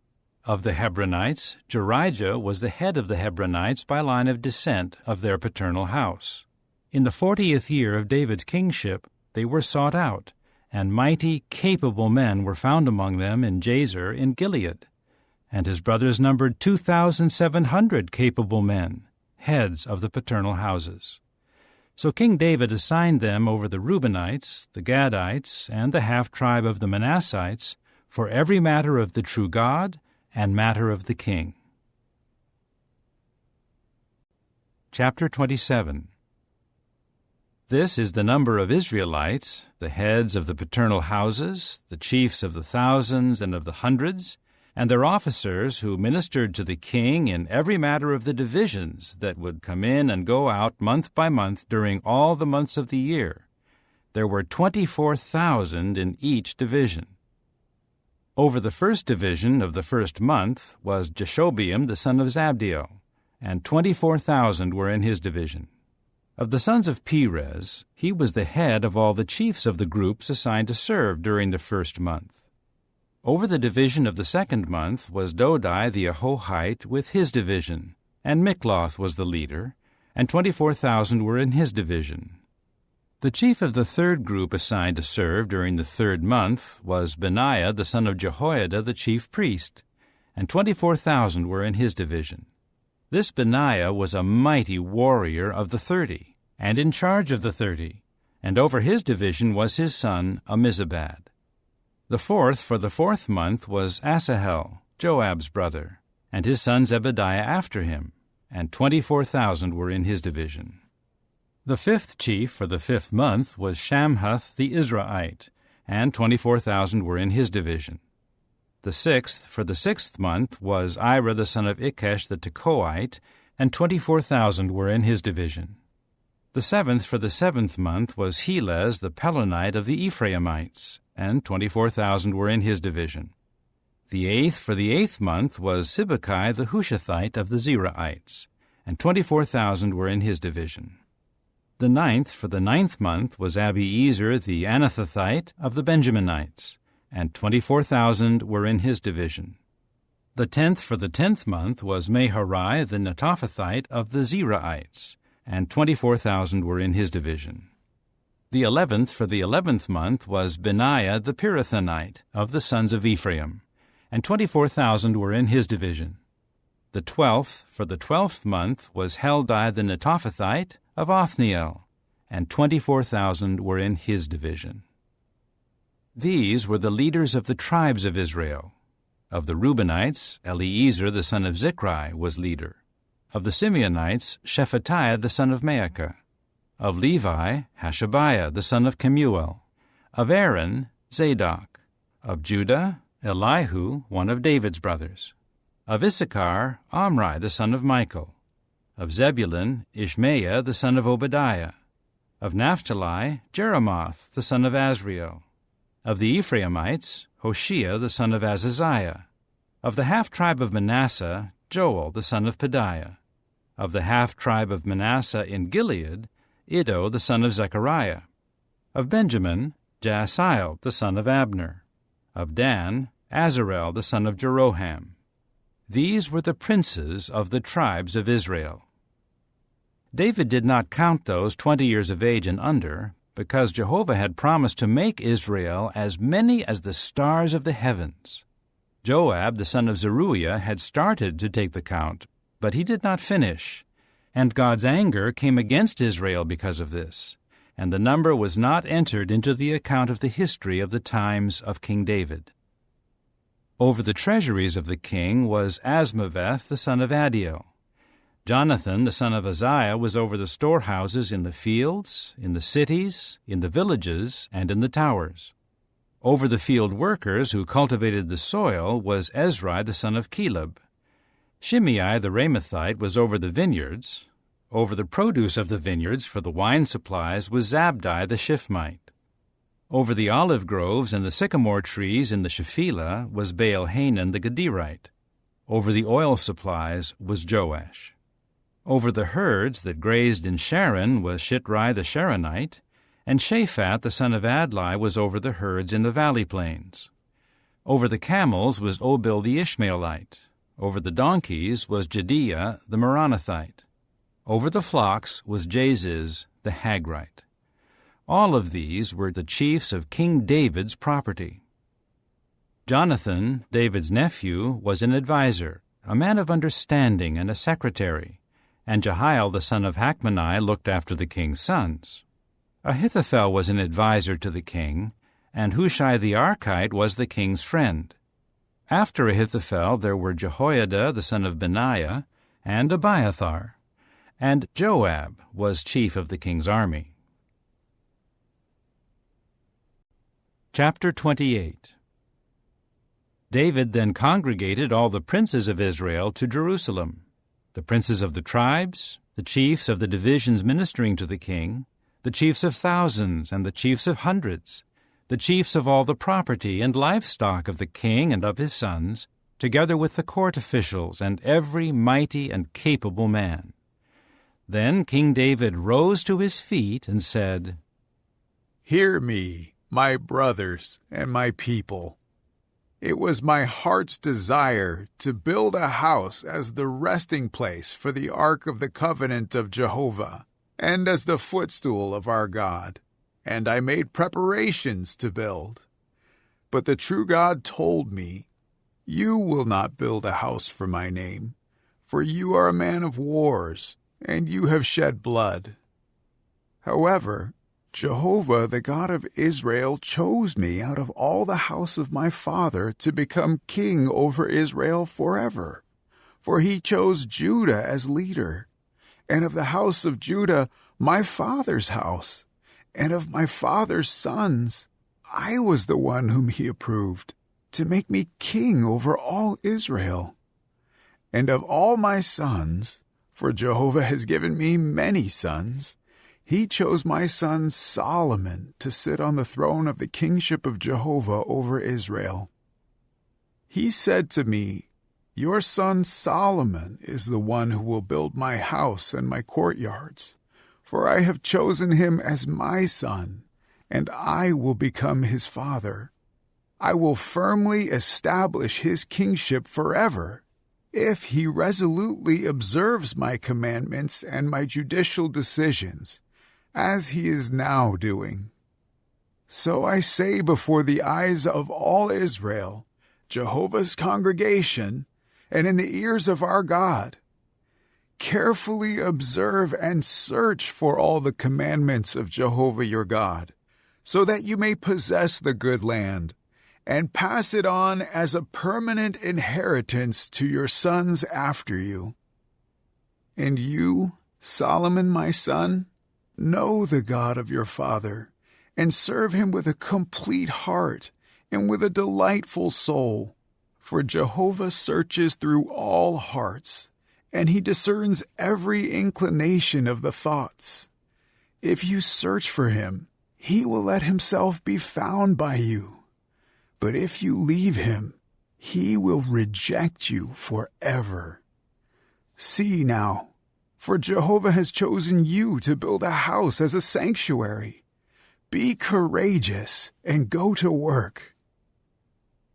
Of the Hebronites, Jerijah was the head of the Hebronites by line of descent of their paternal house. In the 40th year of David's kingship they were sought out, and mighty, capable men were found among them in Jazer in Gilead. And his brothers numbered 2,700 capable men, heads of the paternal houses. So King David assigned them over the Reubenites, the Gadites, and the half-tribe of the Manassites, for every matter of the true God and matter of the king. Chapter 27. This is the number of Israelites, the heads of the paternal houses, the chiefs of the thousands and of the hundreds, and their officers who ministered to the king in every matter of the divisions that would come in and go out month by month during all the months of the year. There were 24,000 in each division. Over the first division of the first month was Jeshobeam the son of Zabdiel, and 24,000 were in his division. Of the sons of Perez, he was the head of all the chiefs of the groups assigned to serve during the first month. Over the division of the second month was Dodai the Ahohite with his division, and Mikloth was the leader, and 24,000 were in his division. The chief of the third group assigned to serve during the third month was Benaiah the son of Jehoiada the chief priest, and 24,000 were in his division. This Benaiah was a mighty warrior of the 30, and in charge of the 30, and over his division was his son Ammizabad. The fourth for the fourth month was Asahel, Joab's brother, and his son Zebediah after him, and 24,000 were in his division. The fifth chief for the 5th month was Shamhuth the Israelite, and 24,000 were in his division. The 6th for the 6th month was Ira the son of Ikkesh the Tekoite, and 24,000 were in his division. The 7th for the 7th month was Helez the Pelonite of the Ephraimites, and 24,000 were in his division. The 8th for the 8th month was Sibbecai the Hushathite of the Zeraites, and 24,000 were in his division. The 9th for the 9th month was Abiezer the Anathothite of the Benjaminites, and 24,000 were in his division. The 10th for the 10th month was Meharai the Netophathite of the Zeraites, and 24,000 were in his division. The 11th for the 11th month was Benaiah the Pirathonite of the sons of Ephraim, and 24,000 were in his division. The 12th for the 12th month was Heldai the Netophathite of Othniel, and 24,000 were in his division. These were the leaders of the tribes of Israel. Of the Reubenites, Eliezer the son of Zichri was leader. Of the Simeonites, Shephatiah the son of Maacah. Of Levi, Hashabiah the son of Kemuel. Of Aaron, Zadok. Of Judah, Elihu, one of David's brothers. Of Issachar, Omri the son of Michael. Of Zebulun, Ishmaiah the son of Obadiah. Of Naphtali, Jeremoth the son of Azriel. Of the Ephraimites, Hoshea the son of Azaziah. Of the half-tribe of Manasseh, Joel the son of Pedaiah. Of the half-tribe of Manasseh in Gilead, Iddo the son of Zechariah. Of Benjamin, Jaasiel the son of Abner. Of Dan, Azarel the son of Jeroham. These were the princes of the tribes of Israel. David did not count those 20 years of age and under, because Jehovah had promised to make Israel as many as the stars of the heavens. Joab the son of Zeruiah had started to take the count, but he did not finish, and God's anger came against Israel because of this, and the number was not entered into the account of the history of the times of King David. Over the treasuries of the king was Asmaveth the son of Adiel. Jonathan the son of Uzziah was over the storehouses in the fields, in the cities, in the villages, and in the towers. Over the field workers who cultivated the soil was Ezri the son of Caleb. Shimei the Ramathite was over the vineyards. Over the produce of the vineyards for the wine supplies was Zabdi the Shifmite. Over the olive groves and the sycamore trees in the Shephelah was Baal-Hanan the Gederite. Over the oil supplies was Joash. Over the herds that grazed in Sharon was Shitrai the Sharonite, and Shaphat the son of Adlai was over the herds in the valley plains. Over the camels was Obil the Ishmaelite. Over the donkeys was Jediah the Meronothite. Over the flocks was Jaziz the Hagrite. All of these were the chiefs of King David's property. Jonathan, David's nephew, was an adviser, a man of understanding and a secretary, and Jehiel the son of Hachmoni looked after the king's sons. Ahithophel was an adviser to the king, and Hushai the Archite was the king's friend. After Ahithophel there were Jehoiada the son of Benaiah, and Abiathar, and Joab was chief of the king's army. Chapter 28. David then congregated all the princes of Israel to Jerusalem, the princes of the tribes, the chiefs of the divisions ministering to the king, the chiefs of thousands and the chiefs of hundreds, the chiefs of all the property and livestock of the king and of his sons, together with the court officials and every mighty and capable man. Then King David rose to his feet and said, "Hear me, my brothers and my people. It was my heart's desire to build a house as the resting place for the ark of the covenant of Jehovah, and as the footstool of our God, and I made preparations to build. But the true God told me, 'You will not build a house for my name, for you are a man of wars, and you have shed blood.' However, Jehovah, the God of Israel, chose me out of all the house of my father to become king over Israel forever. For he chose Judah as leader, and of the house of Judah my father's house, and of my father's sons I was the one whom he approved, to make me king over all Israel. And of all my sons, for Jehovah has given me many sons, he chose my son Solomon to sit on the throne of the kingship of Jehovah over Israel. He said to me, Your son Solomon is the one who will build my house and my courtyards, for I have chosen him as my son, and I will become his father. I will firmly establish his kingship forever, if he resolutely observes my commandments and my judicial decisions, as he is now doing. So I say before the eyes of all Israel, Jehovah's congregation, and in the ears of our God, carefully observe and search for all the commandments of Jehovah your God, so that you may possess the good land, and pass it on as a permanent inheritance to your sons after you. And you, Solomon my son, know the God of your father, and serve him with a complete heart and with a delightful soul. For Jehovah searches through all hearts, and he discerns every inclination of the thoughts. If you search for him, he will let himself be found by you. But if you leave him, he will reject you forever. See now, for Jehovah has chosen you to build a house as a sanctuary. Be courageous and go to work.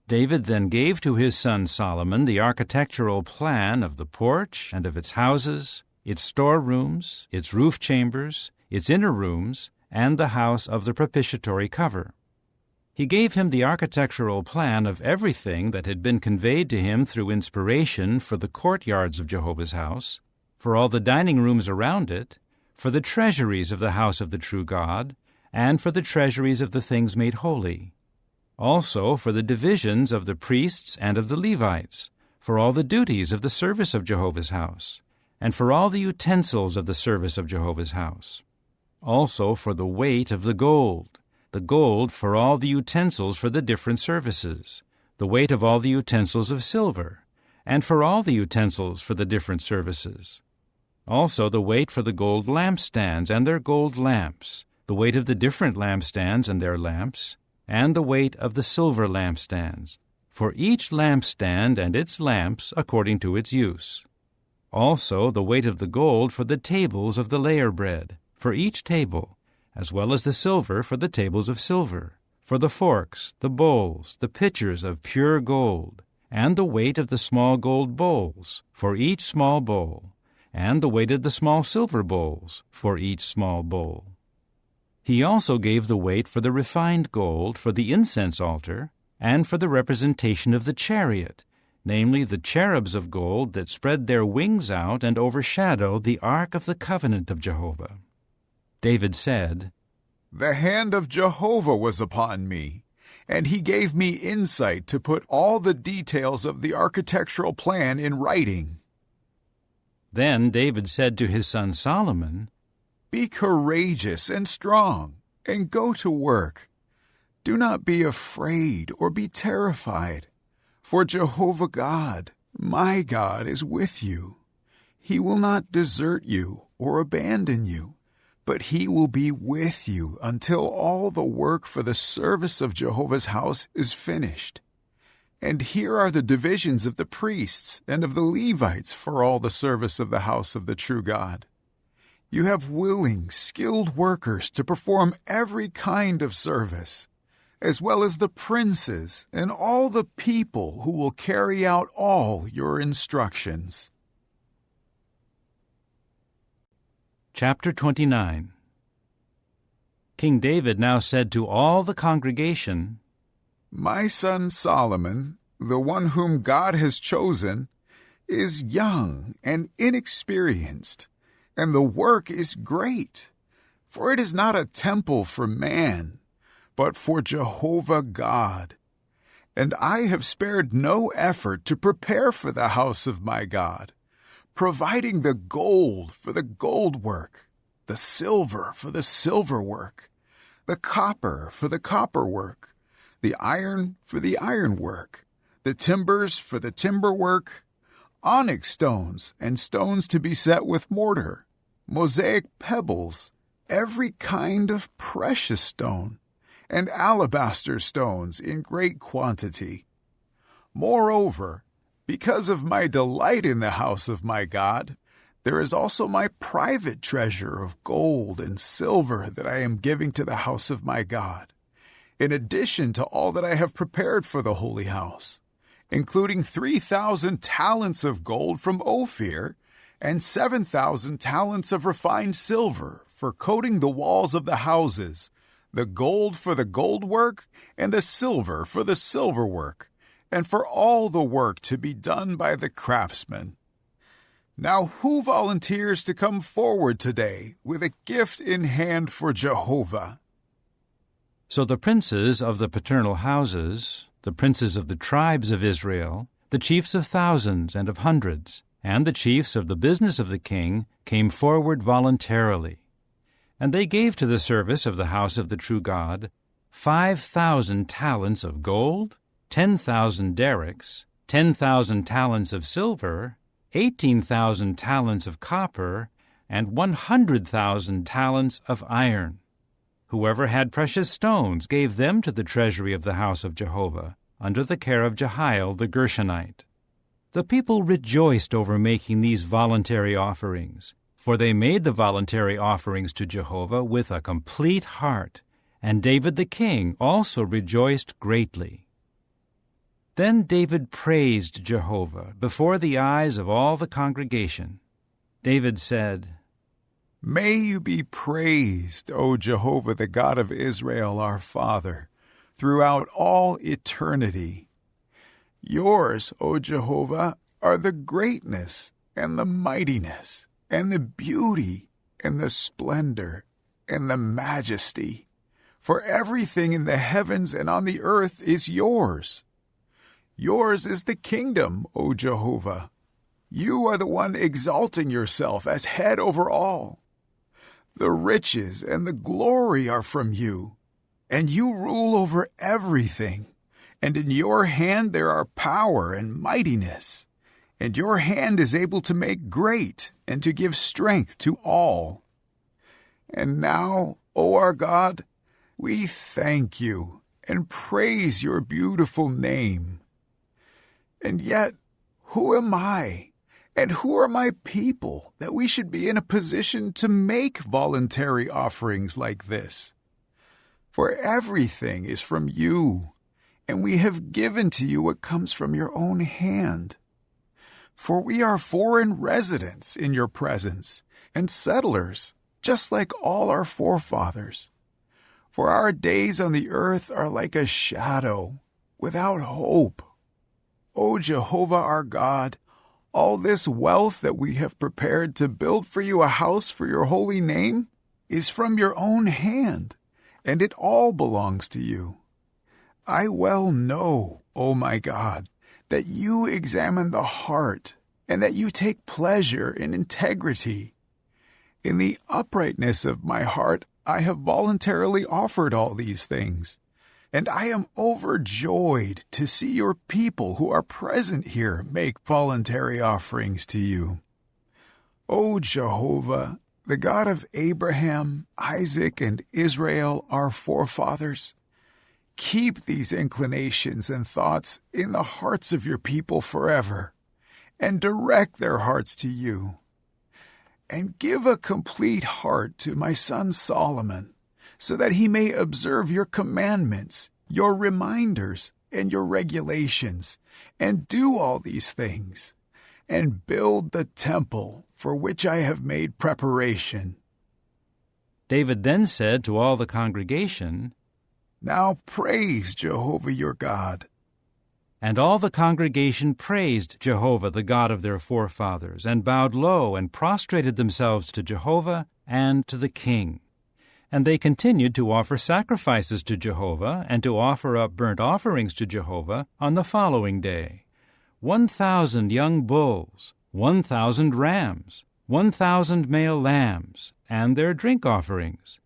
David then gave to his son Solomon the architectural plan of the porch and of its houses, its storerooms, its roof chambers, its inner rooms, and the house of the propitiatory cover. He gave him the architectural plan of everything that had been conveyed to him through inspiration for the courtyards of Jehovah's house, for all the dining rooms around it, for the treasuries of the house of the true God, and for the treasuries of the things made holy. Also for the divisions of the priests and of the Levites, for all the duties of the service of Jehovah's house, and for all the utensils of the service of Jehovah's house. Also for the weight of the gold for all the utensils for the different services, the weight of all the utensils of silver, and for all the utensils for the different services. Also the weight for the gold lampstands and their gold lamps, the weight of the different lampstands and their lamps, and the weight of the silver lampstands, for each lampstand and its lamps according to its use. Also the weight of the gold for the tables of the layer bread, for each table, as well as the silver for the tables of silver, for the forks, the bowls, the pitchers of pure gold, and the weight of the small gold bowls, for each small bowl, and the weight of the small silver bowls, for each small bowl. He also gave the weight for the refined gold for the incense altar, and for the representation of the chariot, namely the cherubs of gold that spread their wings out and overshadow the ark of the covenant of Jehovah. David said, The hand of Jehovah was upon me, and he gave me insight to put all the details of the architectural plan in writing. Then David said to his son Solomon, Be courageous and strong, and go to work. Do not be afraid or be terrified, for Jehovah God, my God, is with you. He will not desert you or abandon you, but he will be with you until all the work for the service of Jehovah's house is finished. And here are the divisions of the priests and of the Levites for all the service of the house of the true God. You have willing, skilled workers to perform every kind of service, as well as the princes and all the people who will carry out all your instructions. Chapter 29. King David now said to all the congregation, My son Solomon, the one whom God has chosen, is young and inexperienced, and the work is great. For it is not a temple for man, but for Jehovah God. And I have spared no effort to prepare for the house of my God, providing the gold for the gold work, the silver for the silver work, the copper for the copper work, the iron for the iron work, the timbers for the timber work, onyx stones and stones to be set with mortar, mosaic pebbles, every kind of precious stone, and alabaster stones in great quantity. Moreover, because of my delight in the house of my God, there is also my private treasure of gold and silver that I am giving to the house of my God, in addition to all that I have prepared for the holy house, including 3,000 talents of gold from Ophir and 7,000 talents of refined silver for coating the walls of the houses, the gold for the gold work and the silver for the silver work, and for all the work to be done by the craftsmen. Now who volunteers to come forward today with a gift in hand for Jehovah? So the princes of the paternal houses, the princes of the tribes of Israel, the chiefs of thousands and of hundreds, and the chiefs of the business of the king came forward voluntarily. And they gave to the service of the house of the true God 5,000 talents of gold, 10,000 derricks, 10,000 talents of silver, 18,000 talents of copper, and 100,000 talents of iron. Whoever had precious stones gave them to the treasury of the house of Jehovah, under the care of Jehiel the Gershonite. The people rejoiced over making these voluntary offerings, for they made the voluntary offerings to Jehovah with a complete heart, and David the king also rejoiced greatly. Then David praised Jehovah before the eyes of all the congregation. David said, May you be praised, O Jehovah, the God of Israel, our Father, throughout all eternity. Yours, O Jehovah, are the greatness and the mightiness, and the beauty, and the splendor, and the majesty. For everything in the heavens and on the earth is yours. Yours is the kingdom, O Jehovah. You are the one exalting yourself as head over all. The riches and the glory are from you, and you rule over everything. And in your hand there are power and mightiness. And your hand is able to make great and to give strength to all. And now, O our God, we thank you and praise your beautiful name. And yet, who am I, and who are my people, that we should be in a position to make voluntary offerings like this? For everything is from you, and we have given to you what comes from your own hand. For we are foreign residents in your presence, and settlers, just like all our forefathers. For our days on the earth are like a shadow, without hope. O Jehovah our God, all this wealth that we have prepared to build for you a house for your holy name is from your own hand, and it all belongs to you. I well know, O my God, that you examine the heart, and that you take pleasure in integrity. In the uprightness of my heart, I have voluntarily offered all these things, and I am overjoyed to see your people who are present here make voluntary offerings to you. O Jehovah, the God of Abraham, Isaac, and Israel, our forefathers, keep these inclinations and thoughts in the hearts of your people forever, and direct their hearts to you. And give a complete heart to my son Solomon, so that he may observe your commandments, your reminders, and your regulations, and do all these things, and build the temple for which I have made preparation. David then said to all the congregation, Now praise Jehovah your God. And all the congregation praised Jehovah, the God of their forefathers, and bowed low and prostrated themselves to Jehovah and to the king. And they continued to offer sacrifices to Jehovah and to offer up burnt offerings to Jehovah on the following day. 1,000 young bulls, 1,000 rams, 1,000 male lambs, and their drink offerings.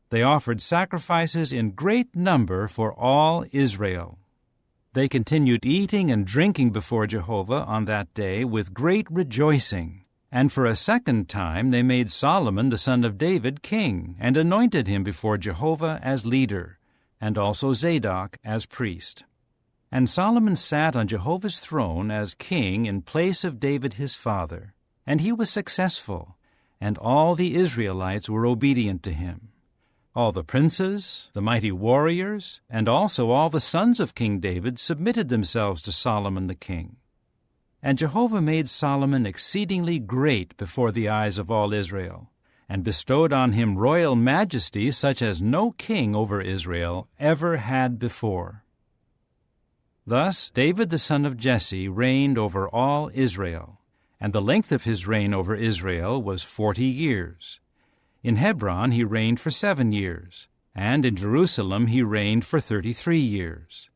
They offered sacrifices in great number for all Israel. They continued eating and drinking before Jehovah on that day with great rejoicing. And for a second time they made Solomon the son of David king, and anointed him before Jehovah as leader, and also Zadok as priest. And Solomon sat on Jehovah's throne as king in place of David his father, and he was successful, and all the Israelites were obedient to him. All the princes, the mighty warriors, and also all the sons of King David submitted themselves to Solomon the king. And Jehovah made Solomon exceedingly great before the eyes of all Israel, and bestowed on him royal majesty such as no king over Israel ever had before. Thus David the son of Jesse reigned over all Israel, and the length of his reign over Israel was 40 years. In Hebron he reigned for 7 years, and in Jerusalem he reigned for 33 years.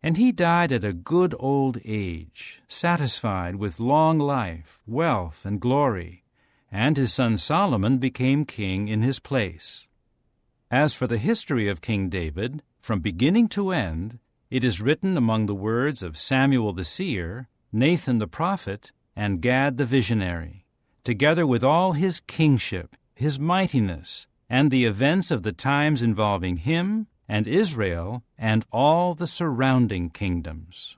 And he died at a good old age, satisfied with long life, wealth, and glory, and his son Solomon became king in his place. As for the history of King David, from beginning to end, it is written among the words of Samuel the seer, Nathan the prophet, and Gad the visionary, together with all his kingship, his mightiness, and the events of the times involving him and Israel and all the surrounding kingdoms.